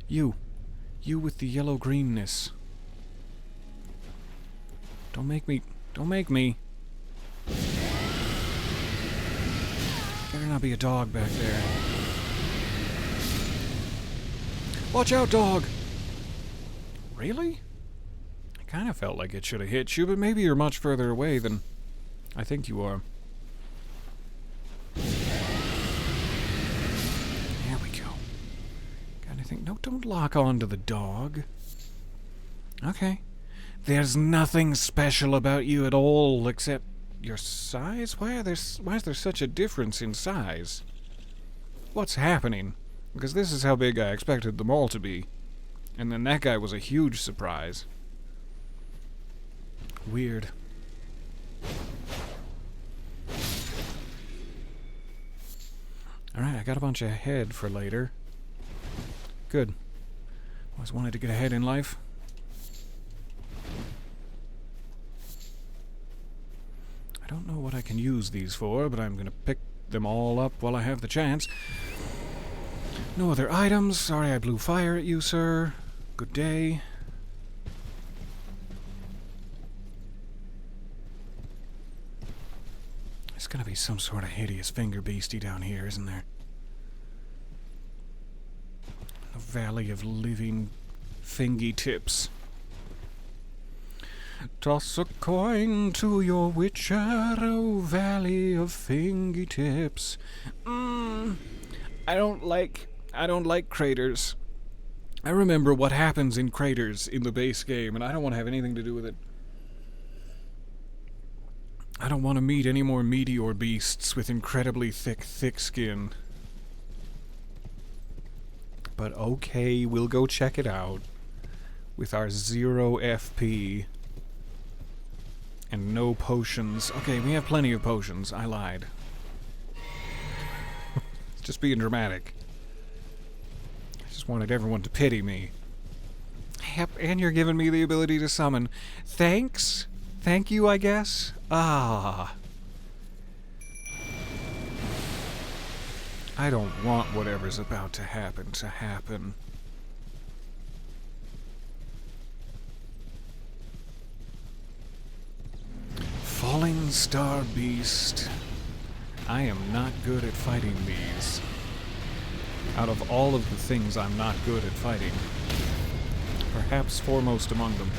You. You with the yellow-greenness. Don't make me... Don't make me. Better not be a dog back there. Watch out, dog! Really? I kind of felt like it should have hit you, but maybe you're much further away than I think you are. There we go. Got anything? No, don't lock on to the dog. Okay. There's nothing special about you at all, except your size? Why is there such a difference in size? What's happening? Because this is how big I expected them all to be. And then that guy was a huge surprise. Weird. Alright, I got a bunch of head for later. Good. Always wanted to get ahead in life. I don't know what I can use these for, but I'm gonna pick them all up while I have the chance. No other items. Sorry I blew fire at you, sir. Good day. There's gonna be some sort of hideous finger beastie down here, isn't there? The Valley of Living Fingy Tips. Toss a coin to your witcher, oh Valley of Fingy Tips. I don't like craters. I remember what happens in craters in the base game, and I don't want to have anything to do with it. I don't want to meet any more meteor beasts with incredibly thick skin. But okay, we'll go check it out with our 0 FP and no potions. Okay, we have plenty of potions. I lied. Just being dramatic. I just wanted everyone to pity me. Yep, and you're giving me the ability to summon. Thanks? Thank you, I guess? Ah. I don't want whatever's about to happen to happen. Falling Star Beast. I am not good at fighting these. Out of all of the things I'm not good at fighting, perhaps foremost among them.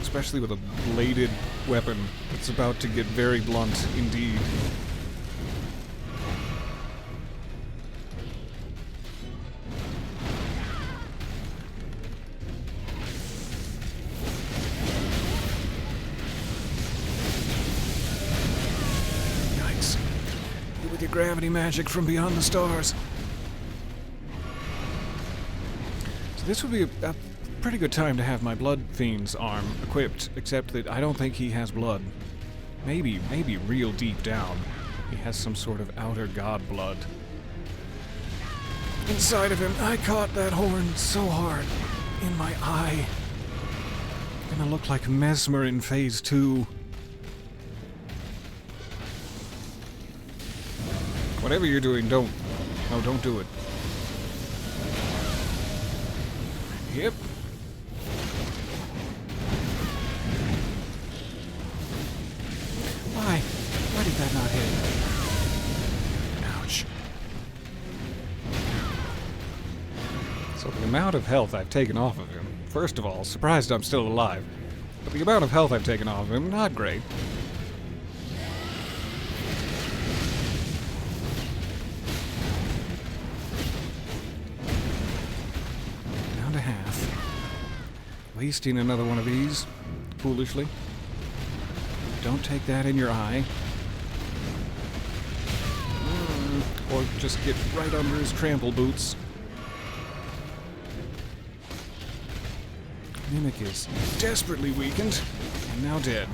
Especially with a bladed weapon that's about to get very blunt indeed. Yikes. You with your gravity magic from beyond the stars. So this would be a pretty good time to have my Blood Fiend's arm equipped, except that I don't think he has blood. Maybe real deep down, he has some sort of outer god blood. Inside of him, I caught that horn so hard in my eye. Gonna look like Mesmer in Phase 2. Whatever you're doing, don't do it. Yep. Why did that not hit? Ouch. So the amount of health I've taken off of him, first of all, surprised I'm still alive. But the amount of health I've taken off of him, not great. Down to half. Wasting another one of these, foolishly. Don't take that in your eye. Or just get right under his trample boots. Mimic is desperately weakened, and now dead.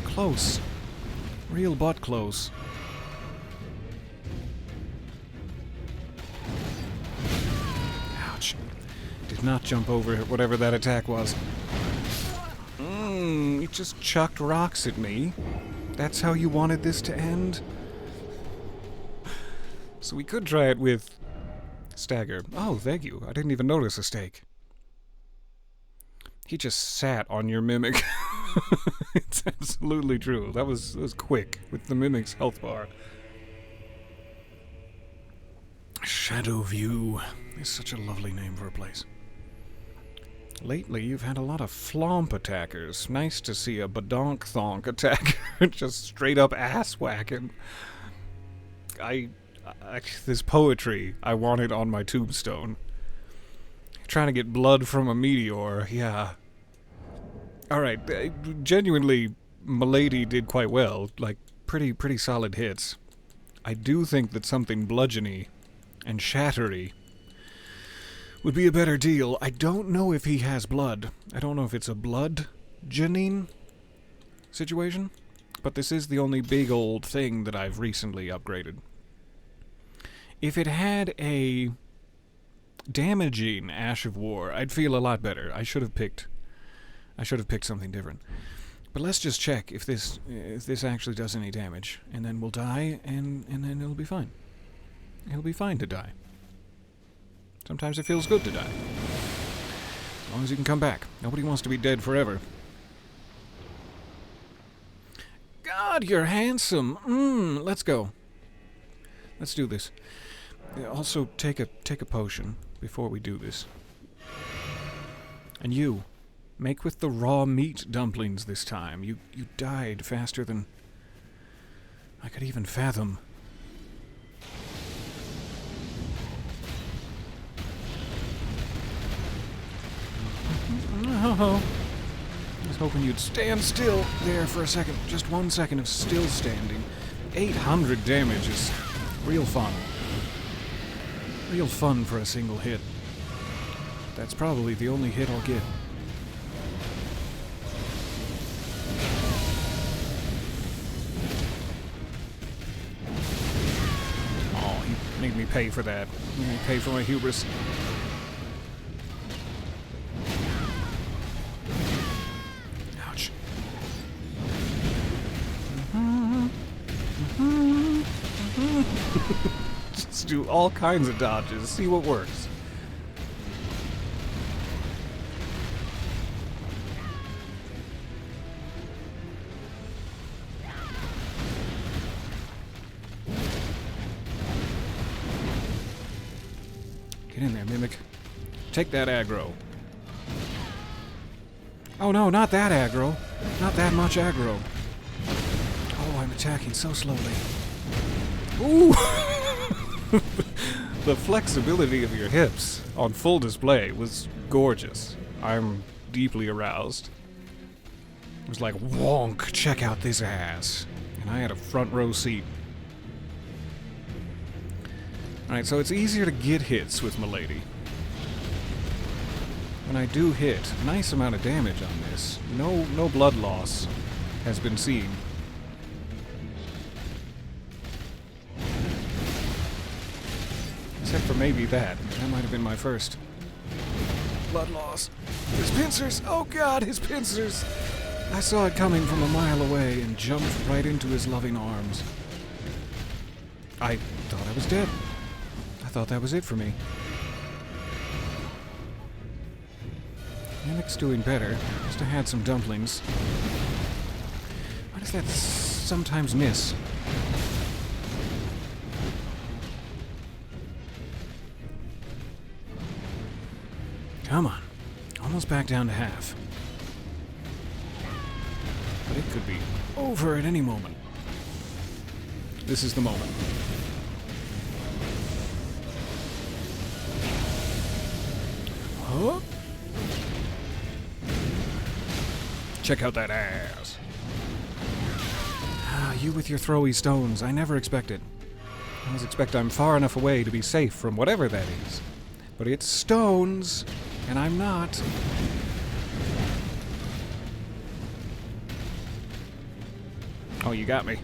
Close. Real butt close. Ouch. Did not jump over whatever that attack was. He just chucked rocks at me. That's how you wanted this to end? So we could try it with Stagger. Oh, thank you. I didn't even notice a stake. He just sat on your Mimic. It's absolutely true. That was quick with the Mimic's health bar. Shadow View is such a lovely name for a place. Lately, you've had a lot of flomp attackers. Nice to see a badonk-thonk attacker just straight up ass-whacking. This poetry, I want it on my tombstone. Trying to get blood from a meteor, yeah. Alright, genuinely, Milady did quite well. Like, pretty solid hits. I do think that something bludgeony and shattery would be a better deal. I don't know if he has blood. I don't know if it's a blood Janine situation, but this is the only big old thing that I've recently upgraded. If it had a damaging Ash of War, I'd feel a lot better. I should have picked something different. But let's just check if this actually does any damage, and then we'll die, and then it'll be fine. It'll be fine to die. Sometimes it feels good to die. As long as you can come back. Nobody wants to be dead forever. God, you're handsome. Let's go. Let's do this. Also, take a potion before we do this. And you, make with the raw meat dumplings this time. You died faster than I could even fathom. Oh, I was hoping you'd stand still there for a second. Just 1 second of still standing. 800 damage is real fun. Real fun for a single hit. That's probably the only hit I'll get. Oh, he made me pay for that. Made me pay for my hubris. Ouch. Just do all kinds of dodges, see what works. Get in there, Mimic. Take that aggro. Oh no, not that aggro. Not that much aggro. Oh, I'm attacking so slowly. Ooh! The flexibility of your hips on full display was gorgeous. I'm deeply aroused. It was like, wonk, check out this ass. And I had a front row seat. Alright, so it's easier to get hits with Milady. When I do hit, a nice amount of damage on this. No blood loss has been seen. Except for maybe that. That might have been my first blood loss. His pincers! Oh god, his pincers! I saw it coming from a mile away and jumped right into his loving arms. I thought I was dead. I thought that was it for me. Mimic's doing better. Must have had some dumplings. Why does that sometimes miss? Come on. Almost back down to half. But it could be over at any moment. This is the moment. Huh? Check out that ass. Ah, you with your throwy stones. I never expected. I always expect I'm far enough away to be safe from whatever that is. But it's stones, and I'm not. Oh, you got me.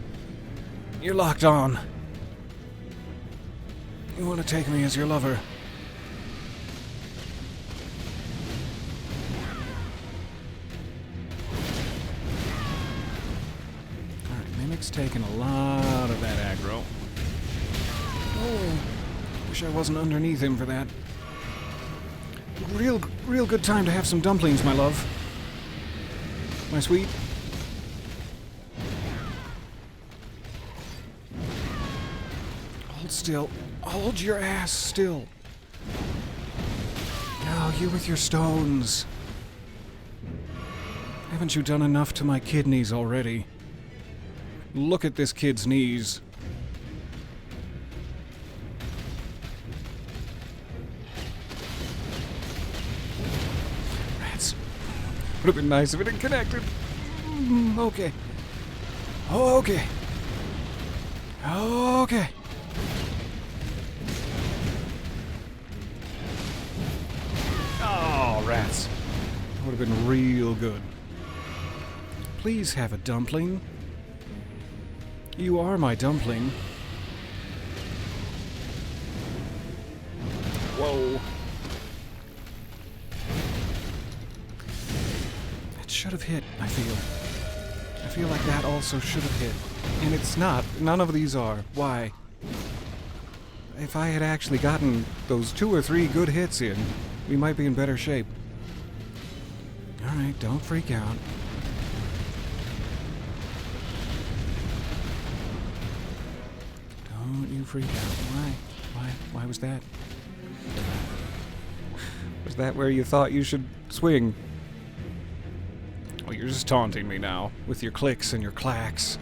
You're locked on. You want to take me as your lover. Alright, Mimic's taking a lot of that aggro. Oh, wish I wasn't underneath him for that. Real good time to have some dumplings, my love. My sweet. Hold still. Hold your ass still. Now, you with your stones. Haven't you done enough to my kidneys already? Look at this kid's knees. Would have been nice if it had connected. Okay. Okay. Okay. Oh, rats. That would have been real good. Please have a dumpling. You are my dumpling. Whoa. Should have hit, I feel. I feel like that also should have hit. And it's not. None of these are. Why? If I had actually gotten those 2 or 3 good hits in, we might be in better shape. Alright, don't freak out. Don't you freak out. Why was that? Was that where you thought you should swing? Oh, you're just taunting me now, with your clicks and your clacks.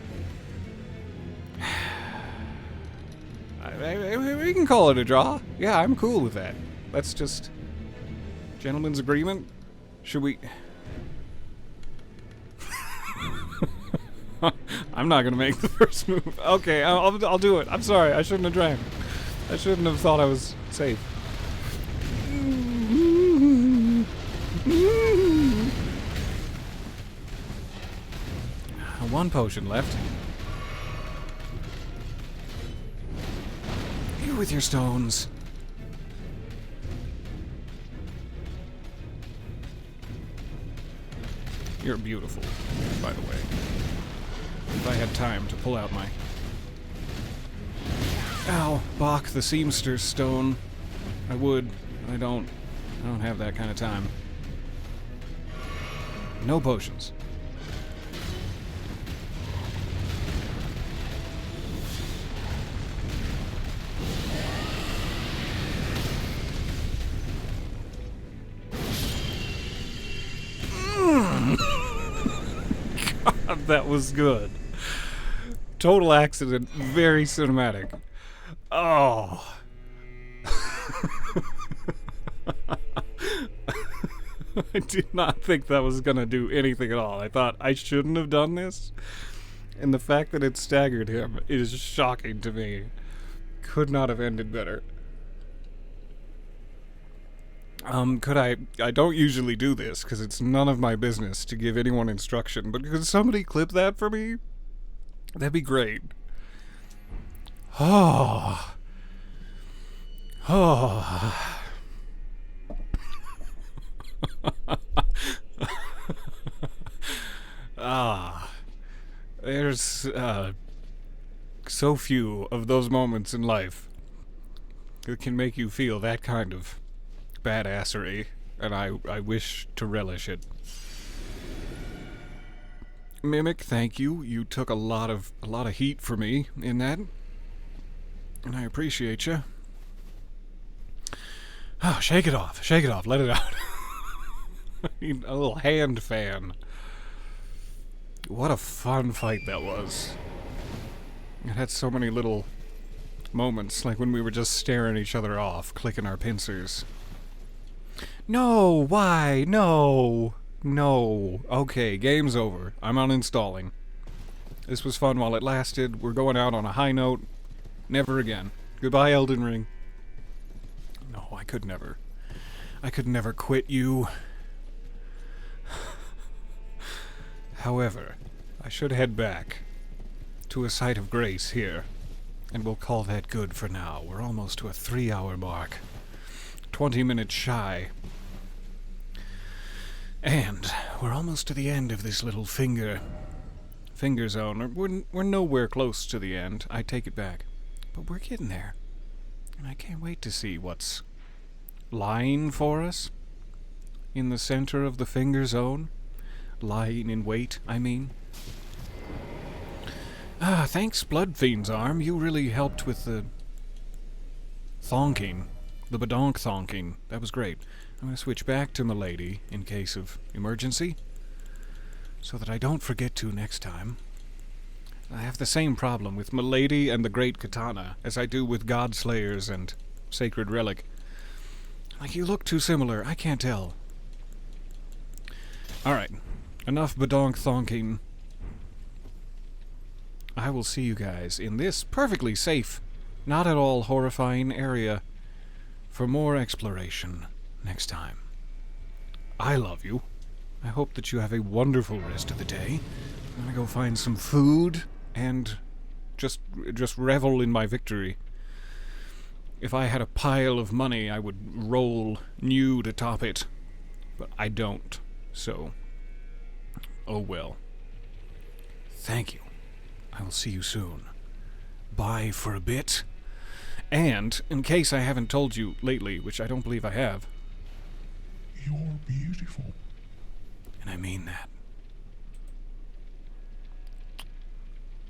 We can call it a draw. Yeah, I'm cool with that. That's just gentleman's agreement. Should we... I'm not gonna make the first move. Okay, I'll do it. I'm sorry. I shouldn't have drank. I shouldn't have thought I was safe. One potion left. You with your stones. You're beautiful, by the way. If I had time to pull out my... Ow, Bach the Seamster's stone. I would, but I don't have that kind of time. No potions. God, that was good. Total accident, very cinematic. Oh. I did not think that was gonna do anything at all. I thought I shouldn't have done this. And the fact that it staggered him is shocking to me. Could not have ended better. I don't usually do this, because it's none of my business to give anyone instruction, but could somebody clip that for me? That'd be great. Oh. Oh. There's, so few of those moments in life that can make you feel that kind of badassery, and I wish to relish it. Mimic, thank you. You took a lot of heat for me in that, and I appreciate you. Oh, shake it off, let it out. I need a little hand fan. What a fun fight that was. It had so many little moments, like when we were just staring each other off, clicking our pincers. No, why? No. Okay, game's over. I'm uninstalling. This was fun while it lasted. We're going out on a high note. Never again. Goodbye, Elden Ring. No, I could never quit you. However, I should head back to a site of grace here, and we'll call that good for now. We're almost to a 3-hour mark. 20 minutes shy. And we're almost to the end of this little finger zone. We're nowhere close to the end. I take it back. But we're getting there. And I can't wait to see what's lying for us in the center of the finger zone. Lying in wait, I mean. Thanks, Bloodfiend's arm. You really helped with the thonking. The badonk thonking. That was great. I'm going to switch back to Milady in case of emergency, so that I don't forget to next time. I have the same problem with Milady and the Great Katana as I do with Godslayers and Sacred Relic. Like, you look too similar. I can't tell. Alright. Enough badonk thonking. I will see you guys in this perfectly safe, not at all horrifying area for more exploration next time. I love you. I hope that you have a wonderful rest of the day. I'm gonna go find some food and just revel in my victory. If I had a pile of money, I would roll new to top it. But I don't, so... oh well. Thank you. I will see you soon. Bye for a bit. And, in case I haven't told you lately, which I don't believe I have... You're beautiful. and I mean that.